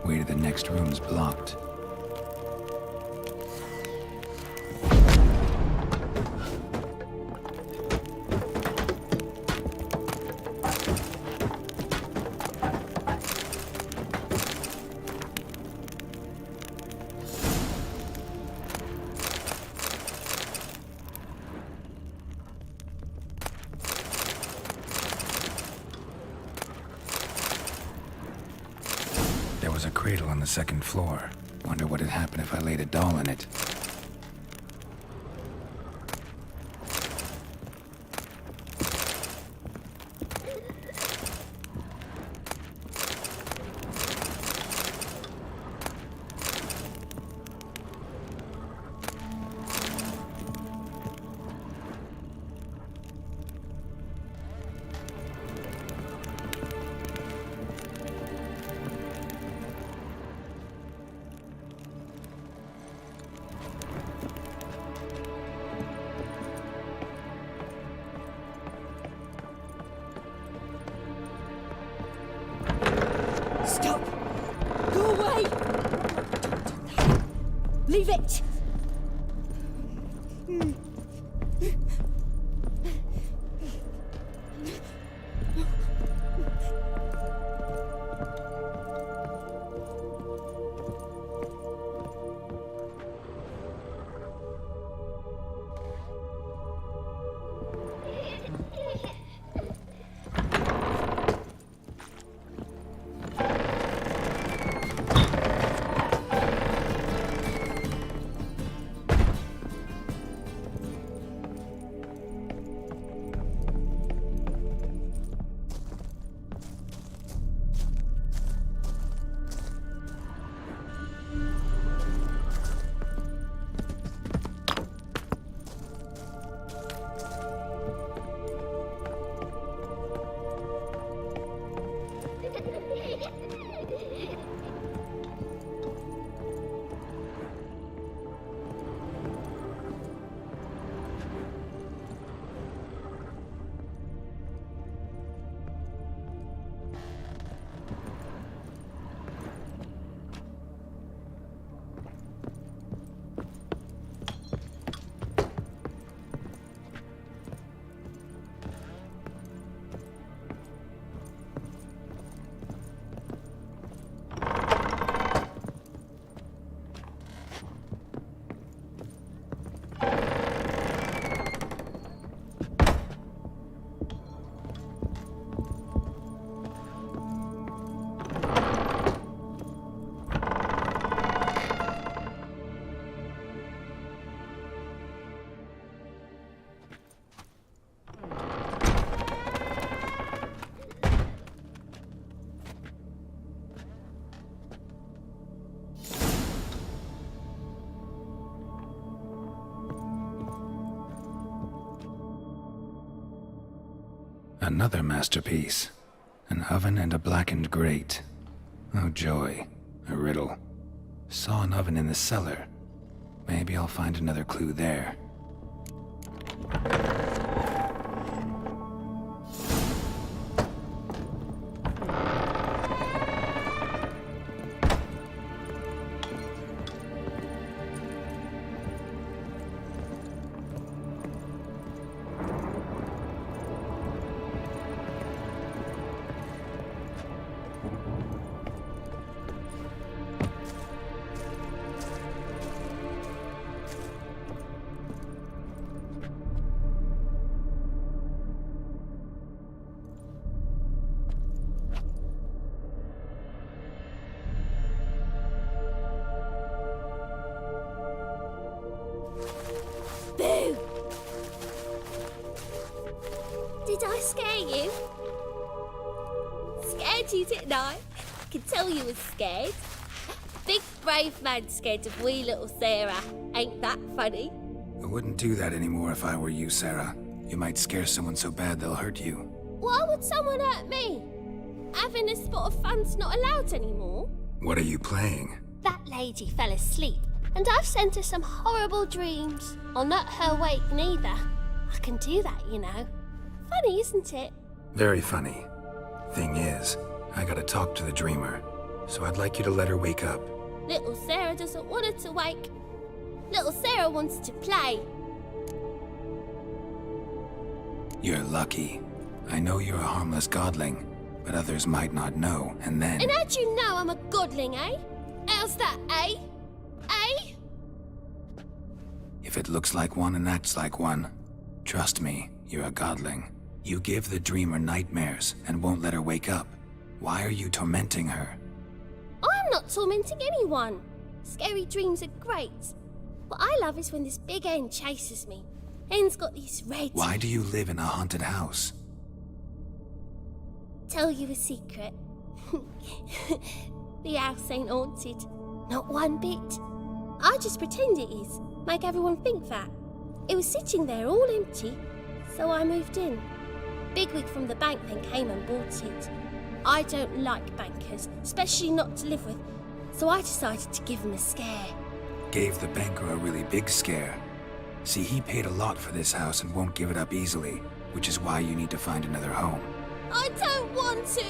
Way to the next room's blocked. cradle on the second floor. Wonder what'd happen if I laid a doll in it. Stop! Go away! Leave it! Another masterpiece. An oven and a blackened grate. Oh joy. A riddle. Saw an oven in the cellar. Maybe I'll find another clue there. Boo! Did I scare you? Scared you, didn't I? I can tell you was scared. Big brave man scared of wee little Sarah. Ain't that funny? I wouldn't do that anymore if I were you, Sarah. You might scare someone so bad they'll hurt you. Why would someone hurt me? Having a spot of fun's not allowed anymore. What are you playing? That lady fell asleep, and I've sent her some horrible dreams. I'll not her wake neither. I can do that, you know. Funny, isn't it? Very funny. Thing is, I gotta talk to the dreamer, so I'd like you to let her wake up. Little Sarah doesn't want her to wake. Little Sarah wants to play. You're lucky. I know you're a harmless godling, but others might not know, and then... And how'd you know I'm a godling, eh? How's that, eh? Eh? If it looks like one and acts like one, trust me, you're a godling. You give the dreamer nightmares and won't let her wake up. Why are you tormenting her? I'm not tormenting anyone. Scary dreams are great. What I love is when this big hen chases me. Hen's got these red... Why do you live in a haunted house? Tell you a secret. The house ain't haunted. Not one bit. I just pretend it is. Make everyone think that. It was sitting there all empty, so I moved in. Bigwig from the bank then came and bought it. I don't like bankers, especially not to live with, so I decided to give him a scare. Gave the banker a really big scare. See, he paid a lot for this house and won't give it up easily, which is why you need to find another home. I don't want to!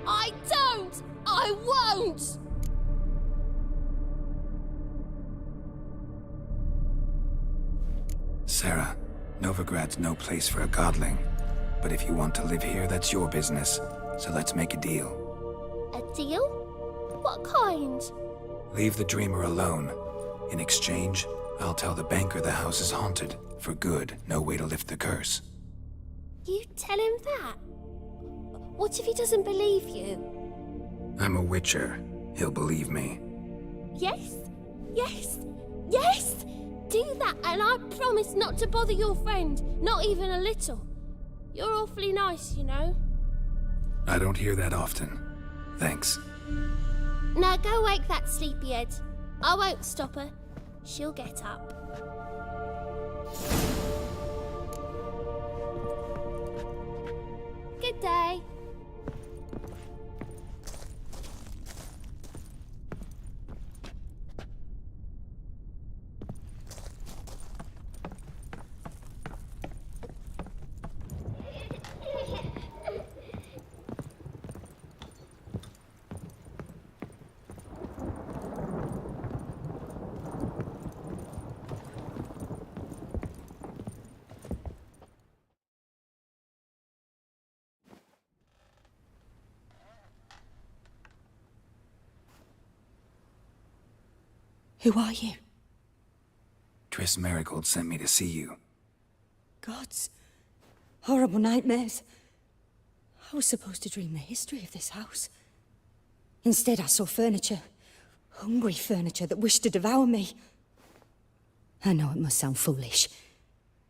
I don't! I won't! Sarah, Novigrad's no place for a godling. But if you want to live here, that's your business. So let's make a deal. A deal? What kind? Leave the dreamer alone. In exchange, I'll tell the banker the house is haunted. For good, no way to lift the curse. You tell him that? What if he doesn't believe you? I'm a witcher. He'll believe me. Yes? Yes? Yes! Do that and I promise not to bother your friend. Not even a little. You're awfully nice, you know. I don't hear that often. Thanks. Now go wake that sleepyhead. I won't stop her. She'll get up. Good day. Who are you? Triss Merigold sent me to see you. Gods. Horrible nightmares. I was supposed to dream the history of this house. Instead, I saw furniture. Hungry furniture that wished to devour me. I know it must sound foolish,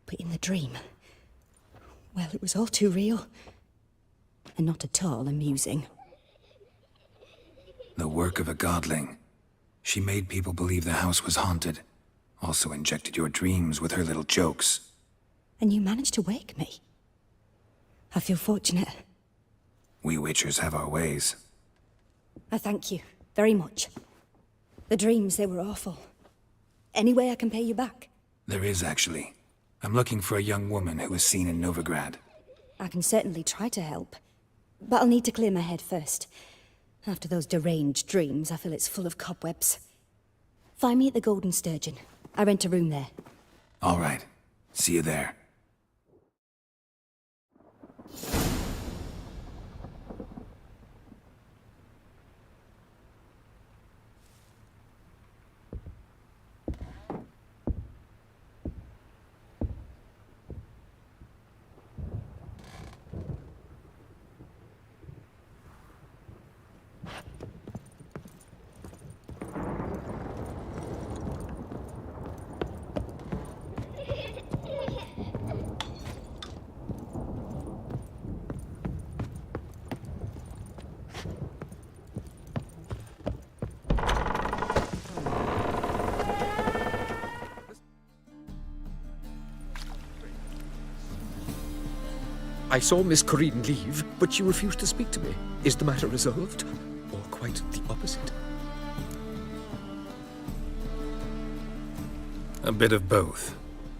but in the dream, well, it was all too real. And not at all amusing. The work of a godling. She made people believe the house was haunted. Also injected your dreams with her little jokes. And you managed to wake me. I feel fortunate. We witchers have our ways. I thank you very much. The dreams, they were awful. Any way I can pay you back? There is, actually. I'm looking for a young woman who was seen in Novigrad. I can certainly try to help. But I'll need to clear my head first. After those deranged dreams, I feel it's full of cobwebs. Find me at the Golden Sturgeon. I rent a room there. All right. See you there. I saw Miss Corinne leave, but she refused to speak to me. Is the matter resolved? Or quite the opposite? A bit of both.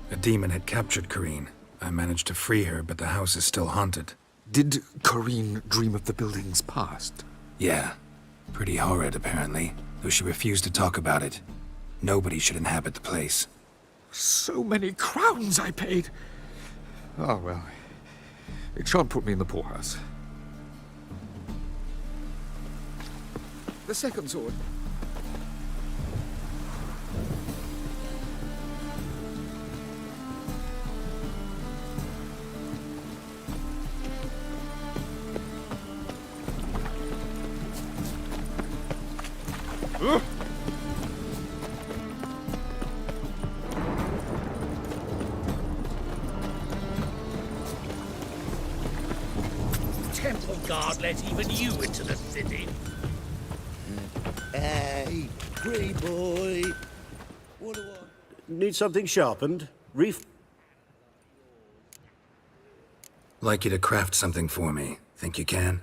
A demon had captured Corinne. I managed to free her, but the house is still haunted. Did Corinne dream of the building's past? Yeah. Pretty horrid, apparently, though she refused to talk about it. Nobody should inhabit the place. So many crowns I paid! Oh, well. It shan't put me in the poorhouse. The second sword. God let even you into the city. Hey, free boy. What do I... Need something sharpened? Like you to craft something for me. Think you can?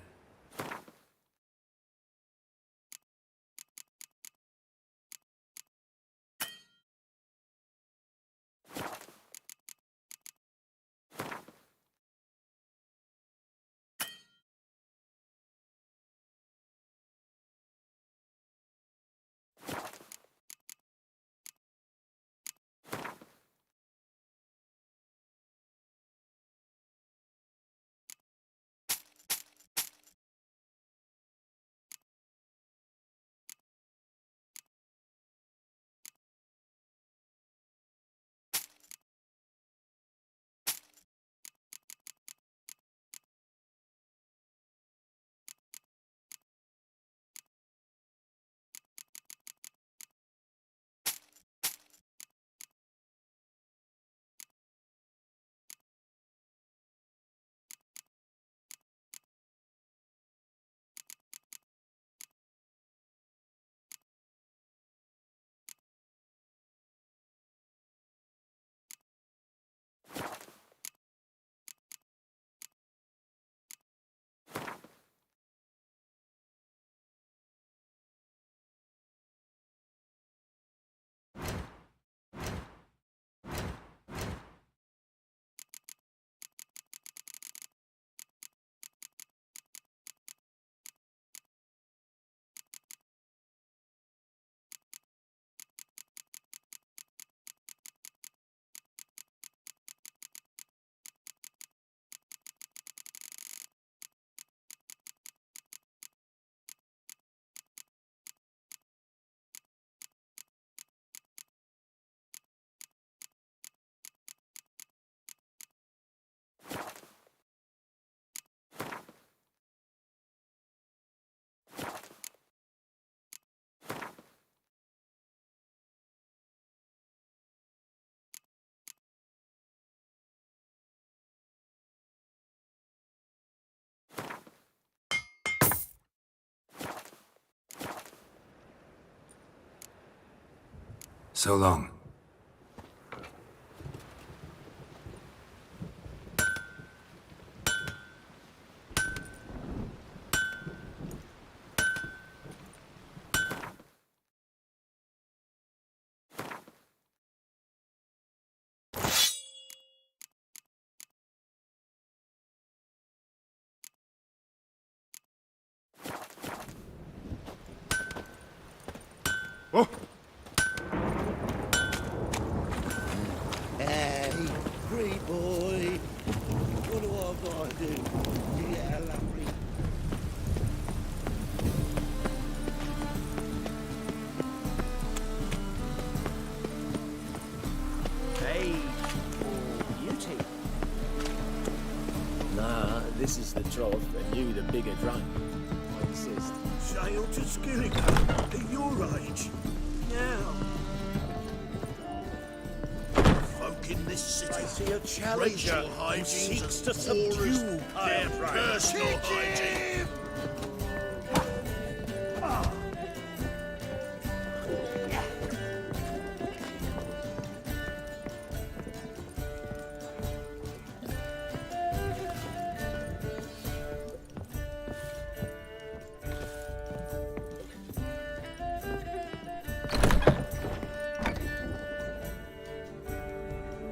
So long. Oh! Hey, free boy. What do I gotta do? Yeah, lovely. Hey, beauty. Nah, this is the trough, and you the bigger drunk. I insist. Sail to Skilligan at your age. Now. Folk in this city. I see a challenger who seeks to subdue their personal hygiene.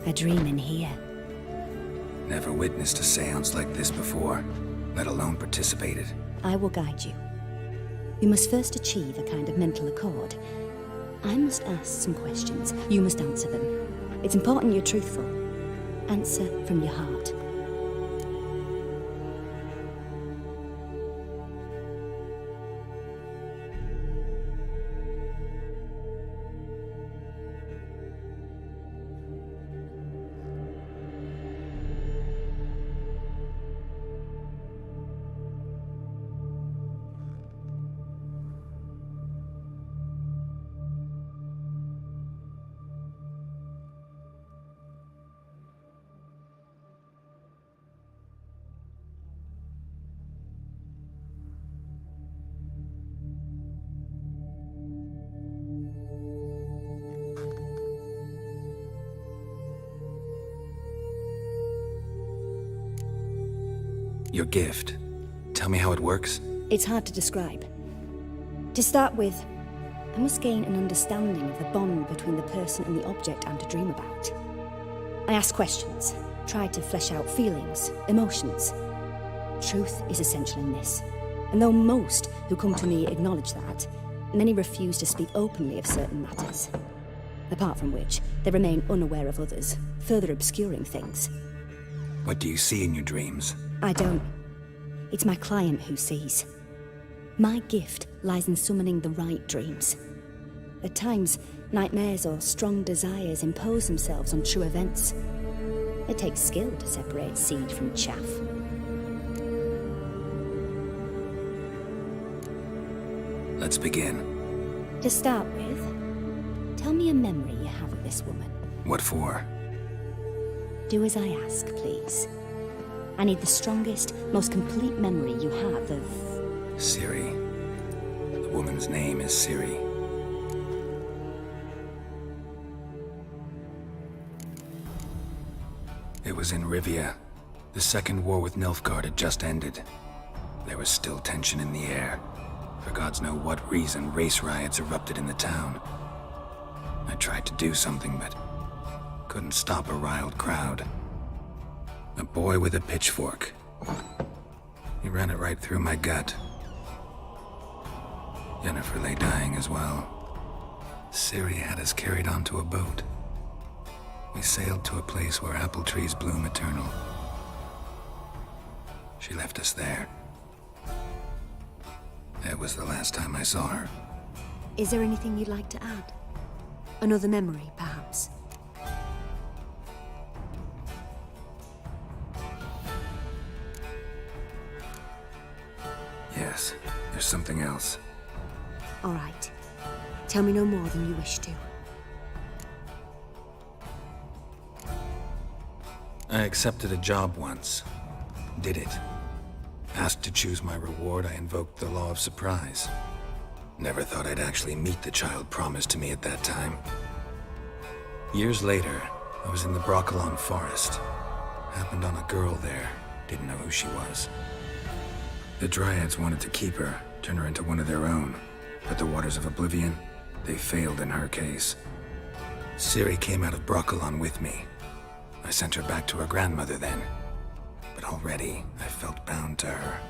A dream in here. Never witnessed a seance like this before, let alone participated. I will guide you. You must first achieve a kind of mental accord. I must ask some questions. You must answer them. It's important you're truthful. Answer from your heart. Your gift. Tell me how it works. It's hard to describe. To start with, I must gain an understanding of the bond between the person and the object I'm to dream about. I ask questions, try to flesh out feelings, emotions. Truth is essential in this, and though most who come to me acknowledge that, many refuse to speak openly of certain matters. Apart from which, they remain unaware of others, further obscuring things. What do you see in your dreams? I don't. It's my client who sees. My gift lies in summoning the right dreams. At times, nightmares or strong desires impose themselves on true events. It takes skill to separate seed from chaff. Let's begin. To start with, tell me a memory you have of this woman. What for? Do as I ask, please. I need the strongest, most complete memory you have of... Ciri. The woman's name is Ciri. It was in Rivia. The Second War with Nilfgaard had just ended. There was still tension in the air. For gods know what reason, race riots erupted in the town. I tried to do something, but couldn't stop a riled crowd. A boy with a pitchfork. He ran it right through my gut. Yennefer lay dying as well. Ciri had us carried onto a boat. We sailed to a place where apple trees bloom eternal. She left us there. That was the last time I saw her. Is there anything you'd like to add? Another memory, perhaps? Yes, there's something else. All right. Tell me no more than you wish to. I accepted a job once. Did it. Asked to choose my reward, I invoked the law of surprise. Never thought I'd actually meet the child promised to me at that time. Years later, I was in the Brokilon forest. Happened on a girl there. Didn't know who she was. The Dryads wanted to keep her, turn her into one of their own. But the Waters of Oblivion, they failed in her case. Ciri came out of Brokilon with me. I sent her back to her grandmother then. But already, I felt bound to her.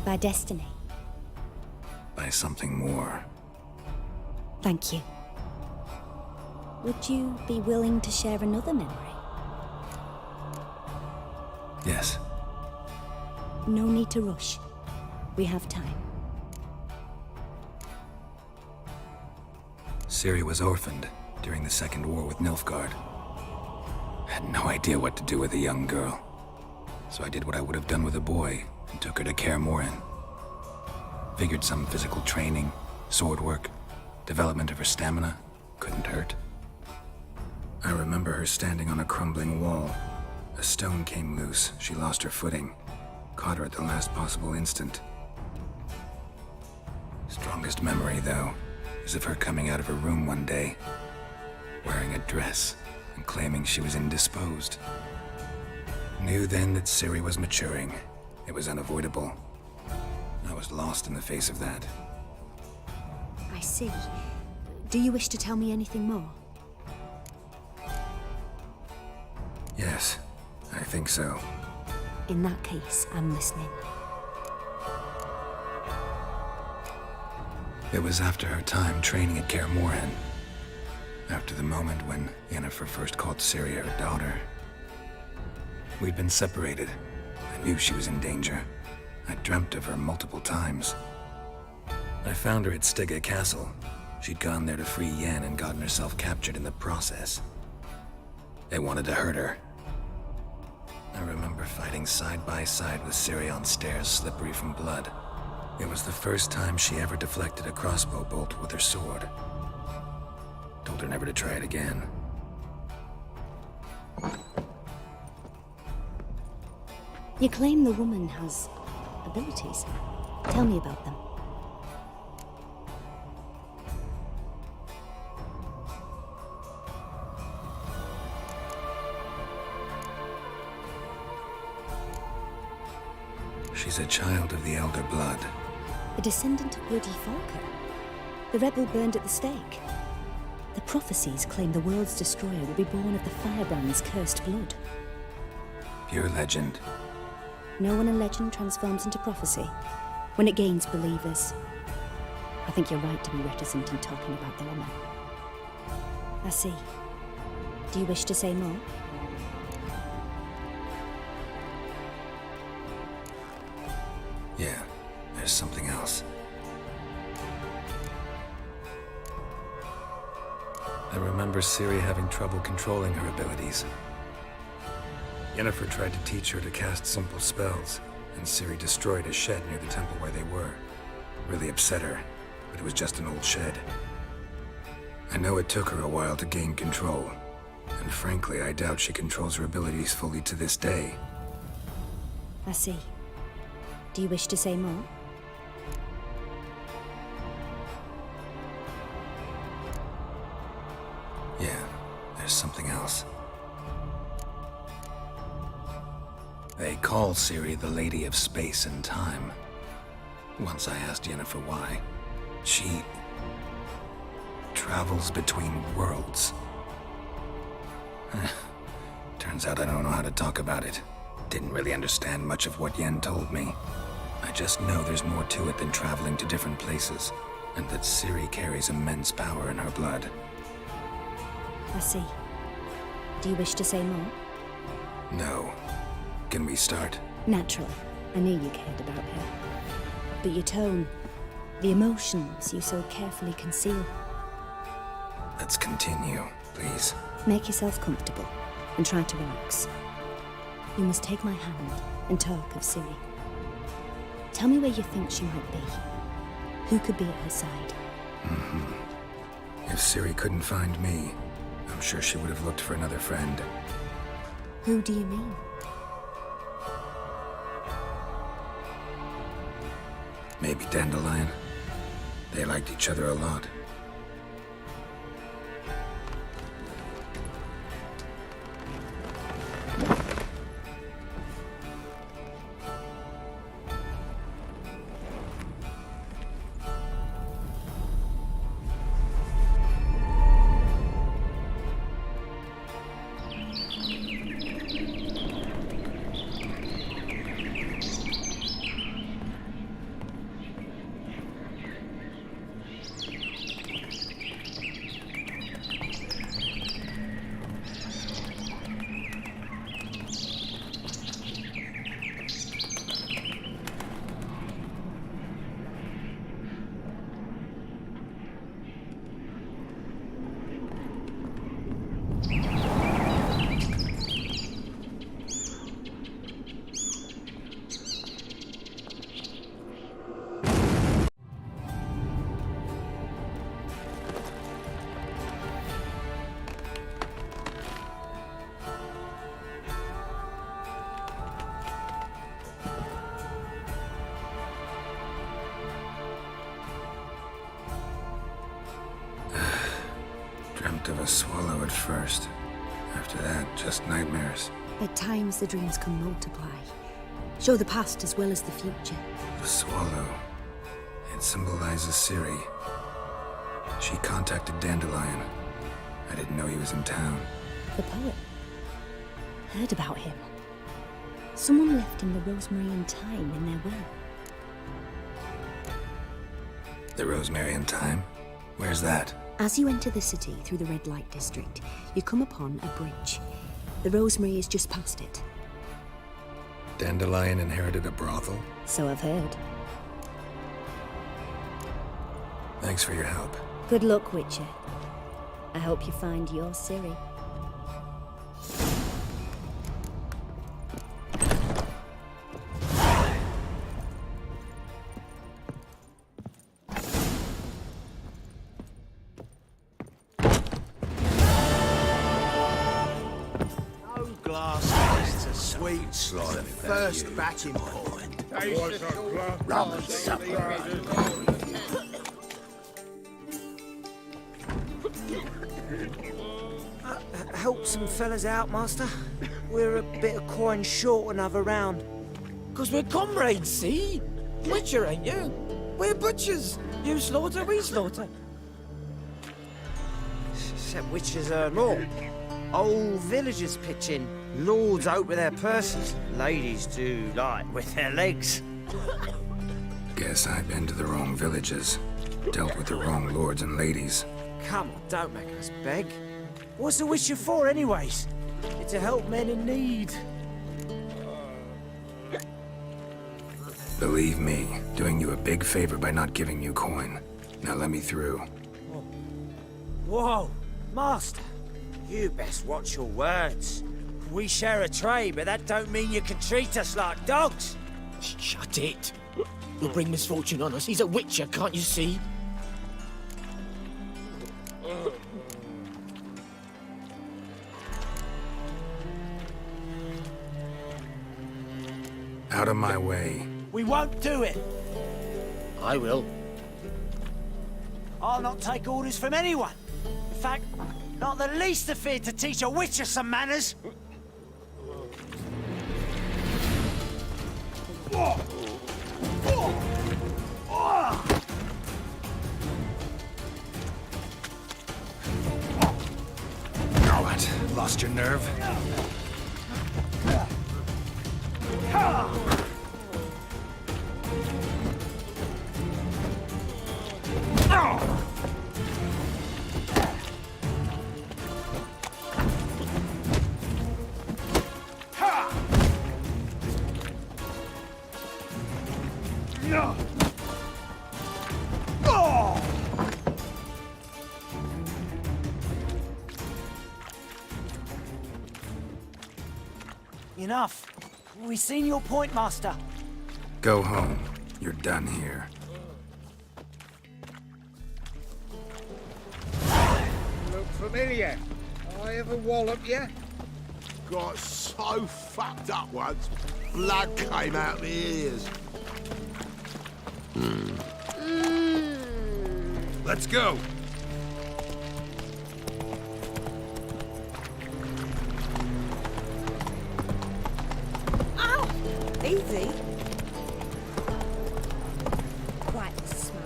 By destiny. By something more. Thank you. Would you be willing to share another memory? Yes. No need to rush. We have time. Ciri was orphaned during the Second War with Nilfgaard. Had no idea what to do with a young girl. So I did what I would have done with a boy and took her to Kaer Morhen. Figured some physical training, sword work, development of her stamina couldn't hurt. I remember her standing on a crumbling wall. A stone came loose, she lost her footing. Caught her at the last possible instant. Strongest memory, though, is of her coming out of her room one day, wearing a dress and claiming she was indisposed. Knew then that Ciri was maturing. It was unavoidable. I was lost in the face of that. I see. Do you wish to tell me anything more? Yes, I think so. In that case, I'm listening. It was after her time training at Kaer Morhen. After the moment when Yennefer first called Ciri her daughter. We'd been separated. I knew she was in danger. I dreamt of her multiple times. I found her at Stygga Castle. She'd gone there to free Yen and gotten herself captured in the process. They wanted to hurt her. I remember fighting side by side with Ciri on stairs slippery from blood. It was the first time she ever deflected a crossbow bolt with her sword. Told her never to try it again. You claim the woman has abilities. Tell me about them. She's a child of the Elder Blood. A descendant of Woody Falker. The rebel burned at the stake. The prophecies claim the world's destroyer will be born of the Firebrand's cursed blood. Pure legend. No one in legend transforms into prophecy when it gains believers. I think you're right to be reticent in talking about the woman. I see. Do you wish to say more? Yeah, there's something else. I remember Ciri having trouble controlling her abilities. Yennefer tried to teach her to cast simple spells, and Ciri destroyed a shed near the temple where they were. Really upset her, but it was just an old shed. I know it took her a while to gain control, and frankly, I doubt she controls her abilities fully to this day. I see. Do you wish to say more? Yeah, there's something else. They call Ciri the Lady of Space and Time. Once I asked Yennefer why. She travels between worlds. Turns out I don't know how to talk about it. Didn't really understand much of what Yen told me. I just know there's more to it than traveling to different places, and that Ciri carries immense power in her blood. I see. Do you wish to say more? No. Can we start? Naturally. I knew you cared about her. But your tone, the emotions you so carefully conceal. Let's continue, please. Make yourself comfortable and try to relax. You must take my hand and talk of Ciri. Tell me where you think she might be. Who could be at her side? If Ciri couldn't find me, I'm sure she would have looked for another friend. Who do you mean? Maybe Dandelion. They liked each other a lot. Dreamt of a swallow at first. After that, just nightmares. At times the dreams can multiply. Show the past as well as the future. The swallow. It symbolizes Ciri. She contacted Dandelion. I didn't know he was in town. The poet. Heard about him. Someone left him the Rosemary and Thyme in their will. The Rosemary and Thyme? Where's that? As you enter the city through the red light district, you come upon a bridge. The Rosemary is just past it. Dandelion inherited a brothel? So I've heard. Thanks for your help. Good luck, Witcher. I hope you find your Ciri. Sweet slime. First batting point. Rum and supper. Help some fellas out, Master. We're a bit of coin short another round. 'Cause we're comrades, see? Witcher, ain't you? We're butchers. You slaughter, we slaughter. Except witchers earn more. Old villagers pitch in. Lords out with their purses. Ladies do, like, with their legs. Guess I've been to the wrong villages. Dealt with the wrong lords and ladies. Come on, don't make us beg. What's the witcher for, anyways? It's to help men in need. Believe me, doing you a big favor by not giving you coin. Now let me through. Whoa, Master. You best watch your words. We share a trade, but that don't mean you can treat us like dogs. Shut it. You'll bring misfortune on us. He's a witcher, can't you see? Out of my way. We won't do it. I will. I'll not take orders from anyone. In fact, not the least afeard to teach a witcher some manners. What? Lost your nerve? Enough. We've seen your point, Master. Go home. You're done here. Look familiar. I ever wallop you? Got so fucked up once, blood came out my ears. Let's go. Easy. Quite smart.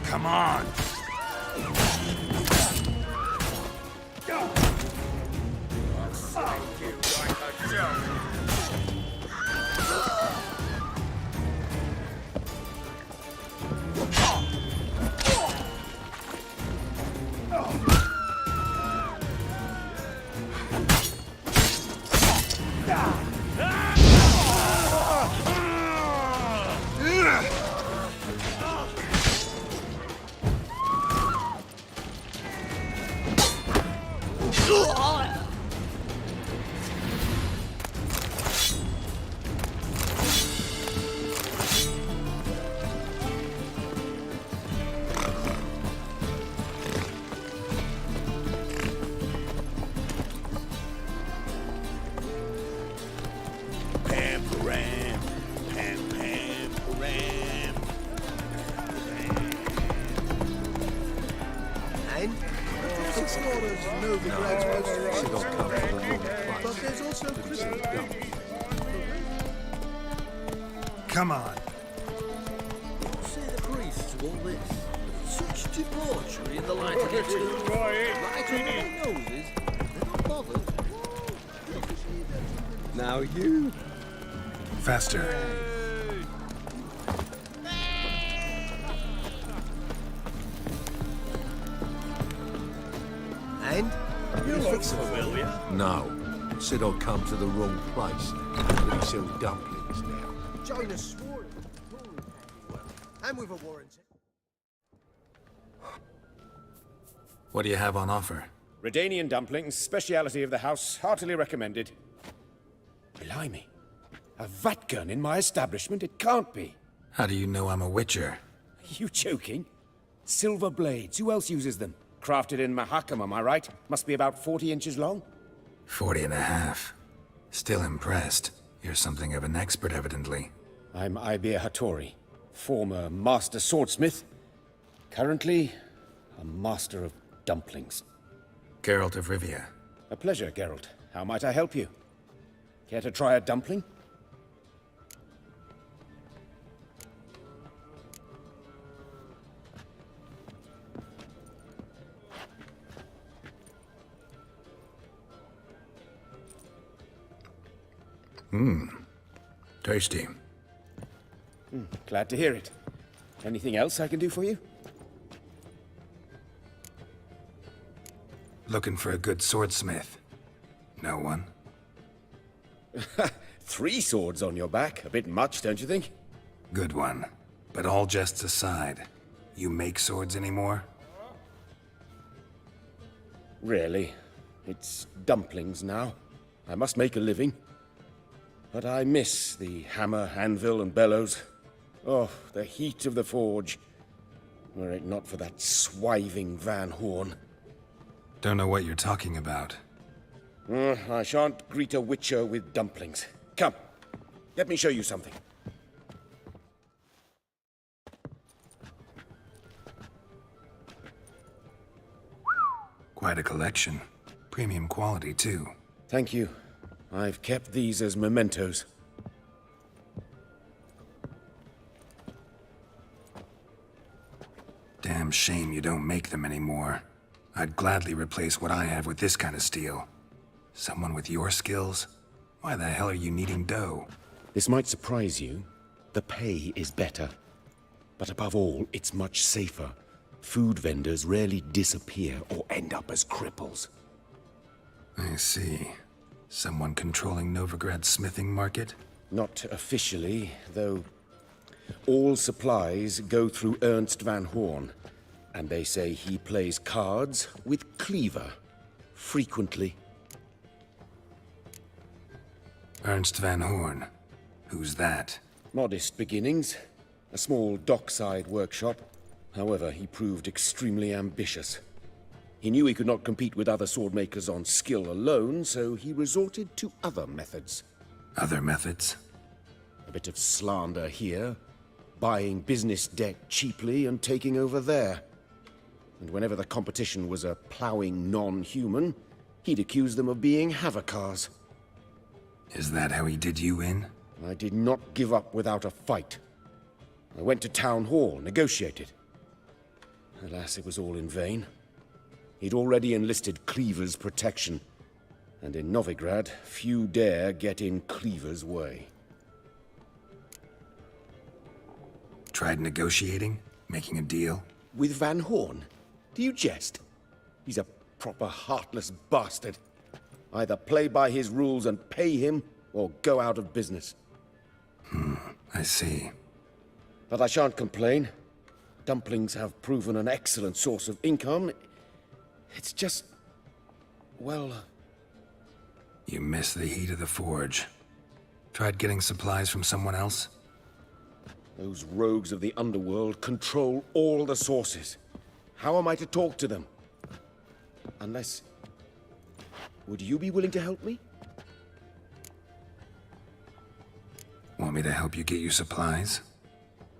Come on. Come on. Say the priests to all this. Such debauchery in the light of the two. Right in their noses. They're not bothered. Now you. Faster. And? You look familiar. No. Said I'd come to the wrong place. They sell dumplings now. Jonas swore it. And with a warranty. What do you have on offer? Redanian dumplings, speciality of the house, heartily recommended. Blimey. A vat gun in my establishment? It can't be. How do you know I'm a witcher? You joking? Silver blades. Who else uses them? Crafted in Mahakam, am I right? Must be about 40 inches long? 40 and a half. Still impressed. You're something of an expert, evidently. I'm Ibir Hattori, former master swordsmith. Currently, a master of dumplings. Geralt of Rivia. A pleasure, Geralt. How might I help you? Care to try a dumpling? Tasty. Glad to hear it. Anything else I can do for you? Looking for a good swordsmith. No one? 3 swords on your back. A bit much, don't you think? Good one. But all jests aside, you make swords anymore? Really? It's dumplings now. I must make a living. But I miss the hammer, anvil, and bellows. Oh, the heat of the forge. Were it not for that swiving Van Horn. Don't know what you're talking about. I shan't greet a witcher with dumplings. Come, let me show you something. Quite a collection. Premium quality, too. Thank you. I've kept these as mementos. Damn shame you don't make them anymore. I'd gladly replace what I have with this kind of steel. Someone with your skills? Why the hell are you needing dough? This might surprise you. The pay is better. But above all, it's much safer. Food vendors rarely disappear or end up as cripples. I see. Someone controlling Novigrad's smithing market? Not officially, though all supplies go through Ernst Van Horn. And they say he plays cards with Cleaver. Frequently. Ernst Van Horn. Who's that? Modest beginnings. A small dockside workshop. However, he proved extremely ambitious. He knew he could not compete with other swordmakers on skill alone, so he resorted to other methods. Other methods? A bit of slander here, buying business debt cheaply and taking over there. And whenever the competition was a ploughing non-human, he'd accuse them of being Havocars. Is that how he did you in? I did not give up without a fight. I went to Town Hall, negotiated. Alas, it was all in vain. He'd already enlisted Cleaver's protection, and in Novigrad, few dare get in Cleaver's way. Tried negotiating? Making a deal? With Van Horn? Do you jest? He's a proper heartless bastard. Either play by his rules and pay him, or go out of business. I see. But I shan't complain. Dumplings have proven an excellent source of income. It's just... well... You miss the heat of the forge. Tried getting supplies from someone else? Those rogues of the underworld control all the sources. How am I to talk to them? Unless... Would you be willing to help me? Want me to help you get you supplies?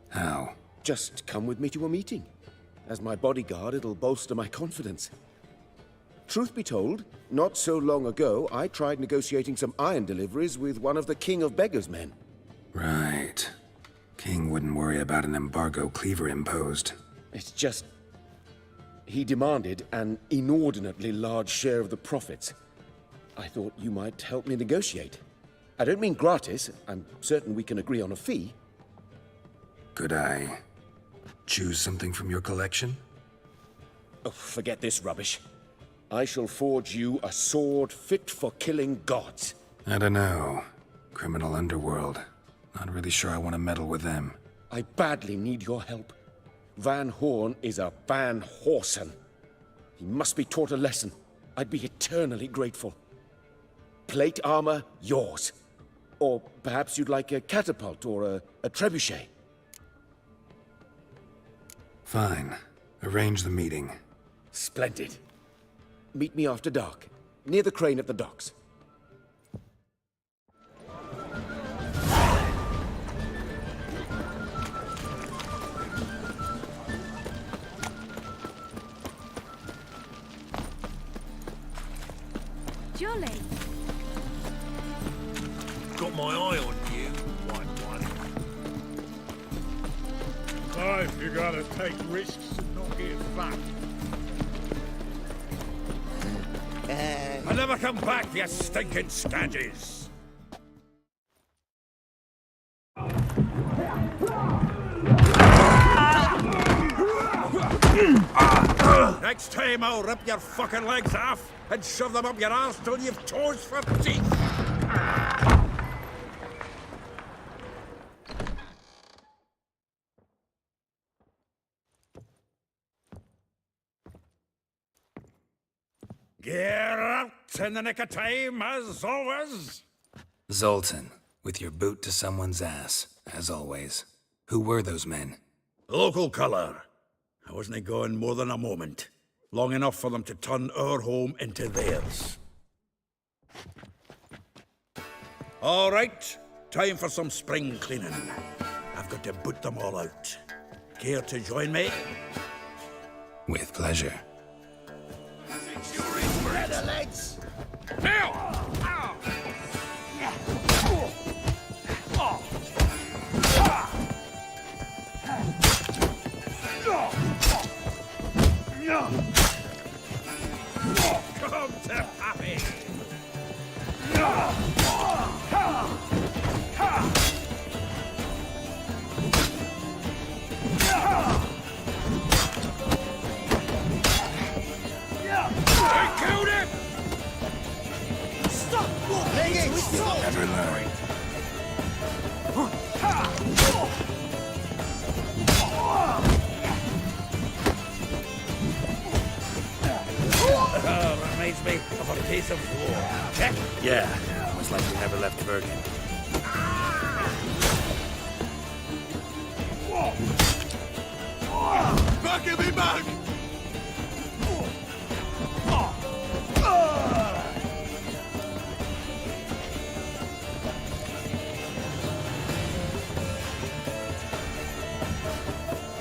How? Just come with me to a meeting. As my bodyguard, it'll bolster my confidence. Truth be told, not so long ago, I tried negotiating some iron deliveries with one of the King of Beggars' men. Right. King wouldn't worry about an embargo Cleaver imposed. It's just... he demanded an inordinately large share of the profits. I thought you might help me negotiate. I don't mean gratis. I'm certain we can agree on a fee. Could I choose something from your collection? Oh, forget this rubbish. I shall forge you a sword fit for killing gods. I don't know. Criminal underworld. Not really sure I want to meddle with them. I badly need your help. Van Horn is a Van Horsen. He must be taught a lesson. I'd be eternally grateful. Plate armor, yours. Or perhaps you'd like a catapult or a trebuchet. Fine. Arrange the meeting. Splendid. Meet me after dark, near the crane at the docks. Jolly. Got my eye on you, white one. Life, you gotta take risks and not get fat. I never come back, you stinking scadges! Next time I'll rip your fucking legs off and shove them up your arse till you've toes for teeth! Get out in the nick of time, as always! Zoltan, with your boot to someone's ass, as always. Who were those men? Local colour. I wasn't gone more than a moment. Long enough for them to turn our home into theirs. All right, time for some spring cleaning. I've got to boot them all out. Care to join me? With pleasure. The legs! Now! Come to happy! I killed him! Stop! Never learn. Reminds me of a case of war. Check? Yeah, almost like we never left Bergen. Back at me back!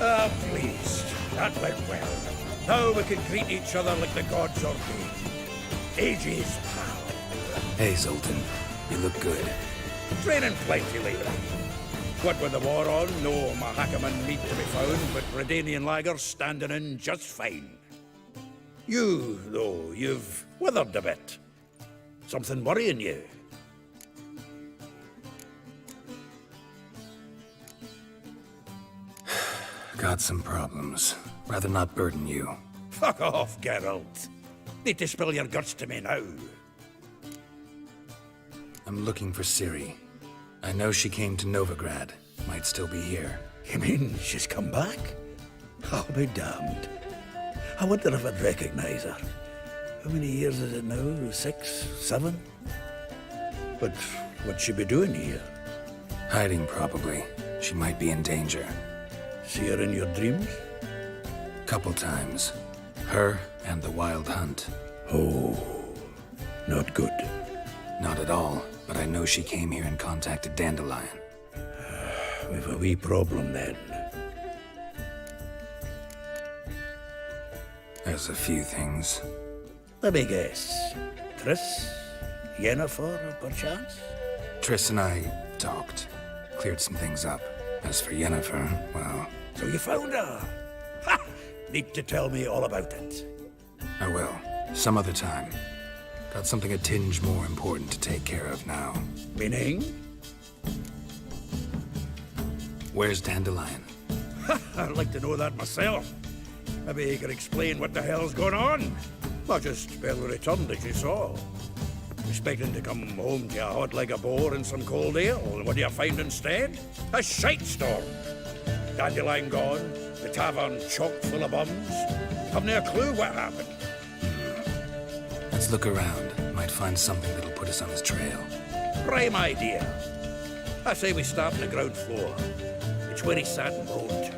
Ah, pleased. That went well. Now we can greet each other like the gods ordained. Ages, pal. Hey, Zoltan. You look good. Training plenty lately. What with the war on, no Mahakaman meat to be found, but Redanian lagers standing in just fine. You, though, you've withered a bit. Something worrying you? Got some problems. Rather not burden you. Fuck off, Geralt. Need to spill your guts to me now. I'm looking for Ciri. I know she came to Novigrad. Might still be here. You mean she's come back? I'll be damned. I wonder if I'd recognize her. How many years is it now? 6, 7? But what'd she be doing here? Hiding, probably. She might be in danger. See her in your dreams? Couple times. Her and the Wild Hunt. Oh, not good. Not at all, but I know she came here and contacted Dandelion. We've a wee problem then. There's a few things. Let me guess. Triss? Yennefer, perchance? Triss and I talked. Cleared some things up. As for Yennefer, well... So you found her? Ha! Need to tell me all about it. I will. Some other time. Got something a tinge more important to take care of now. Meaning? Where's Dandelion? I'd like to know that myself. Maybe he could explain what the hell's going on. I just barely returned, as you saw. Expecting to come home to a hot leg of boar and some cold ale. What do you find instead? A shitestorm. Dandelion gone, the tavern chock full of bums. Haven't a clue what happened. Let's look around. Might find something that'll put us on his trail. Prime idea. I say we start on the ground floor. It's where he sat and wrote.